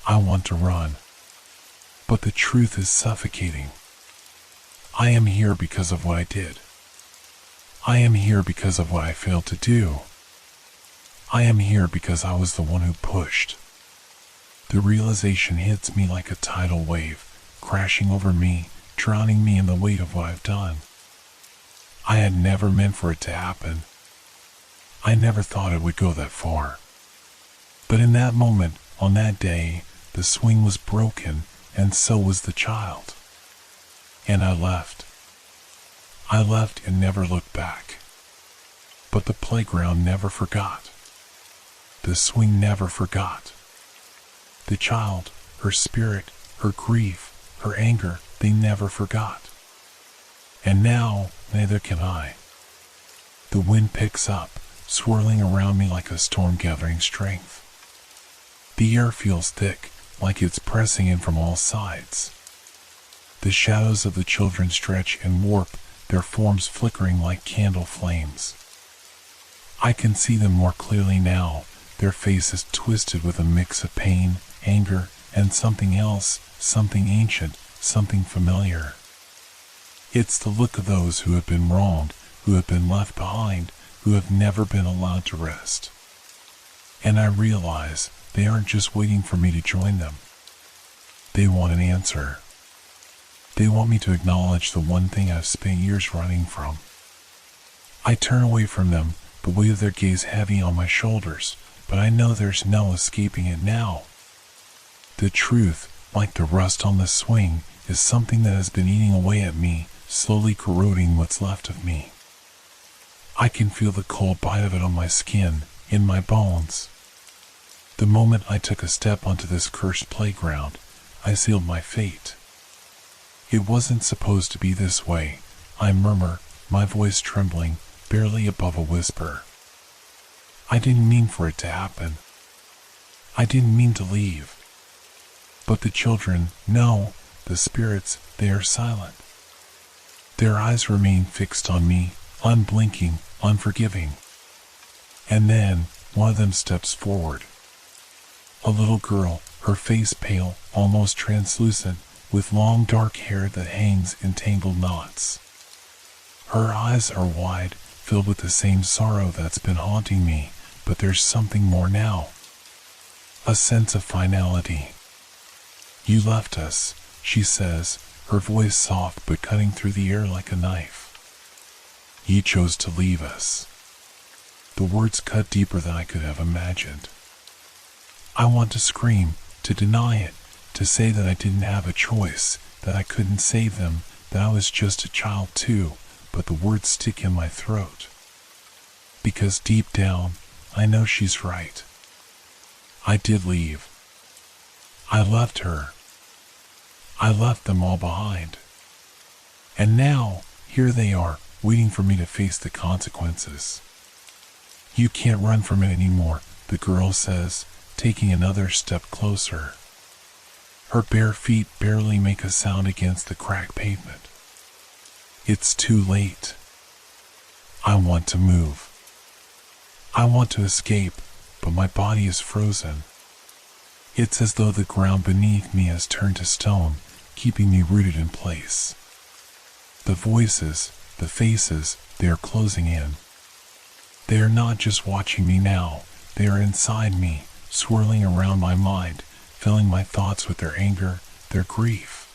I want to run. But the truth is suffocating. I am here because of what I did. I am here because of what I failed to do. I am here because I was the one who pushed. The realization hits me like a tidal wave, crashing over me, drowning me in the weight of what I've done. I had never meant for it to happen. I never thought it would go that far. But in that moment, on that day, the swing was broken, and so was the child. And I left. I left and never looked back. But the playground never forgot. The swing never forgot. The child, her spirit, her grief, her anger, they never forgot. And now, neither can I. The wind picks up, swirling around me like a storm gathering strength. The air feels thick, like it's pressing in from all sides. The shadows of the children stretch and warp, their forms flickering like candle flames. I can see them more clearly now, their faces twisted with a mix of pain, anger, and something else, something ancient, something familiar. It's the look of those who have been wronged, who have been left behind, who have never been allowed to rest. And I realize they aren't just waiting for me to join them. They want an answer. They want me to acknowledge the one thing I've spent years running from. I turn away from them, the weight of their gaze heavy on my shoulders, but I know there's no escaping it now. The truth, like the rust on the swing, is something that has been eating away at me, slowly corroding what's left of me. I can feel the cold bite of it on my skin, in my bones. The moment I took a step onto this cursed playground, I sealed my fate. It wasn't supposed to be this way, I murmur, my voice trembling, barely above a whisper. I didn't mean for it to happen. I didn't mean to leave. But the children, no, the spirits, they are silent. Their eyes remain fixed on me, unblinking, unforgiving. And then, one of them steps forward. A little girl, her face pale, almost translucent, with long dark hair that hangs in tangled knots. Her eyes are wide, filled with the same sorrow that's been haunting me, but there's something more now. A sense of finality. You left us, she says, her voice soft but cutting through the air like a knife. You chose to leave us. The words cut deeper than I could have imagined. I want to scream, to deny it, to say that I didn't have a choice, that I couldn't save them, that I was just a child too, but the words stick in my throat. Because deep down, I know she's right. I did leave. I left her. I left them all behind. And now, here they are, waiting for me to face the consequences. You can't run from it anymore, the girl says, taking another step closer. Her bare feet barely make a sound against the cracked pavement. It's too late. I want to move. I want to escape, but my body is frozen. It's as though the ground beneath me has turned to stone, keeping me rooted in place. The voices, the faces, they are closing in. They are not just watching me now, they are inside me, swirling around my mind, filling my thoughts with their anger, their grief.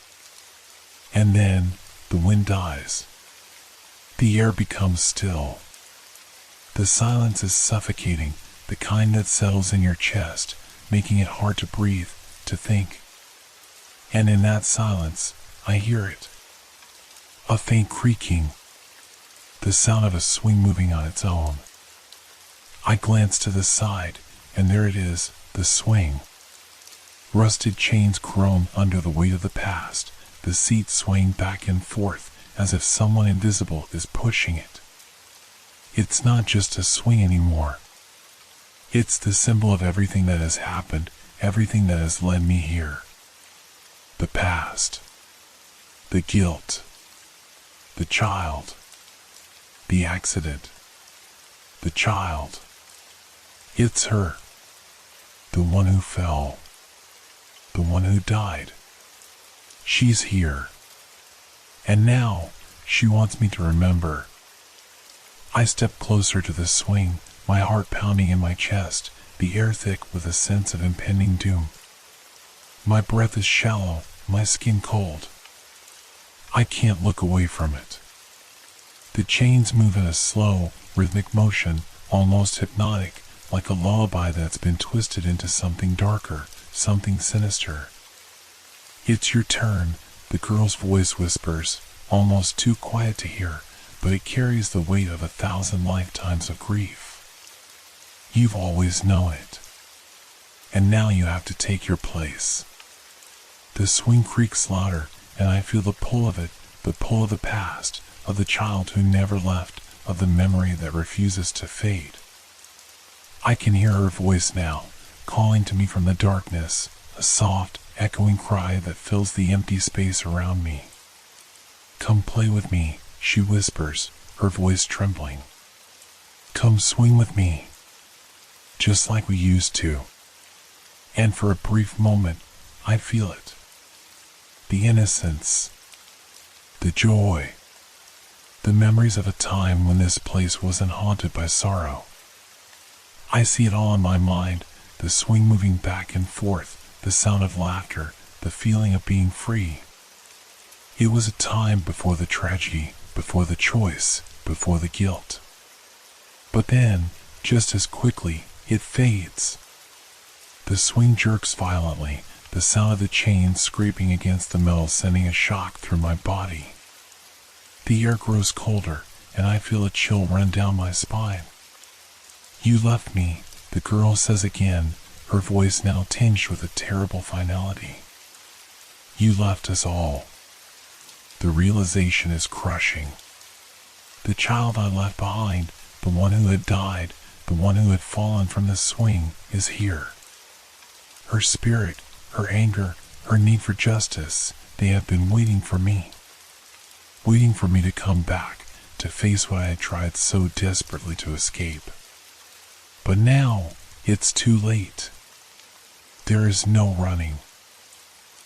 And then, the wind dies. The air becomes still. The silence is suffocating, the kind that settles in your chest, making it hard to breathe, to think. And in that silence, I hear it. A faint creaking. The sound of a swing moving on its own. I glance to the side, and there it is, the swing. Rusted chains groan under the weight of the past, the seat swaying back and forth as if someone invisible is pushing it. It's not just a swing anymore. It's the symbol of everything that has happened, everything that has led me here. The past. The guilt. The child. The accident. The child. It's her. The one who fell. The one who died. She's here. And now, she wants me to remember. I step closer to the swing, my heart pounding in my chest, the air thick with a sense of impending doom. My breath is shallow, my skin cold. I can't look away from it. The chains move in a slow, rhythmic motion, almost hypnotic, like a lullaby that's been twisted into something darker, something sinister. It's your turn, the girl's voice whispers, almost too quiet to hear, but it carries the weight of 1,000 lifetimes of grief. You've always known it. And now you have to take your place. The swing creaks louder, and I feel the pull of it, the pull of the past, of the child who never left, of the memory that refuses to fade. I can hear her voice now, calling to me from the darkness, a soft, echoing cry that fills the empty space around me. "Come play with me," she whispers, her voice trembling. "Come swing with me, just like we used to." And for a brief moment, I feel it. The innocence, the joy, the memories of a time when this place wasn't haunted by sorrow. I see it all in my mind, the swing moving back and forth, the sound of laughter, the feeling of being free. It was a time before the tragedy, before the choice, before the guilt. But then, just as quickly, it fades. The swing jerks violently, the sound of the chains scraping against the metal sending a shock through my body. The air grows colder, and I feel a chill run down my spine. "You left me," the girl says again, her voice now tinged with a terrible finality. "You left us all." The realization is crushing. The child I left behind, the one who had died, the one who had fallen from the swing, is here. Her spirit, her anger, her need for justice, they have been waiting for me. Waiting for me to come back, to face what I had tried so desperately to escape. But now, it's too late. There is no running.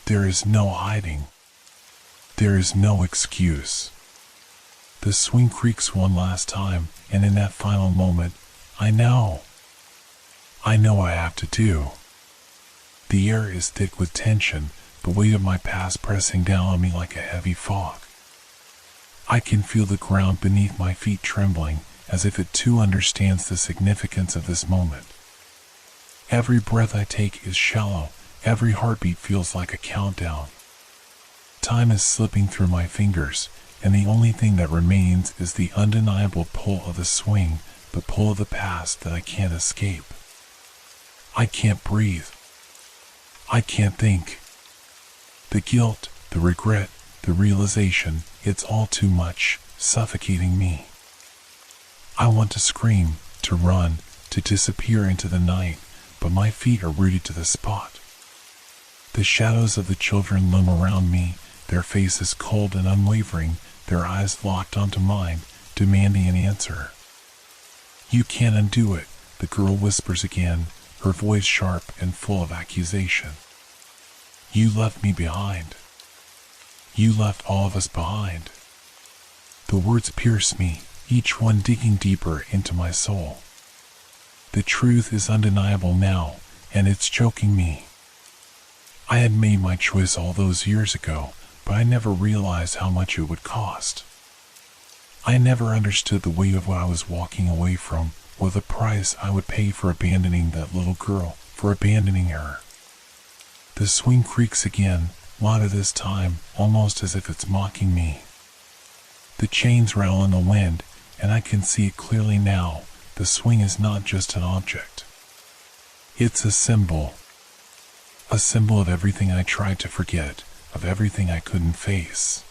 There is no hiding. There is no excuse. The swing creaks one last time, and in that final moment, I know what I have to do. The air is thick with tension, the weight of my past pressing down on me like a heavy fog. I can feel the ground beneath my feet trembling, as if it too understands the significance of this moment. Every breath I take is shallow, every heartbeat feels like a countdown. Time is slipping through my fingers, and the only thing that remains is the undeniable pull of the swing, the pull of the past that I can't escape. I can't breathe. I can't think. The guilt, the regret, the realization, it's all too much, suffocating me. I want to scream, to run, to disappear into the night, but my feet are rooted to the spot. The shadows of the children loom around me, their faces cold and unwavering, their eyes locked onto mine, demanding an answer. "You can't undo it," the girl whispers again, her voice sharp and full of accusation. "You left me behind. You left all of us behind." The words pierce me, each one digging deeper into my soul. The truth is undeniable now, and it's choking me. I had made my choice all those years ago, but I never realized how much it would cost. I never understood the weight of what I was walking away from, or the price I would pay for abandoning that little girl, for abandoning her. The swing creaks again, louder this time, almost as if it's mocking me. The chains rattle in the wind, and I can see it clearly now. The swing is not just an object. It's a symbol. A symbol of everything I tried to forget, of everything I couldn't face.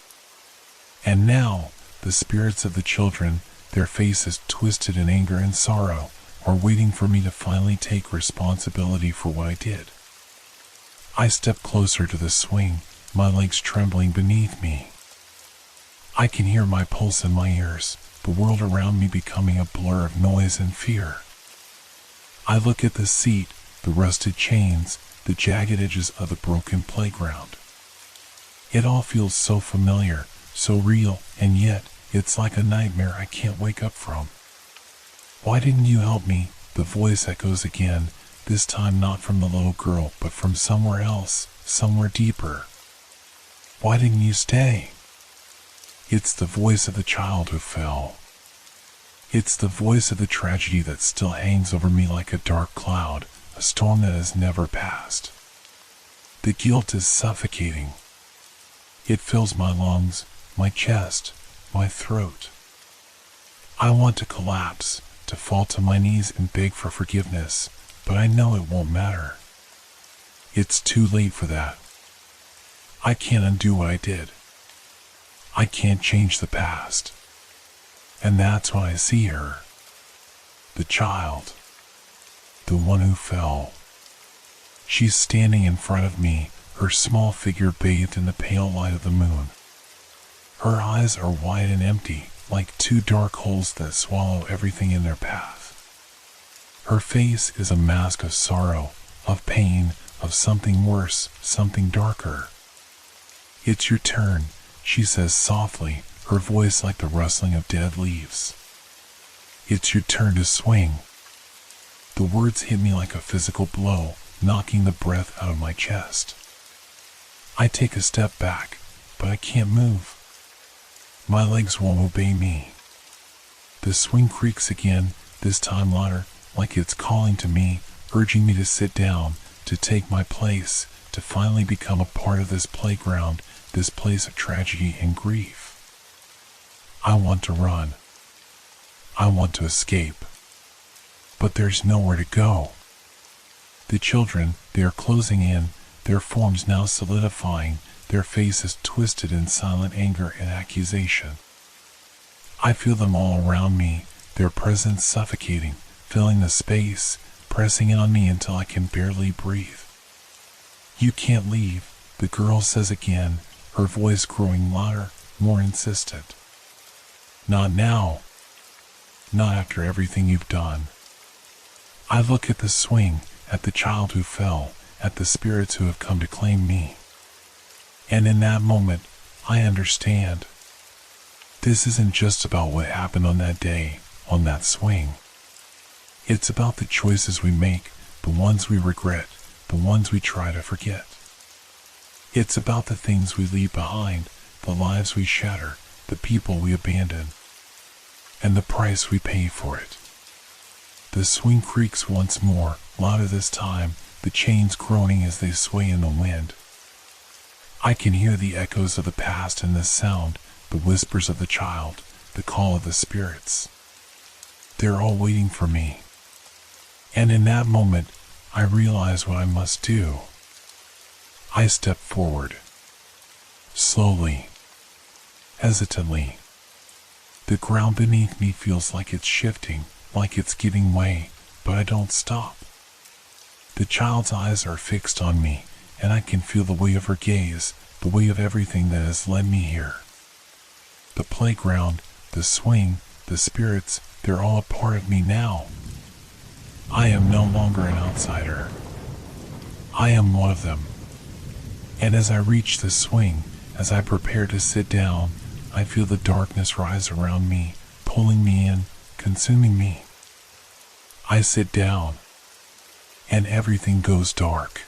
And now, the spirits of the children, their faces twisted in anger and sorrow, are waiting for me to finally take responsibility for what I did. I step closer to the swing, my legs trembling beneath me. I can hear my pulse in my ears, the world around me becoming a blur of noise and fear. I look at the seat, the rusted chains, the jagged edges of the broken playground. It all feels so familiar, so real, and yet, it's like a nightmare I can't wake up from. "Why didn't you help me?" the voice echoes again, this time not from the little girl, but from somewhere else, somewhere deeper. "Why didn't you stay?" It's the voice of the child who fell. It's the voice of the tragedy that still hangs over me like a dark cloud, a storm that has never passed. The guilt is suffocating. It fills my lungs, my chest, my throat. I want to collapse, to fall to my knees and beg for forgiveness, but I know it won't matter. It's too late for that. I can't undo what I did. I can't change the past. And that's when I see her. The child. The one who fell. She's standing in front of me, her small figure bathed in the pale light of the moon. Her eyes are wide and empty, like two dark holes that swallow everything in their path. Her face is a mask of sorrow, of pain, of something worse, something darker. "It's your turn," she says softly, her voice like the rustling of dead leaves. "It's your turn to swing." The words hit me like a physical blow, knocking the breath out of my chest. I take a step back, but I can't move. My legs won't obey me. The swing creaks again, this time louder, like it's calling to me, urging me to sit down, to take my place, to finally become a part of this playground, this place of tragedy and grief. I want to run. I want to escape. But there's nowhere to go. The children, they are closing in, their forms now solidifying, their faces twisted in silent anger and accusation. I feel them all around me, their presence suffocating, filling the space, pressing in on me until I can barely breathe. "You can't leave," the girl says again, her voice growing louder, more insistent. "Not now. Not after everything you've done." I look at the swing, at the child who fell, at the spirits who have come to claim me. And in that moment, I understand. This isn't just about what happened on that day, on that swing. It's about the choices we make, the ones we regret, the ones we try to forget. It's about the things we leave behind, the lives we shatter, the people we abandon, and the price we pay for it. The swing creaks once more, louder this time, the chains groaning as they sway in the wind. I can hear the echoes of the past in this sound, the whispers of the child, the call of the spirits. They're all waiting for me. And in that moment, I realize what I must do. I step forward. Slowly. Hesitantly. The ground beneath me feels like it's shifting, like it's giving way, but I don't stop. The child's eyes are fixed on me, and I can feel the weight of her gaze, the weight of everything that has led me here. The playground, the swing, the spirits, they're all a part of me now. I am no longer an outsider. I am one of them. And as I reach the swing, as I prepare to sit down, I feel the darkness rise around me, pulling me in, consuming me. I sit down, and everything goes dark.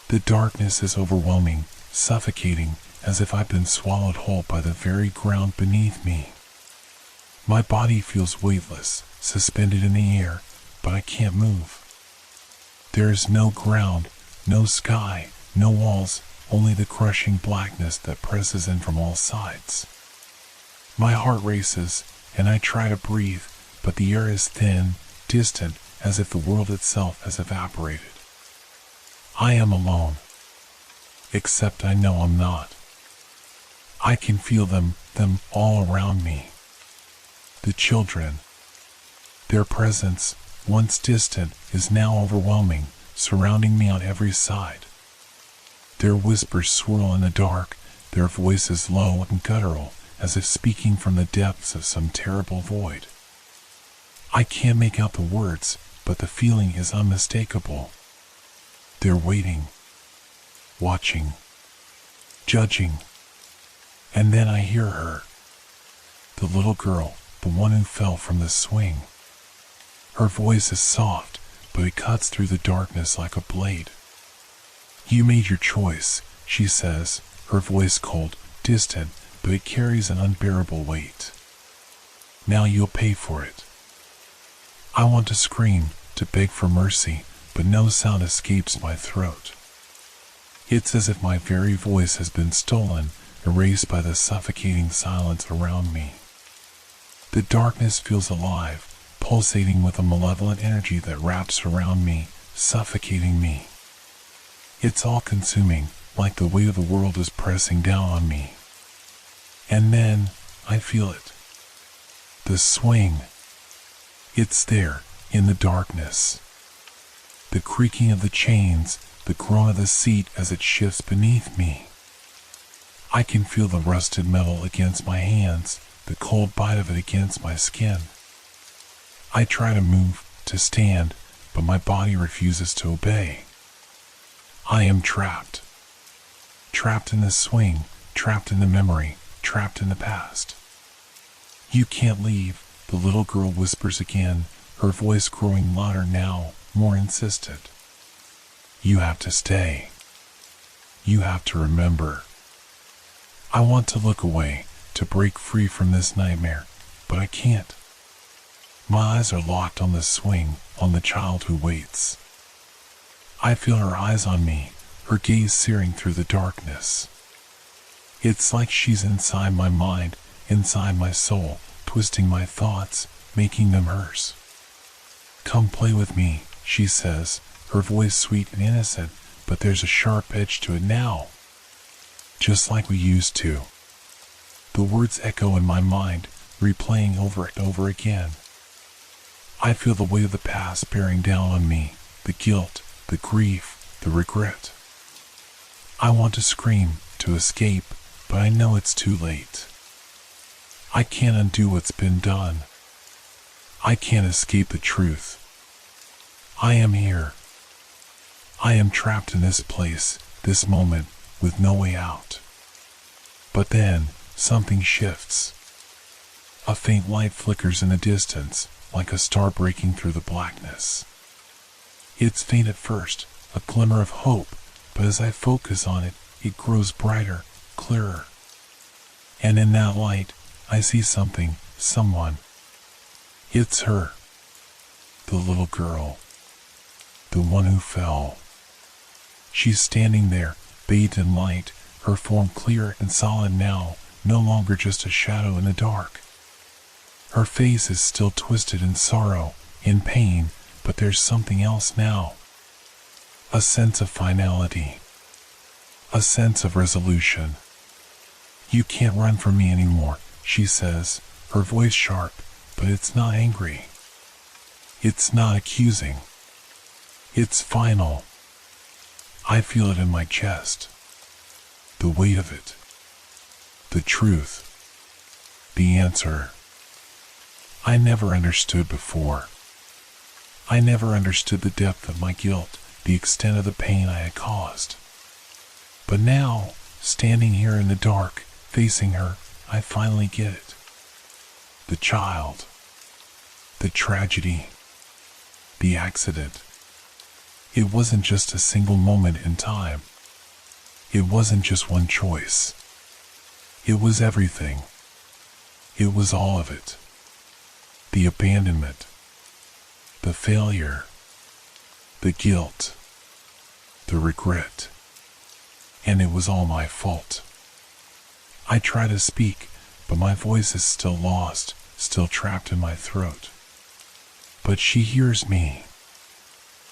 The darkness is overwhelming, suffocating, as if I've been swallowed whole by the very ground beneath me. My body feels weightless, suspended in the air, but I can't move. There is no ground, no sky, no walls, only the crushing blackness that presses in from all sides. My heart races, and I try to breathe, but the air is thin, distant, as if the world itself has evaporated. I am alone. Except I know I'm not. I can feel them all around me. The children. Their presence, once distant, is now overwhelming, surrounding me on every side. Their whispers swirl in the dark, their voices low and guttural, as if speaking from the depths of some terrible void. I can't make out the words, but the feeling is unmistakable. They're waiting, watching, judging. And then I hear her. The little girl, the one who fell from the swing. Her voice is soft, but it cuts through the darkness like a blade. "You made your choice," she says, her voice cold, distant, but it carries an unbearable weight. "Now you'll pay for it." I want to scream, to beg for mercy, but no sound escapes my throat. It's as if my very voice has been stolen, erased by the suffocating silence around me. The darkness feels alive, pulsating with a malevolent energy that wraps around me, suffocating me. It's all-consuming, like the weight of the world is pressing down on me. And then, I feel it. The swing. It's there, in the darkness. The creaking of the chains, the groan of the seat as it shifts beneath me. I can feel the rusted metal against my hands, the cold bite of it against my skin. I try to move, to stand, but my body refuses to obey. I am trapped. Trapped in the swing, trapped in the memory, trapped in the past. You can't leave, the little girl whispers again, her voice growing louder now, more insistent. You have to stay. You have to remember. I want to look away, to break free from this nightmare, but I can't. My eyes are locked on the swing, on the child who waits. I feel her eyes on me, her gaze searing through the darkness. It's like she's inside my mind, inside my soul, twisting my thoughts, making them hers. Come play with me, she says, her voice sweet and innocent, but there's a sharp edge to it now. Just like we used to. The words echo in my mind, replaying over and over again. I feel the weight of the past bearing down on me, the guilt, the grief, the regret. I want to scream, to escape, but I know it's too late. I can't undo what's been done. I can't escape the truth. I am here. I am trapped in this place, this moment, with no way out. But then, something shifts. A faint light flickers in the distance, like a star breaking through the blackness. It's faint at first, a glimmer of hope, but as I focus on it, it grows brighter, clearer. And in that light, I see something, someone. It's her. The little girl. The one who fell. She's standing there, bathed in light, her form clear and solid now, no longer just a shadow in the dark. Her face is still twisted in sorrow, in pain, but there's something else now. A sense of finality. A sense of resolution. You can't run from me anymore, she says, her voice sharp, but it's not angry. It's not accusing. It's final. I feel it in my chest. The weight of it. The truth. The answer. I never understood before. I never understood the depth of my guilt, the extent of the pain I had caused. But now, standing here in the dark, facing her, I finally get it. The child. The tragedy. The accident. It wasn't just a single moment in time. It wasn't just one choice. It was everything. It was all of it. The abandonment. The failure. The guilt. The regret. And it was all my fault. I try to speak, but my voice is still lost, still trapped in my throat. But she hears me.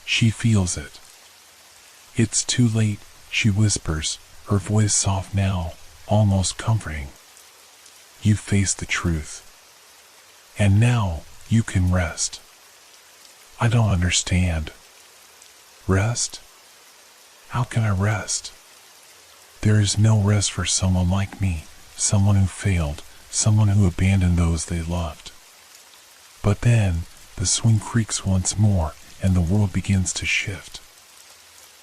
She feels it. It's too late, she whispers, her voice soft now, almost comforting. You face the truth. And now, you can rest. I don't understand. Rest? How can I rest? There is no rest for someone like me, someone who failed, someone who abandoned those they loved. But then, the swing creaks once more, and the world begins to shift.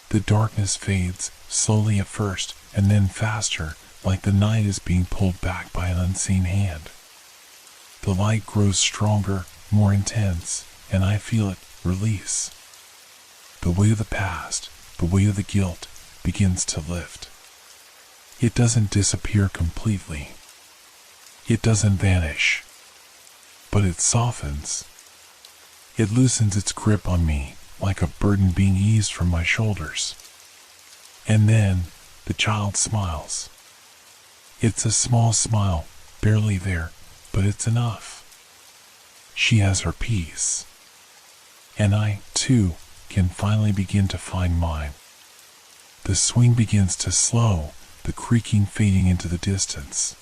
The darkness fades, slowly at first, and then faster, like the night is being pulled back by an unseen hand. The light grows stronger, more intense, and I feel it release. The weight of the past, the weight of the guilt, begins to lift. It doesn't disappear completely. It doesn't vanish. But it softens. It loosens its grip on me, like a burden being eased from my shoulders. And then, the child smiles. It's a small smile, barely there, but it's enough. She has her peace. And I, too, can finally begin to find mine. The swing begins to slow, the creaking fading into the distance.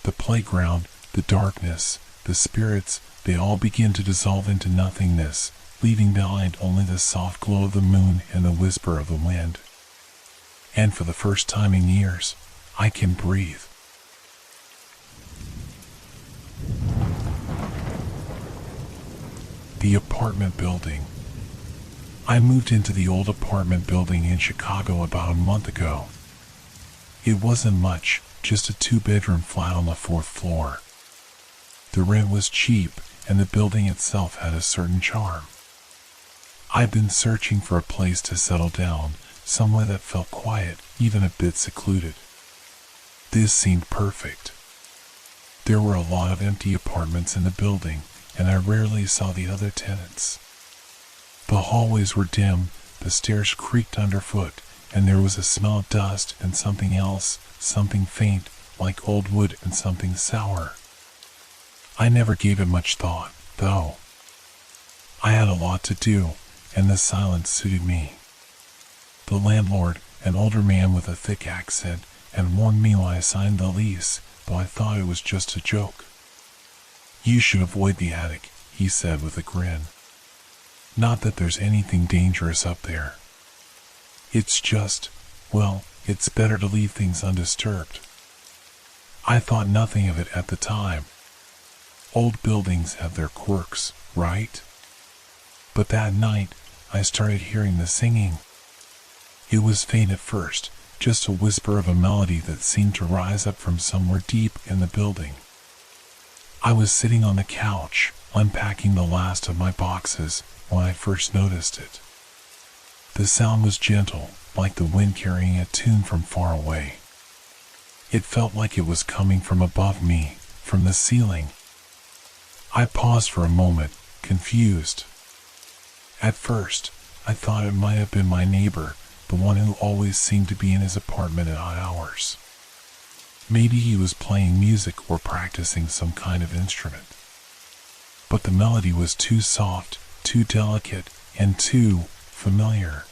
The playground, the darkness, the spirits, they all begin to dissolve into nothingness, leaving behind only the soft glow of the moon and the whisper of the wind. And for the first time in years, I can breathe. The apartment building. I moved into the old apartment building in Chicago about a month ago. It wasn't much, just a 2-bedroom flat on the 4th floor. The rent was cheap, and the building itself had a certain charm. I've been searching for a place to settle down, somewhere that felt quiet, even a bit secluded. This seemed perfect. There were a lot of empty apartments in the building, and I rarely saw the other tenants. The hallways were dim, the stairs creaked underfoot, and there was a smell of dust and something else, something faint, like old wood and something sour. I never gave it much thought, though. I had a lot to do, and the silence suited me. The landlord, an older man with a thick accent, had warned me when I signed the lease, though I thought it was just a joke. "You should avoid the attic," he said with a grin. "Not that there's anything dangerous up there. It's just, well, it's better to leave things undisturbed." I thought nothing of it at the time. Old buildings have their quirks, right? But that night, I started hearing the singing. It was faint at first, just a whisper of a melody that seemed to rise up from somewhere deep in the building. I was sitting on the couch, unpacking the last of my boxes, when I first noticed it. The sound was gentle, like the wind carrying a tune from far away. It felt like it was coming from above me, from the ceiling. I paused for a moment, confused. At first, I thought it might have been my neighbor, the one who always seemed to be in his apartment at odd hours. Maybe he was playing music or practicing some kind of instrument. But the melody was too soft, too delicate, and too familiar.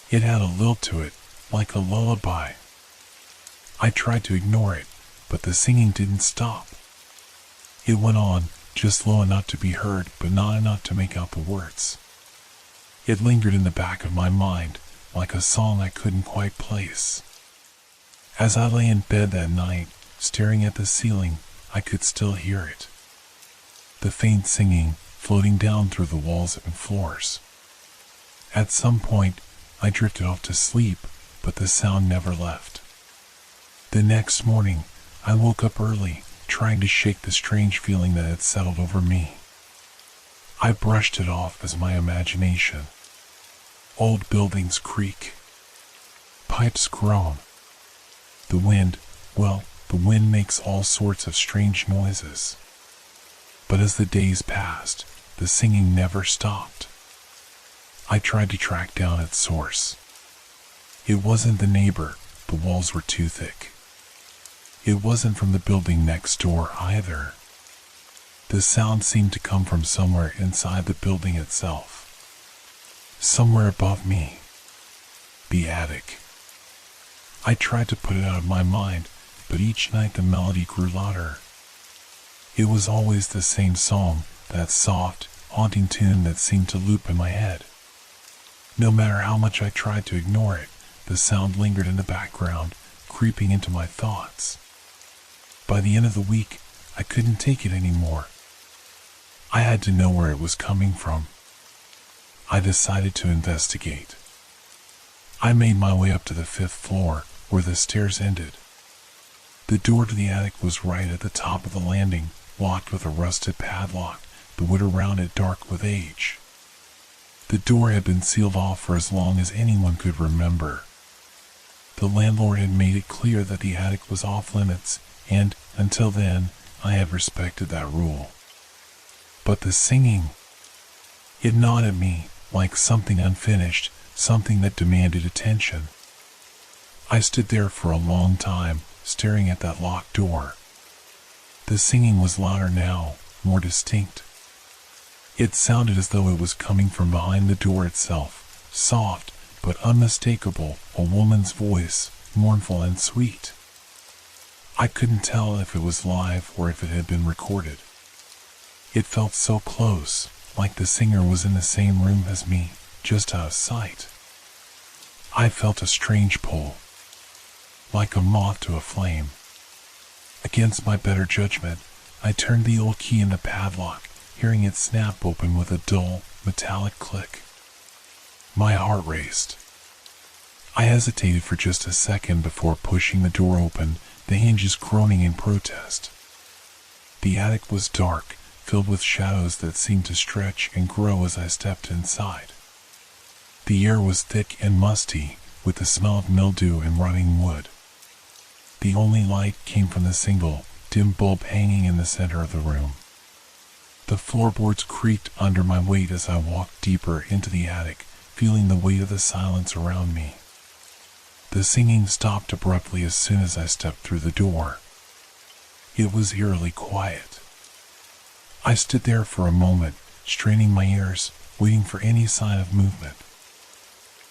It had a lilt to it, like a lullaby. I tried to ignore it, but the singing didn't stop. It went on, just low enough to be heard, but not enough to make out the words. It lingered in the back of my mind, like a song I couldn't quite place. As I lay in bed that night, staring at the ceiling, I could still hear it. The faint singing, floating down through the walls and floors. At some point, I drifted off to sleep, but the sound never left. The next morning, I woke up early, trying to shake the strange feeling that had settled over me. I brushed it off as my imagination. Old buildings creak. Pipes groan. The wind, well, the wind makes all sorts of strange noises. But as the days passed, the singing never stopped. I tried to track down its source. It wasn't the neighbor, the walls were too thick. It wasn't from the building next door either. The sound seemed to come from somewhere inside the building itself. Somewhere above me. The attic. I tried to put it out of my mind, but each night the melody grew louder. It was always the same song, that soft, haunting tune that seemed to loop in my head. No matter how much I tried to ignore it, the sound lingered in the background, creeping into my thoughts. By the end of the week, I couldn't take it anymore. I had to know where it was coming from. I decided to investigate. I made my way up to the 5th floor, where the stairs ended. The door to the attic was right at the top of the landing, locked with a rusted padlock, the wood around it dark with age. The door had been sealed off for as long as anyone could remember. The landlord had made it clear that the attic was off limits, and, until then, I had respected that rule. But the singing, it gnawed at me, like something unfinished, something that demanded attention. I stood there for a long time, staring at that locked door. The singing was louder now, more distinct. It sounded as though it was coming from behind the door itself, soft but unmistakable, a woman's voice, mournful and sweet. I couldn't tell if it was live or if it had been recorded. It felt so close, like the singer was in the same room as me, just out of sight. I felt a strange pull, like a moth to a flame. Against my better judgment, I turned the old key in the padlock, hearing it snap open with a dull, metallic click. My heart raced. I hesitated for just a second before pushing the door open, the hinges groaning in protest. The attic was dark, filled with shadows that seemed to stretch and grow as I stepped inside. The air was thick and musty, with the smell of mildew and rotting wood. The only light came from the single, dim bulb hanging in the center of the room. The floorboards creaked under my weight as I walked deeper into the attic, feeling the weight of the silence around me. The singing stopped abruptly as soon as I stepped through the door. It was eerily quiet. I stood there for a moment, straining my ears, waiting for any sign of movement.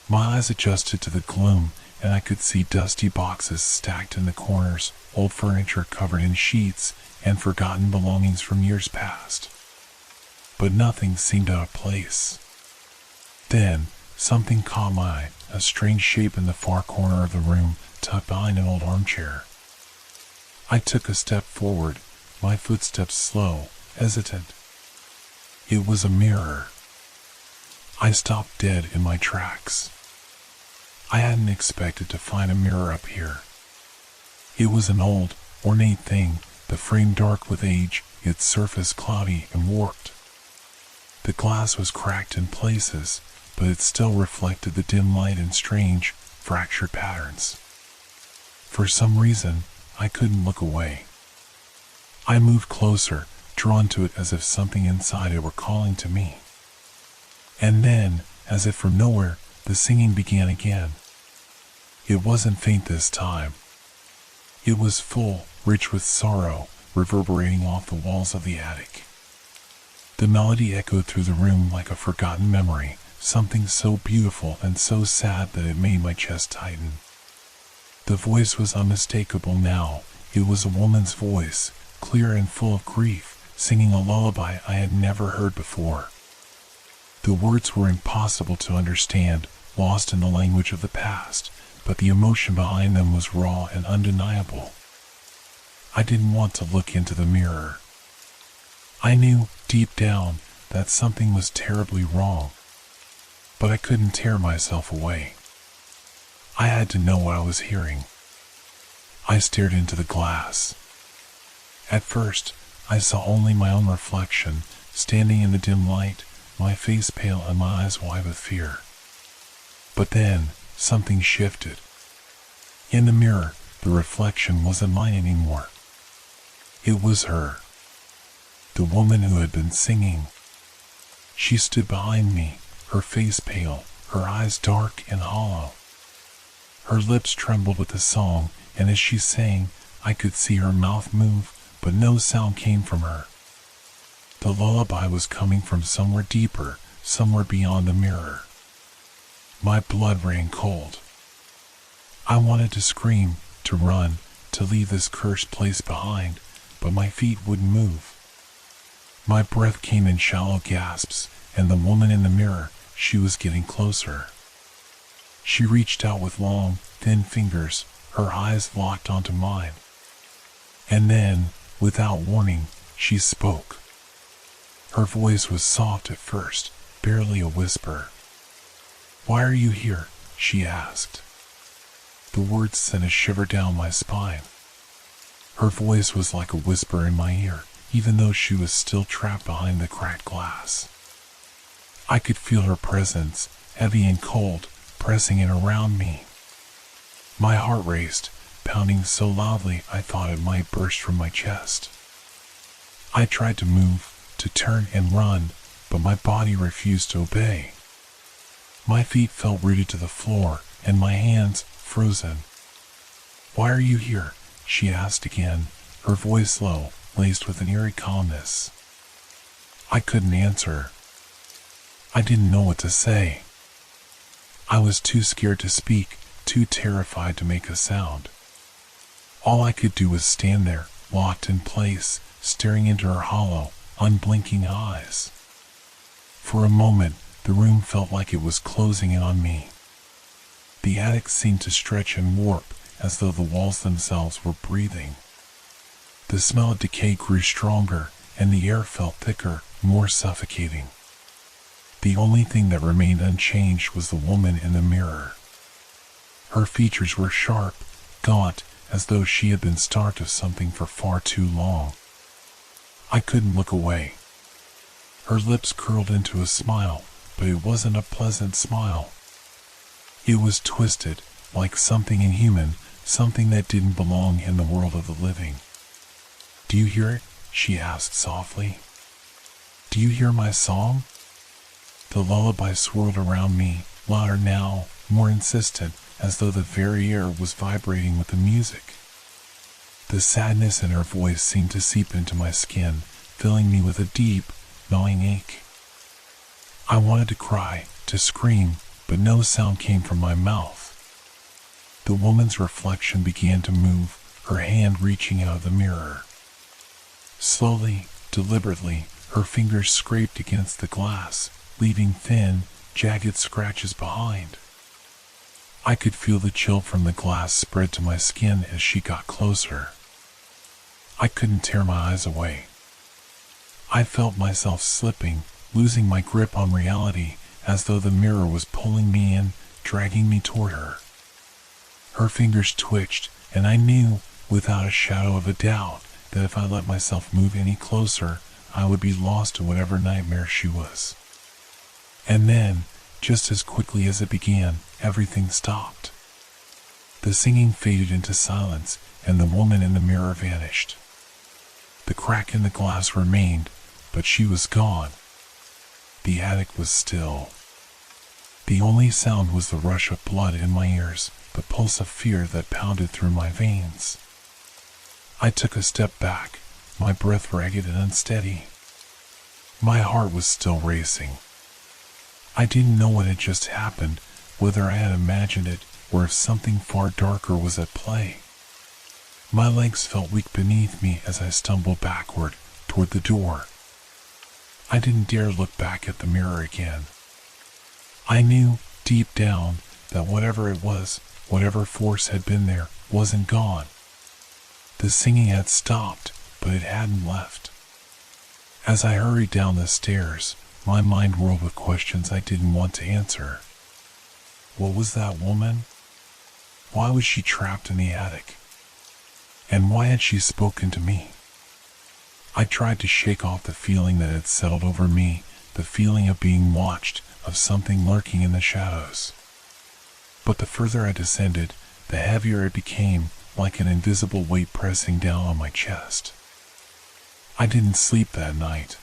My eyes adjusted to the gloom, and I could see dusty boxes stacked in the corners, old furniture covered in sheets, and forgotten belongings from years past. But nothing seemed out of place. Then, something caught my eye, a strange shape in the far corner of the room, tucked behind an old armchair. I took a step forward, my footsteps slow, hesitant. It was a mirror. I stopped dead in my tracks. I hadn't expected to find a mirror up here. It was an old, ornate thing, the frame dark with age, its surface cloudy and warped. The glass was cracked in places, but it still reflected the dim light in strange, fractured patterns. For some reason, I couldn't look away. I moved closer, drawn to it as if something inside it were calling to me. And then, as if from nowhere, the singing began again. It wasn't faint this time. It was full, rich with sorrow, reverberating off the walls of the attic. The melody echoed through the room like a forgotten memory, something so beautiful and so sad that it made my chest tighten. The voice was unmistakable now. It was a woman's voice, clear and full of grief, singing a lullaby I had never heard before. The words were impossible to understand, lost in the language of the past, but the emotion behind them was raw and undeniable. I didn't want to look into the mirror. I knew, deep down, that something was terribly wrong, but I couldn't tear myself away. I had to know what I was hearing. I stared into the glass. At first, I saw only my own reflection, standing in the dim light, my face pale and my eyes wide with fear. But then, something shifted. In the mirror, the reflection wasn't mine anymore. It was her. The woman who had been singing. She stood behind me, her face pale, her eyes dark and hollow. Her lips trembled with the song, and as she sang, I could see her mouth move, but no sound came from her. The lullaby was coming from somewhere deeper, somewhere beyond the mirror. My blood ran cold. I wanted to scream, to run, to leave this cursed place behind, but my feet wouldn't move. My breath came in shallow gasps, and the woman in the mirror, she was getting closer. She reached out with long, thin fingers, her eyes locked onto mine. And then, without warning, she spoke. Her voice was soft at first, barely a whisper. "Why are you here?" she asked. The words sent a shiver down my spine. Her voice was like a whisper in my ear, even though she was still trapped behind the cracked glass. I could feel her presence, heavy and cold, pressing in around me. My heart raced, pounding so loudly I thought it might burst from my chest. I tried to move, to turn and run, but my body refused to obey. My feet felt rooted to the floor, and my hands frozen. "Why are you here?" she asked again, her voice low, laced with an eerie calmness. I couldn't answer. I didn't know what to say. I was too scared to speak, too terrified to make a sound. All I could do was stand there, locked in place, staring into her hollow, unblinking eyes. For a moment, the room felt like it was closing in on me. The attic seemed to stretch and warp as though the walls themselves were breathing. The smell of decay grew stronger, and the air felt thicker, more suffocating. The only thing that remained unchanged was the woman in the mirror. Her features were sharp, gaunt, as though she had been starved of something for far too long. I couldn't look away. Her lips curled into a smile, but it wasn't a pleasant smile. It was twisted, like something inhuman, something that didn't belong in the world of the living. "Do you hear it?" she asked softly. "Do you hear my song?" The lullaby swirled around me, louder now, more insistent, as though the very air was vibrating with the music. The sadness in her voice seemed to seep into my skin, filling me with a deep, gnawing ache. I wanted to cry, to scream, but no sound came from my mouth. The woman's reflection began to move, her hand reaching out of the mirror. Slowly, deliberately, her fingers scraped against the glass, leaving thin, jagged scratches behind. I could feel the chill from the glass spread to my skin as she got closer. I couldn't tear my eyes away. I felt myself slipping, losing my grip on reality, as though the mirror was pulling me in, dragging me toward her. Her fingers twitched, and I knew, without a shadow of a doubt, that if I let myself move any closer, I would be lost to whatever nightmare she was. And then, just as quickly as it began, everything stopped. The singing faded into silence, and the woman in the mirror vanished. The crack in the glass remained, but she was gone. The attic was still. The only sound was the rush of blood in my ears, the pulse of fear that pounded through my veins. I took a step back, my breath ragged and unsteady. My heart was still racing. I didn't know what had just happened, whether I had imagined it, or if something far darker was at play. My legs felt weak beneath me as I stumbled backward, toward the door. I didn't dare look back at the mirror again. I knew, deep down, that whatever it was, whatever force had been there, wasn't gone. The singing had stopped, but it hadn't left. As I hurried down the stairs, my mind whirled with questions I didn't want to answer. What was that woman? Why was she trapped in the attic? And why had she spoken to me? I tried to shake off the feeling that had settled over me, the feeling of being watched, of something lurking in the shadows. But the further I descended, the heavier it became, like an invisible weight pressing down on my chest. I didn't sleep that night.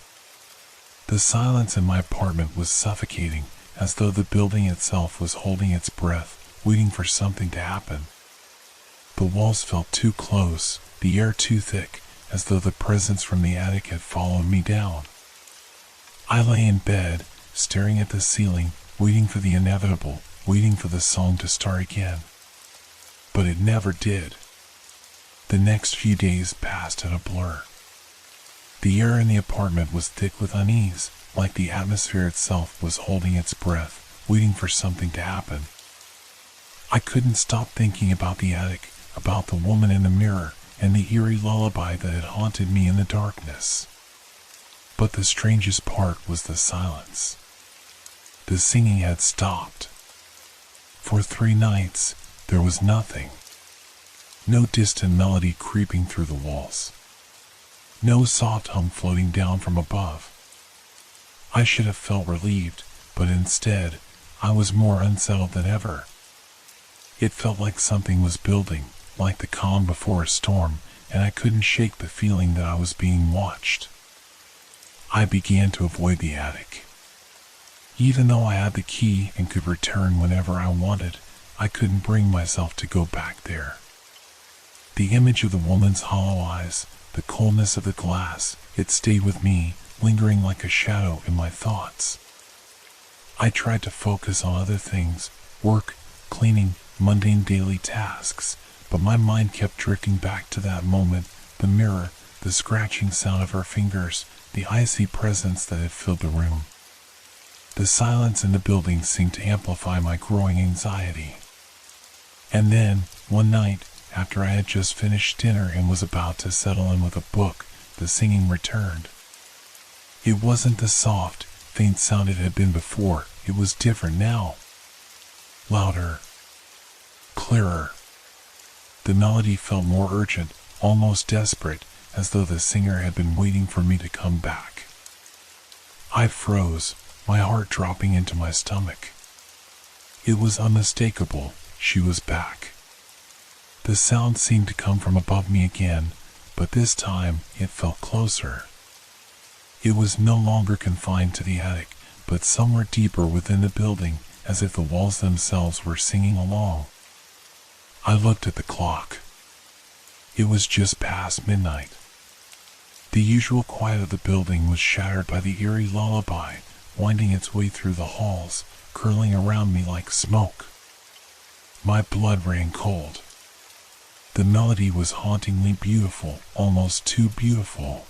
The silence in my apartment was suffocating, as though the building itself was holding its breath, waiting for something to happen. The walls felt too close, the air too thick, as though the presence from the attic had followed me down. I lay in bed, staring at the ceiling, waiting for the inevitable, waiting for the song to start again. But it never did. The next few days passed in a blur. The air in the apartment was thick with unease, like the atmosphere itself was holding its breath, waiting for something to happen. I couldn't stop thinking about the attic, about the woman in the mirror, and the eerie lullaby that had haunted me in the darkness. But the strangest part was the silence. The singing had stopped. For 3 nights, there was nothing. No distant melody creeping through the walls. No soft hum floating down from above. I should have felt relieved, but instead, I was more unsettled than ever. It felt like something was building, like the calm before a storm, and I couldn't shake the feeling that I was being watched. I began to avoid the attic. Even though I had the key and could return whenever I wanted, I couldn't bring myself to go back there. The image of the woman's hollow eyes, the coldness of the glass, it stayed with me, lingering like a shadow in my thoughts. I tried to focus on other things, work, cleaning, mundane daily tasks, but my mind kept drifting back to that moment, the mirror, the scratching sound of her fingers, the icy presence that had filled the room. The silence in the building seemed to amplify my growing anxiety. And then, one night, after I had just finished dinner and was about to settle in with a book, the singing returned. It wasn't the soft, faint sound it had been before. It was different now. Louder. Clearer. The melody felt more urgent, almost desperate, as though the singer had been waiting for me to come back. I froze, my heart dropping into my stomach. It was unmistakable. She was back. The sound seemed to come from above me again, but this time it felt closer. It was no longer confined to the attic, but somewhere deeper within the building, as if the walls themselves were singing along. I looked at the clock. It was just past midnight. The usual quiet of the building was shattered by the eerie lullaby, winding its way through the halls, curling around me like smoke. My blood ran cold. The melody was hauntingly beautiful, almost too beautiful.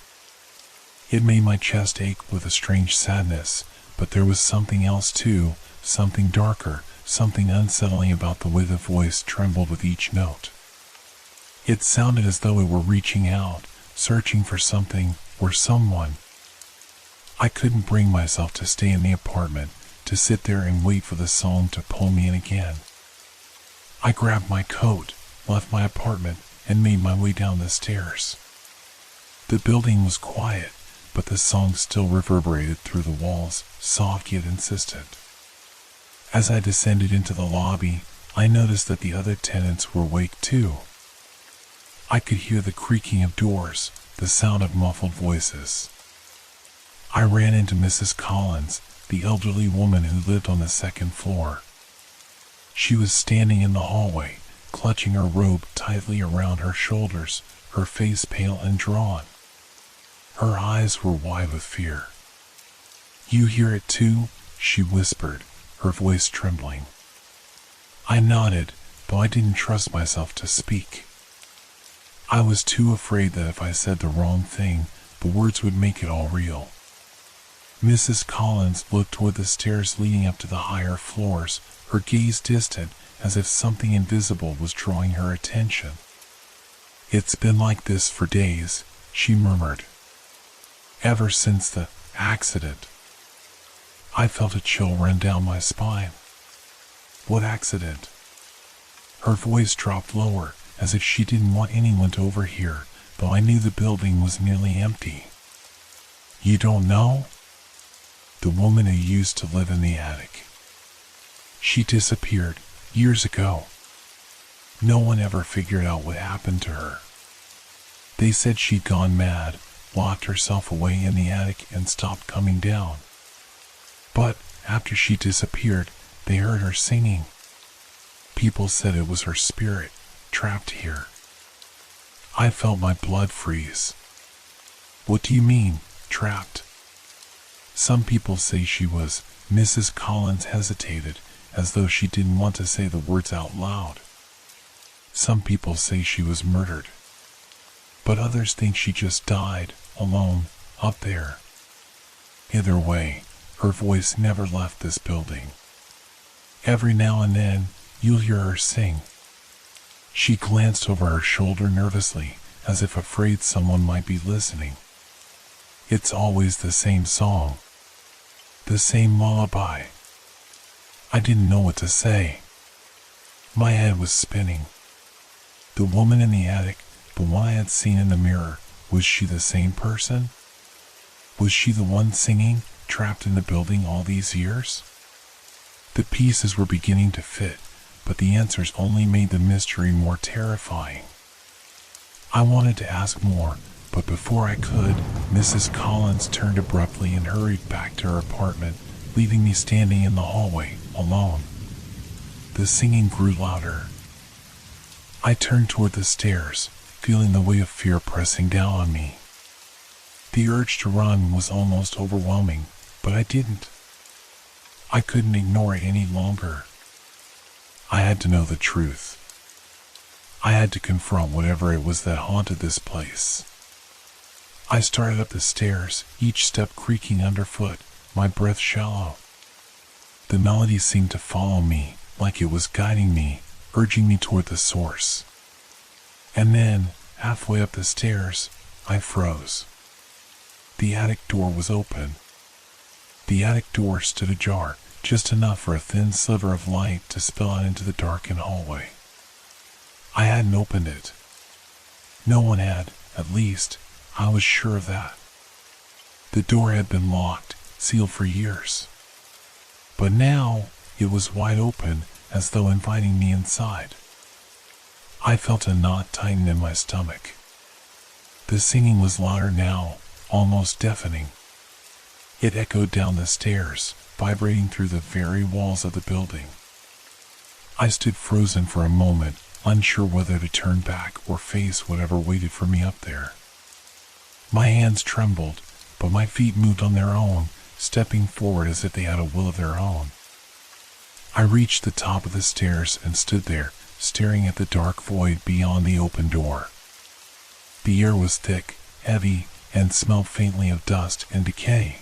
It made my chest ache with a strange sadness, but there was something else too, something darker, something unsettling about the way the voice trembled with each note. It sounded as though it were reaching out, searching for something, or someone. I couldn't bring myself to stay in the apartment, to sit there and wait for the song to pull me in again. I grabbed my coat, left my apartment, and made my way down the stairs. The building was quiet, but the song still reverberated through the walls, soft yet insistent. As I descended into the lobby, I noticed that the other tenants were awake too. I could hear the creaking of doors, the sound of muffled voices. I ran into Mrs. Collins, the elderly woman who lived on the second floor. She was standing in the hallway, clutching her robe tightly around her shoulders, her face pale and drawn. Her eyes were wide with fear. "You hear it too?" she whispered, her voice trembling. I nodded, though I didn't trust myself to speak. I was too afraid that if I said the wrong thing, the words would make it all real. Mrs. Collins looked toward the stairs leading up to the higher floors, her gaze distant, as if something invisible was drawing her attention. "It's been like this for days," she murmured. "Ever since the accident." I felt a chill run down my spine. "What accident?" Her voice dropped lower, as if she didn't want anyone to overhear, though I knew the building was nearly empty. "You don't know?" "The woman who used to live in the attic. She disappeared years ago. No one ever figured out what happened to her. They said she'd gone mad, locked herself away in the attic and stopped coming down. But after she disappeared, they heard her singing. People said it was her spirit, trapped here." I felt my blood freeze. "What do you mean, trapped?" "Some people say she was." Mrs. Collins hesitated, as though she didn't want to say the words out loud. "Some people say she was murdered. But others think she just died, alone, up there." Either way, her voice never left this building. Every now and then, you'll hear her sing. She glanced over her shoulder nervously, as if afraid someone might be listening. "It's always the same song. The same lullaby." I didn't know what to say. My head was spinning. The woman in the attic, the one I had seen in the mirror, was she the same person? Was she the one singing, trapped in the building all these years? The pieces were beginning to fit, but the answers only made the mystery more terrifying. I wanted to ask more, but before I could, Mrs. Collins turned abruptly and hurried back to her apartment, leaving me standing in the hallway, alone. The singing grew louder. I turned toward the stairs, feeling the weight of fear pressing down on me. The urge to run was almost overwhelming, but I didn't. I couldn't ignore it any longer. I had to know the truth. I had to confront whatever it was that haunted this place. I started up the stairs, each step creaking underfoot, my breath shallow. The melody seemed to follow me, like it was guiding me, urging me toward the source. And then, halfway up the stairs, I froze. The attic door was open. The attic door stood ajar, just enough for a thin sliver of light to spill out into the darkened hallway. I hadn't opened it. No one had, at least, I was sure of that. The door had been locked, sealed for years. But now, it was wide open, as though inviting me inside. I felt a knot tighten in my stomach. The singing was louder now, almost deafening. It echoed down the stairs, vibrating through the very walls of the building. I stood frozen for a moment, unsure whether to turn back or face whatever waited for me up there. My hands trembled, but my feet moved on their own, stepping forward as if they had a will of their own. I reached the top of the stairs and stood there, staring at the dark void beyond the open door. The air was thick, heavy, and smelled faintly of dust and decay.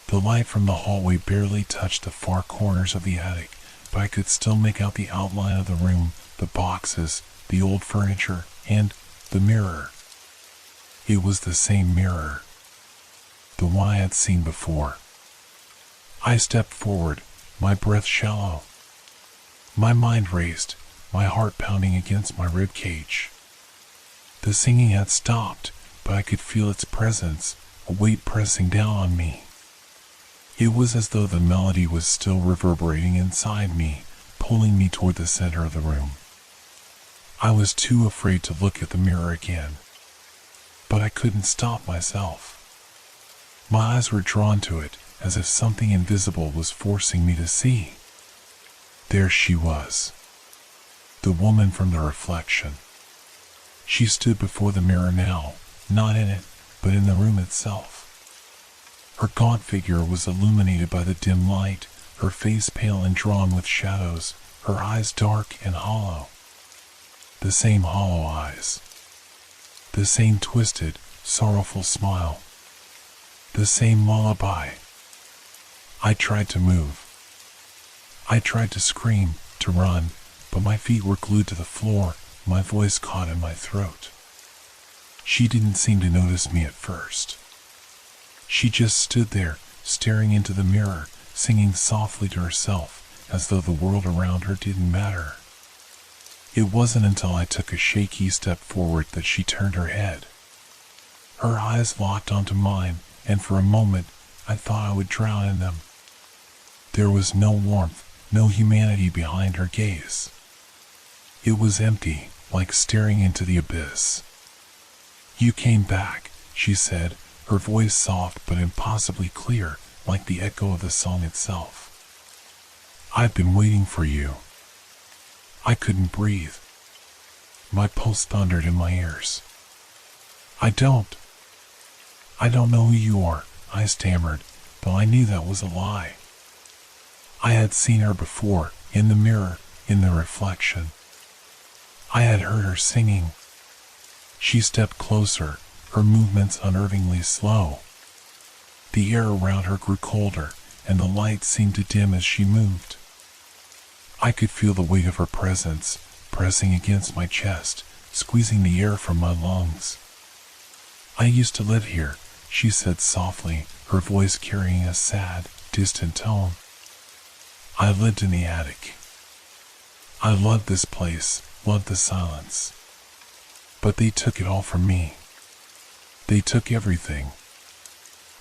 The light from the hallway barely touched the far corners of the attic, but I could still make out the outline of the room, the boxes, the old furniture, and the mirror. It was the same mirror, the one I had seen before. I stepped forward, my breath shallow. My mind raced, my heart pounding against my rib cage. The singing had stopped, but I could feel its presence, a weight pressing down on me. It was as though the melody was still reverberating inside me, pulling me toward the center of the room. I was too afraid to look at the mirror again, but I couldn't stop myself. My eyes were drawn to it, as if something invisible was forcing me to see. There she was, the woman from the reflection. She stood before the mirror now, not in it, but in the room itself. Her gaunt figure was illuminated by the dim light, her face pale and drawn with shadows, her eyes dark and hollow. The same hollow eyes. The same twisted, sorrowful smile. The same lullaby. I tried to move. I tried to scream, to run, but my feet were glued to the floor, my voice caught in my throat. She didn't seem to notice me at first. She just stood there, staring into the mirror, singing softly to herself, as though the world around her didn't matter. It wasn't until I took a shaky step forward that she turned her head. Her eyes locked onto mine, and for a moment, I thought I would drown in them. There was no warmth, no humanity behind her gaze. It was empty, like staring into the abyss. "You came back," she said, her voice soft but impossibly clear, like the echo of the song itself. "I've been waiting for you." I couldn't breathe. My pulse thundered in my ears. I don't know who you are," I stammered, but I knew that was a lie. I had seen her before, in the mirror, in the reflection. I had heard her singing. She stepped closer, her movements unnervingly slow. The air around her grew colder, and the light seemed to dim as she moved. I could feel the weight of her presence, pressing against my chest, squeezing the air from my lungs. "I used to live here," she said softly, her voice carrying a sad, distant tone. "I lived in the attic. I loved this place, loved the silence. But they took it all from me. They took everything."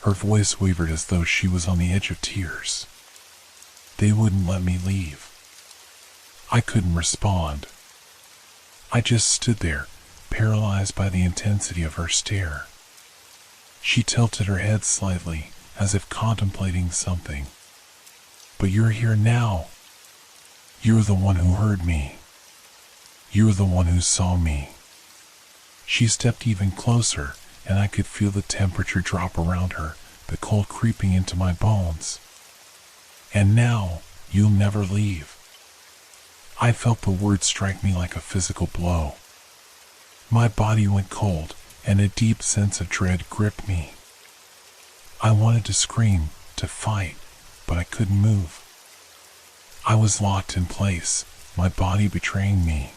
Her voice wavered as though she was on the edge of tears. "They wouldn't let me leave." I couldn't respond. I just stood there, paralyzed by the intensity of her stare. She tilted her head slightly, as if contemplating something. "But you're here now. You're the one who heard me. You're the one who saw me." She stepped even closer, and I could feel the temperature drop around her, the cold creeping into my bones. "And now, you'll never leave." I felt the words strike me like a physical blow. My body went cold, and a deep sense of dread gripped me. I wanted to scream, to fight, but I couldn't move. I was locked in place, my body betraying me.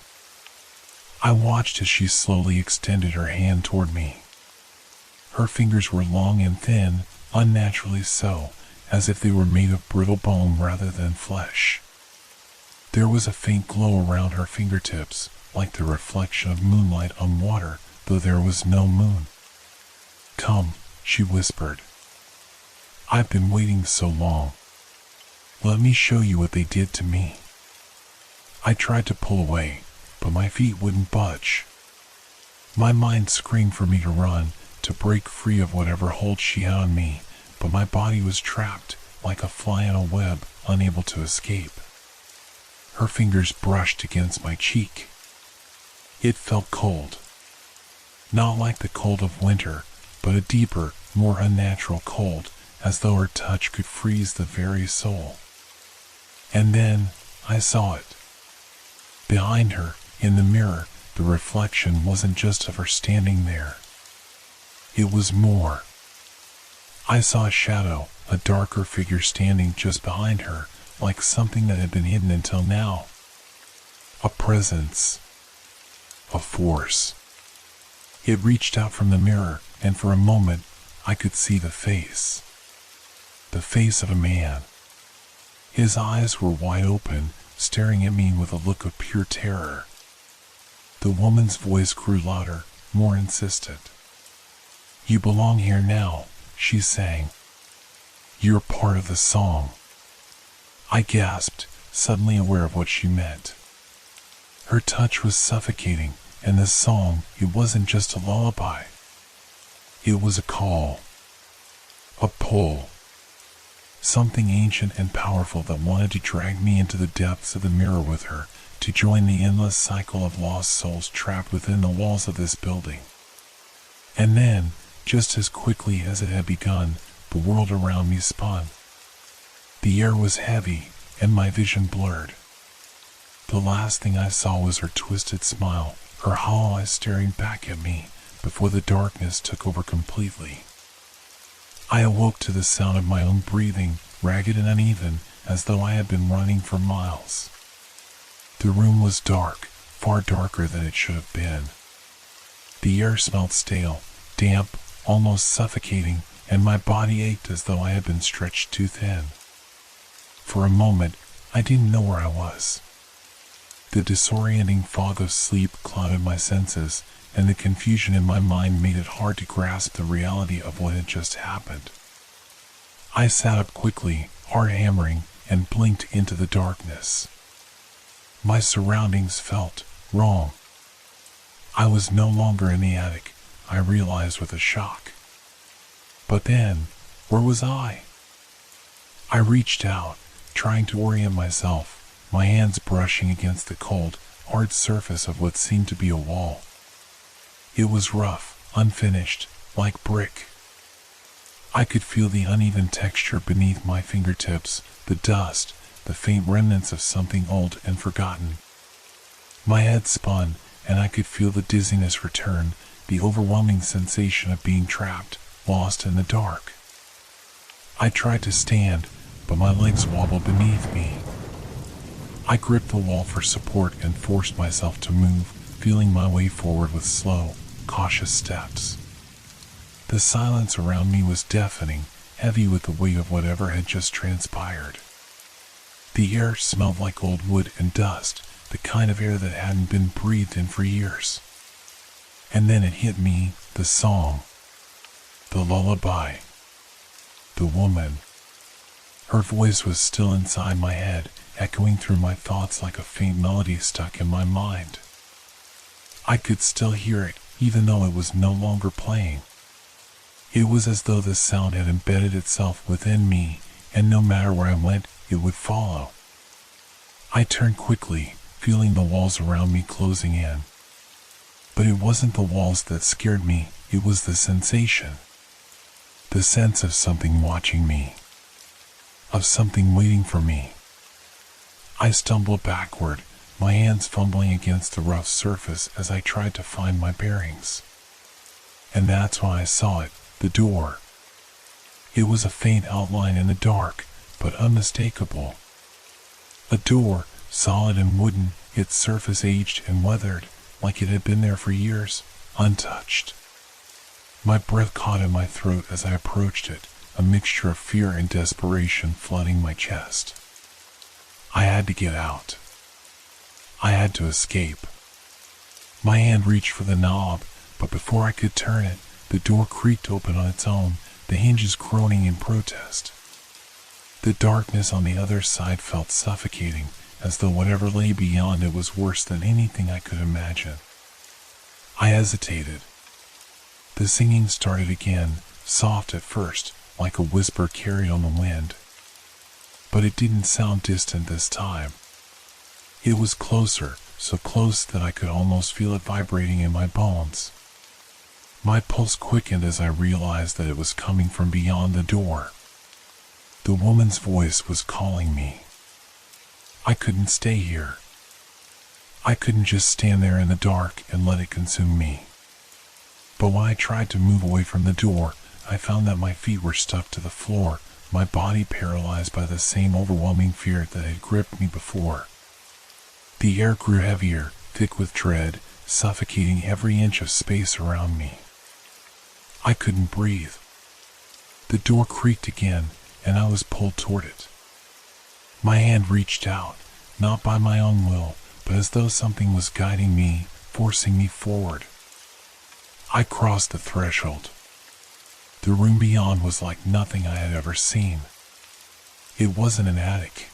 I watched as she slowly extended her hand toward me. Her fingers were long and thin, unnaturally so, as if they were made of brittle bone rather than flesh. There was a faint glow around her fingertips, like the reflection of moonlight on water, though there was no moon. "Come," she whispered. "I've been waiting so long. Let me show you what they did to me." I tried to pull away, but my feet wouldn't budge. My mind screamed for me to run, to break free of whatever hold she had on me, but my body was trapped, like a fly in a web, unable to escape. Her fingers brushed against my cheek. It felt cold. Not like the cold of winter, but a deeper, more unnatural cold, as though her touch could freeze the very soul. And then, I saw it. Behind her, in the mirror, the reflection wasn't just of her standing there. It was more. I saw a shadow, a darker figure standing just behind her, like something that had been hidden until now. A presence. A force. It reached out from the mirror, and for a moment, I could see the face. The face of a man. His eyes were wide open, staring at me with a look of pure terror. The woman's voice grew louder, more insistent. "You belong here now," she sang. "You're part of the song." I gasped, suddenly aware of what she meant. Her touch was suffocating, and the song, it wasn't just a lullaby. It was a call. A pull. Something ancient and powerful that wanted to drag me into the depths of the mirror with her, to join the endless cycle of lost souls trapped within the walls of this building. And then, just as quickly as it had begun, the world around me spun. The air was heavy, and my vision blurred. The last thing I saw was her twisted smile, her hollow eyes staring back at me, before the darkness took over completely. I awoke to the sound of my own breathing, ragged and uneven, as though I had been running for miles. The room was dark, far darker than it should have been. The air smelled stale, damp, almost suffocating, and my body ached as though I had been stretched too thin. For a moment, I didn't know where I was. The disorienting fog of sleep clouded my senses, and the confusion in my mind made it hard to grasp the reality of what had just happened. I sat up quickly, heart hammering, and blinked into the darkness. My surroundings felt wrong. I was no longer in the attic, I realized with a shock. But then, where was I? I reached out, trying to orient myself, my hands brushing against the cold, hard surface of what seemed to be a wall. It was rough, unfinished, like brick. I could feel the uneven texture beneath my fingertips, the dust, the faint remnants of something old and forgotten. My head spun, and I could feel the dizziness return, the overwhelming sensation of being trapped, lost in the dark. I tried to stand, but my legs wobbled beneath me. I gripped the wall for support and forced myself to move, feeling my way forward with slow, cautious steps. The silence around me was deafening, heavy with the weight of whatever had just transpired. The air smelled like old wood and dust, the kind of air that hadn't been breathed in for years. And then it hit me, the song. The lullaby. The woman. Her voice was still inside my head, echoing through my thoughts like a faint melody stuck in my mind. I could still hear it, even though it was no longer playing. It was as though the sound had embedded itself within me, and no matter where I went, it would follow. I turned quickly, feeling the walls around me closing in. But it wasn't the walls that scared me, it was the sensation. The sense of something watching me. Of something waiting for me. I stumbled backward, my hands fumbling against the rough surface as I tried to find my bearings. And that's when I saw it, the door. It was a faint outline in the dark, but unmistakable. A door, solid and wooden, its surface aged and weathered, like it had been there for years, untouched. My breath caught in my throat as I approached it, a mixture of fear and desperation flooding my chest. I had to get out. I had to escape. My hand reached for the knob, but before I could turn it, the door creaked open on its own, the hinges groaning in protest. The darkness on the other side felt suffocating, as though whatever lay beyond it was worse than anything I could imagine. I hesitated. The singing started again, soft at first, like a whisper carried on the wind. But it didn't sound distant this time. It was closer, so close that I could almost feel it vibrating in my bones. My pulse quickened as I realized that it was coming from beyond the door. The woman's voice was calling me. I couldn't stay here. I couldn't just stand there in the dark and let it consume me. But when I tried to move away from the door, I found that my feet were stuck to the floor, my body paralyzed by the same overwhelming fear that had gripped me before. The air grew heavier, thick with dread, suffocating every inch of space around me. I couldn't breathe. The door creaked again, and I was pulled toward it. My hand reached out, not by my own will, but as though something was guiding me, forcing me forward. I crossed the threshold. The room beyond was like nothing I had ever seen. It wasn't an attic.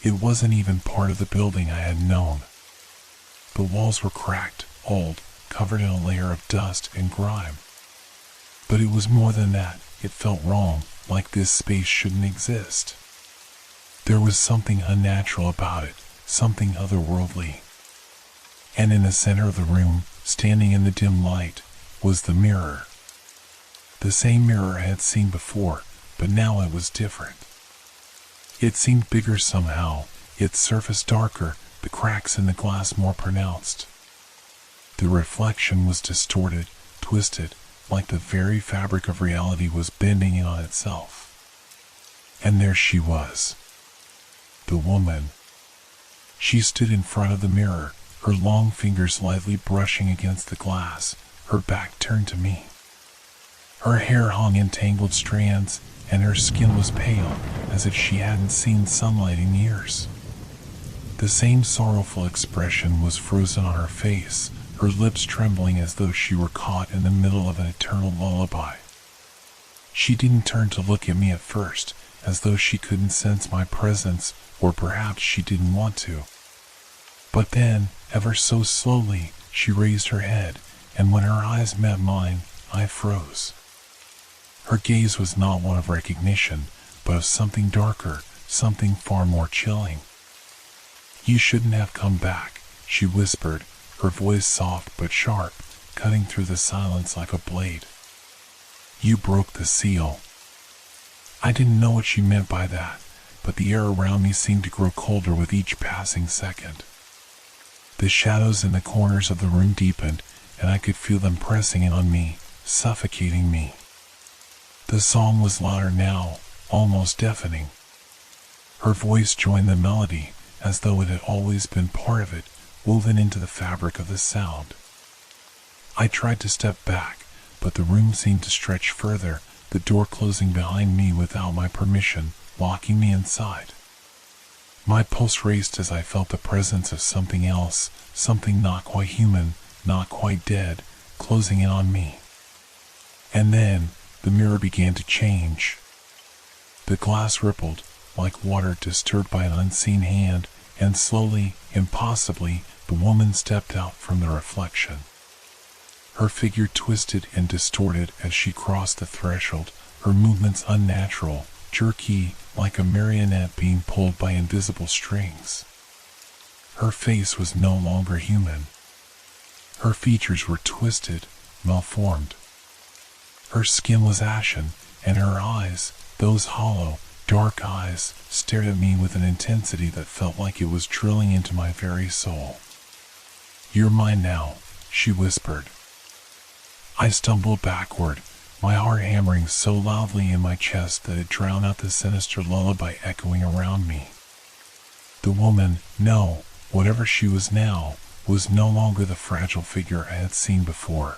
It wasn't even part of the building I had known. The walls were cracked, old, covered in a layer of dust and grime. But it was more than that. It felt wrong, like this space shouldn't exist. There was something unnatural about it, something otherworldly. And in the center of the room, standing in the dim light, was the mirror. The same mirror I had seen before, but now it was different. It seemed bigger somehow, its surface darker, the cracks in the glass more pronounced. The reflection was distorted, twisted, like the very fabric of reality was bending in on itself. And there she was. The woman. She stood in front of the mirror, her long fingers lightly brushing against the glass, her back turned to me. Her hair hung in tangled strands, and her skin was pale, as if she hadn't seen sunlight in years. The same sorrowful expression was frozen on her face, her lips trembling as though she were caught in the middle of an eternal lullaby. She didn't turn to look at me at first, as though she couldn't sense my presence, or perhaps she didn't want to. But then, ever so slowly, she raised her head, and when her eyes met mine, I froze. Her gaze was not one of recognition, but of something darker, something far more chilling. "You shouldn't have come back," she whispered, her voice soft but sharp, cutting through the silence like a blade. "You broke the seal." I didn't know what she meant by that, but the air around me seemed to grow colder with each passing second. The shadows in the corners of the room deepened, and I could feel them pressing in on me, suffocating me. The song was louder now, almost deafening. Her voice joined the melody, as though it had always been part of it, woven into the fabric of the sound. I tried to step back, but the room seemed to stretch further, the door closing behind me without my permission, locking me inside. My pulse raced as I felt the presence of something else, something not quite human, not quite dead, closing in on me. And then, the mirror began to change. The glass rippled, like water disturbed by an unseen hand, and slowly, impossibly, the woman stepped out from the reflection. Her figure twisted and distorted as she crossed the threshold, her movements unnatural, jerky, like a marionette being pulled by invisible strings. Her face was no longer human. Her features were twisted, malformed. Her skin was ashen, and her eyes, those hollow, dark eyes, stared at me with an intensity that felt like it was drilling into my very soul. "You're mine now," she whispered. I stumbled backward, my heart hammering so loudly in my chest that it drowned out the sinister lullaby echoing around me. The woman, no, whatever she was now, was no longer the fragile figure I had seen before.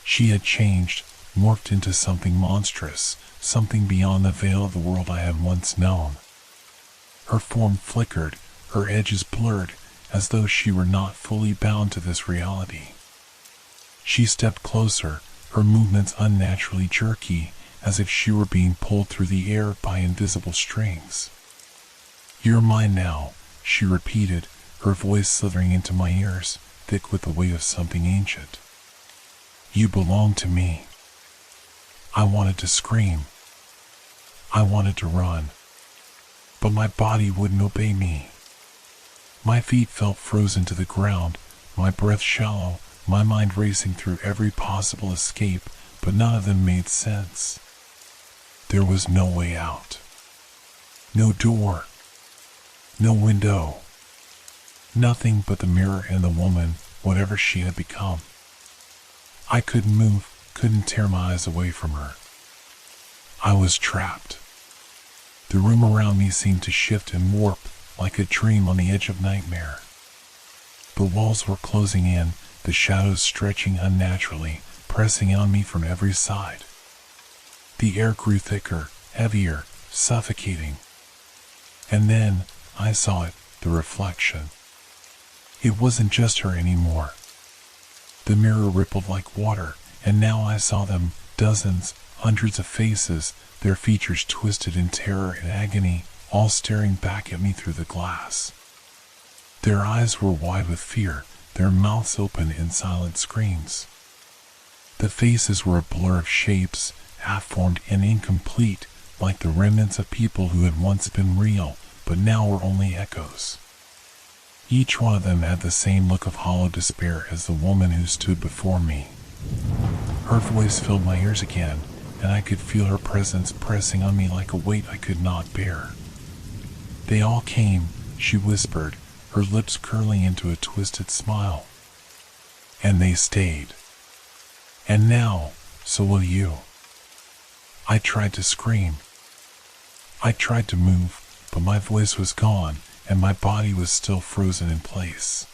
She had changed, morphed into something monstrous, something beyond the veil of the world I had once known. Her form flickered, her edges blurred, as though she were not fully bound to this reality. She stepped closer, her movements unnaturally jerky, as if she were being pulled through the air by invisible strings. "You're mine now," she repeated, her voice slithering into my ears, thick with the weight of something ancient. "You belong to me." I wanted to scream. I wanted to run. But my body wouldn't obey me. My feet felt frozen to the ground, my breath shallow, my mind racing through every possible escape, but none of them made sense. There was no way out. No door. No window. Nothing but the mirror and the woman, whatever she had become. I couldn't move, couldn't tear my eyes away from her. I was trapped. The room around me seemed to shift and warp, like a dream on the edge of nightmare. The walls were closing in, the shadows stretching unnaturally, pressing on me from every side. The air grew thicker, heavier, suffocating. And then, I saw it, the reflection. It wasn't just her anymore. The mirror rippled like water, and now I saw them, dozens, hundreds of faces, their features twisted in terror and agony, all staring back at me through the glass. Their eyes were wide with fear, their mouths open in silent screams. The faces were a blur of shapes, half-formed and incomplete, like the remnants of people who had once been real, but now were only echoes. Each one of them had the same look of hollow despair as the woman who stood before me. Her voice filled my ears again, and I could feel her presence pressing on me like a weight I could not bear. "They all came," she whispered, her lips curling into a twisted smile. "And they stayed. And now, so will you." I tried to scream. I tried to move, but my voice was gone, and my body was still frozen in place.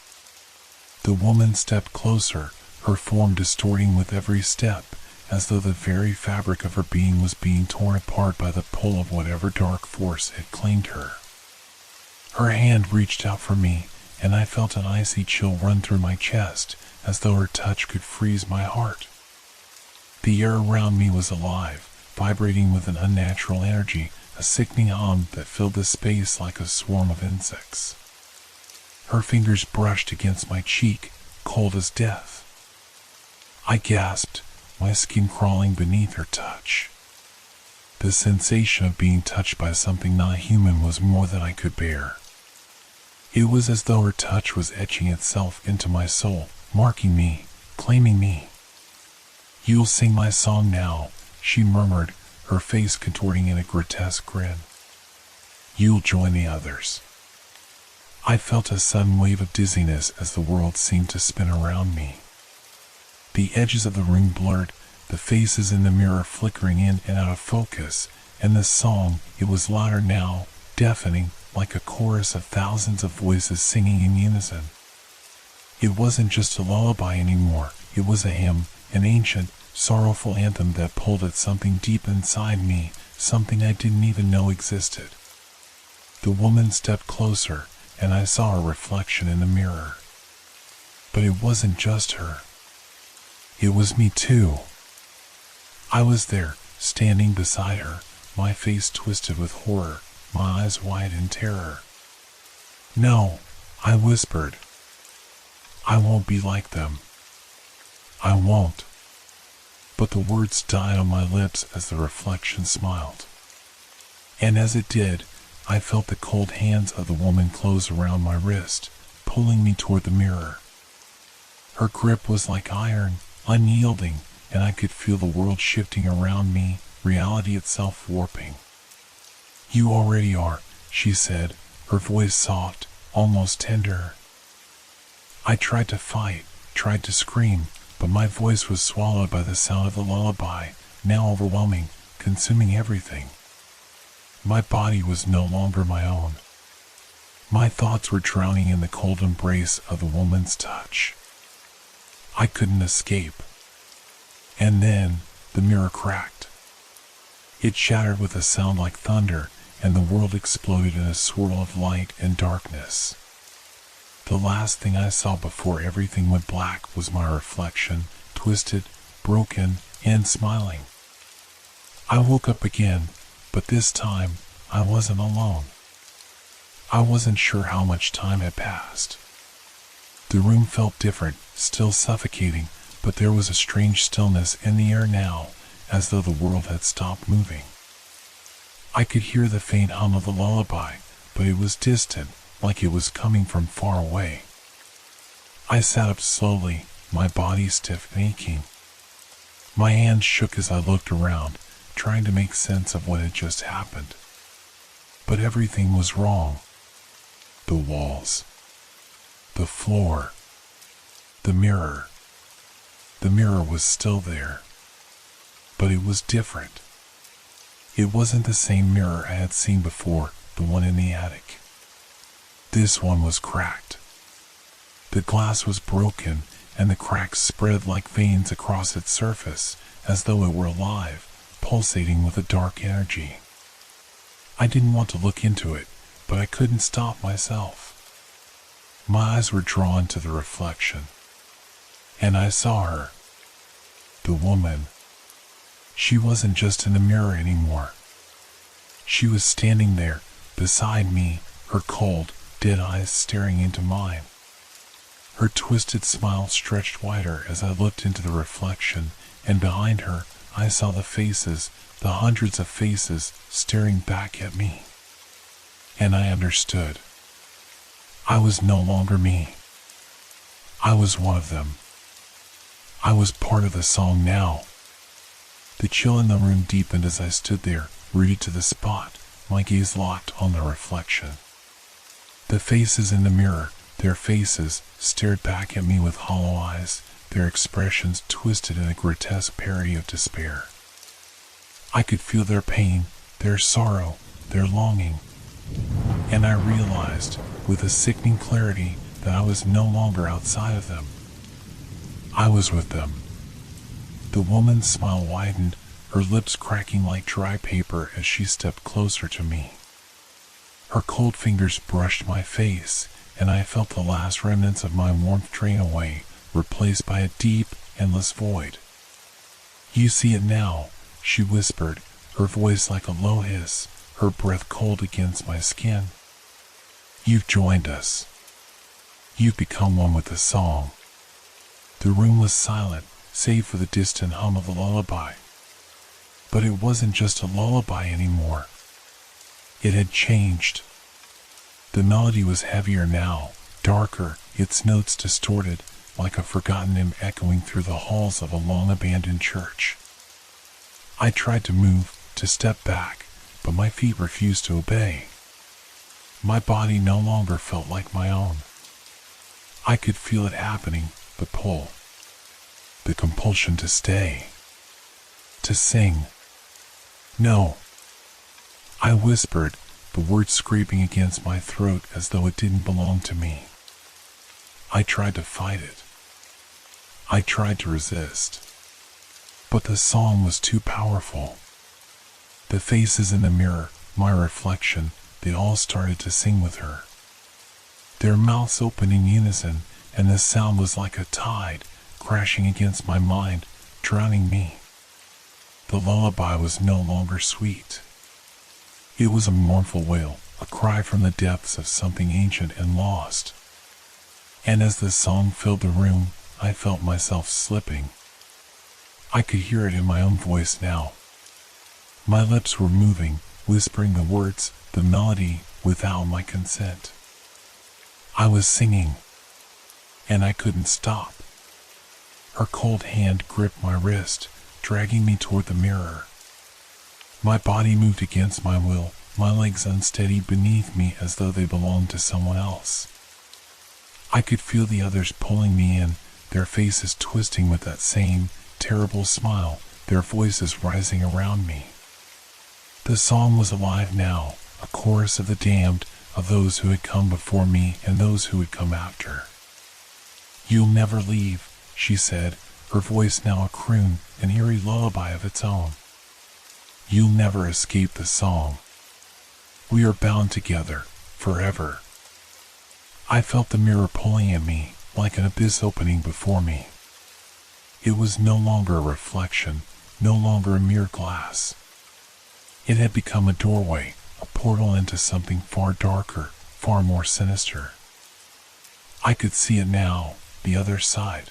The woman stepped closer, her form distorting with every step, as though the very fabric of her being was being torn apart by the pull of whatever dark force had claimed her. Her hand reached out for me, and I felt an icy chill run through my chest, as though her touch could freeze my heart. The air around me was alive, vibrating with an unnatural energy, a sickening hum that filled the space like a swarm of insects. Her fingers brushed against my cheek, cold as death. I gasped, my skin crawling beneath her touch. The sensation of being touched by something not human was more than I could bear. It was as though her touch was etching itself into my soul, marking me, claiming me. "You'll sing my song now," she murmured, her face contorting in a grotesque grin. "You'll join the others." I felt a sudden wave of dizziness as the world seemed to spin around me. The edges of the room blurred, the faces in the mirror flickering in and out of focus, and the song, it was louder now, deafening, like a chorus of thousands of voices singing in unison. It wasn't just a lullaby anymore, it was a hymn, an ancient, sorrowful anthem that pulled at something deep inside me, something I didn't even know existed. The woman stepped closer, and I saw a reflection in the mirror. But it wasn't just her. It was me too. I was there, standing beside her, my face twisted with horror, my eyes wide in terror. "No," I whispered. "I won't be like them. I won't." But the words died on my lips as the reflection smiled. And as it did, I felt the cold hands of the woman close around my wrist, pulling me toward the mirror. Her grip was like iron, unyielding, and I could feel the world shifting around me, reality itself warping. "You already are," she said, her voice soft, almost tender. I tried to fight, tried to scream, but my voice was swallowed by the sound of the lullaby, now overwhelming, consuming everything. My body was no longer my own. My thoughts were drowning in the cold embrace of the woman's touch. I couldn't escape. And then, the mirror cracked. It shattered with a sound like thunder, and the world exploded in a swirl of light and darkness. The last thing I saw before everything went black was my reflection, twisted, broken, and smiling. I woke up again, but this time, I wasn't alone. I wasn't sure how much time had passed. The room felt different, still suffocating, but there was a strange stillness in the air now, as though the world had stopped moving. I could hear the faint hum of the lullaby, but it was distant, like it was coming from far away. I sat up slowly, my body stiff and aching. My hands shook as I looked around, trying to make sense of what had just happened. But everything was wrong. The walls, the floor, the mirror. The mirror was still there, but it was different. It wasn't the same mirror I had seen before, the one in the attic. This one was cracked. The glass was broken, and the cracks spread like veins across its surface, as though it were alive, pulsating with a dark energy. I didn't want to look into it, but I couldn't stop myself. My eyes were drawn to the reflection, and I saw her. The woman. She wasn't just in the mirror anymore. She was standing there, beside me, her cold, dead eyes staring into mine. Her twisted smile stretched wider as I looked into the reflection, and behind her, I saw the faces, the hundreds of faces, staring back at me. And I understood. I was no longer me. I was one of them. I was part of the song now. The chill in the room deepened as I stood there, rooted to the spot, my gaze locked on the reflection. The faces in the mirror, their faces, stared back at me with hollow eyes, their expressions twisted in a grotesque parody of despair. I could feel their pain, their sorrow, their longing, and I realized, with a sickening clarity, that I was no longer outside of them. I was with them. The woman's smile widened, her lips cracking like dry paper as she stepped closer to me. Her cold fingers brushed my face, and I felt the last remnants of my warmth drain away, replaced by a deep, endless void. "You see it now," she whispered, her voice like a low hiss, her breath cold against my skin. "You've joined us. You've become one with the song." The room was silent, save for the distant hum of the lullaby. But it wasn't just a lullaby anymore. It had changed. The melody was heavier now, darker, its notes distorted, like a forgotten hymn echoing through the halls of a long-abandoned church. I tried to move, to step back, but my feet refused to obey. My body no longer felt like my own. I could feel it happening, the pull. The compulsion to stay. To sing. "No." I whispered, the words scraping against my throat as though it didn't belong to me. I tried to fight it. I tried to resist. But the song was too powerful. The faces in the mirror, my reflection, they all started to sing with her. Their mouths opened in unison, and the sound was like a tide, crashing against my mind, drowning me. The lullaby was no longer sweet. It was a mournful wail, a cry from the depths of something ancient and lost. And as the song filled the room, I felt myself slipping. I could hear it in my own voice now. My lips were moving, whispering the words, the melody, without my consent. I was singing, and I couldn't stop. Her cold hand gripped my wrist, dragging me toward the mirror. My body moved against my will, my legs unsteady beneath me as though they belonged to someone else. I could feel the others pulling me in, their faces twisting with that same terrible smile, their voices rising around me. The song was alive now, a chorus of the damned, of those who had come before me and those who would come after. "You'll never leave," she said, her voice now a croon, an eerie lullaby of its own. "You'll never escape the song. We are bound together, forever." I felt the mirror pulling at me, like an abyss opening before me. It was no longer a reflection, no longer a mere glass. It had become a doorway, a portal into something far darker, far more sinister. I could see it now, the other side.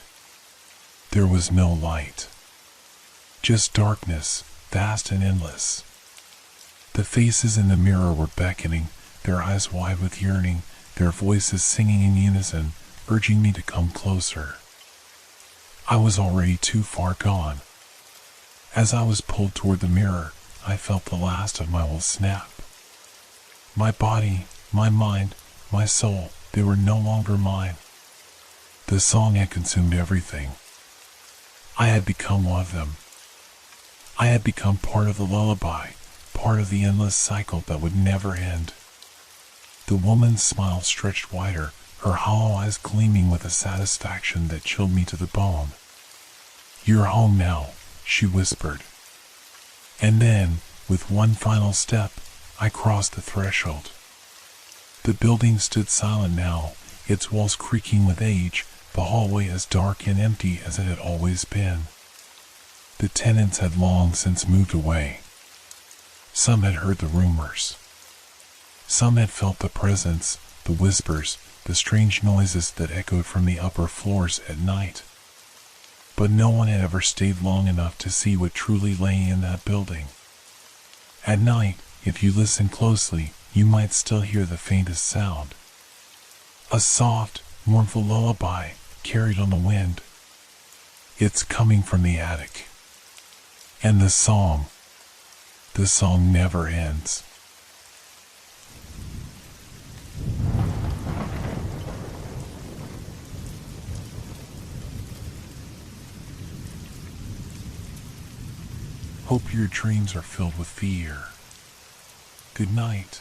There was no light. Just darkness, vast and endless. The faces in the mirror were beckoning, their eyes wide with yearning, their voices singing in unison, urging me to come closer. I was already too far gone. As I was pulled toward the mirror, I felt the last of my old snap. My body, my mind, my soul, they were no longer mine. The song had consumed everything. I had become one of them. I had become part of the lullaby, part of the endless cycle that would never end. The woman's smile stretched wider, her hollow eyes gleaming with a satisfaction that chilled me to the bone. "You're home now," she whispered. And then, with one final step, I crossed the threshold. The building stood silent now, its walls creaking with age, the hallway as dark and empty as it had always been. The tenants had long since moved away. Some had heard the rumors. Some had felt the presence, the whispers, the strange noises that echoed from the upper floors at night. But no one had ever stayed long enough to see what truly lay in that building. At night, if you listen closely, you might still hear the faintest sound. A soft, mournful lullaby carried on the wind. It's coming from the attic. And the song never ends. Hope your dreams are filled with fear. Good night.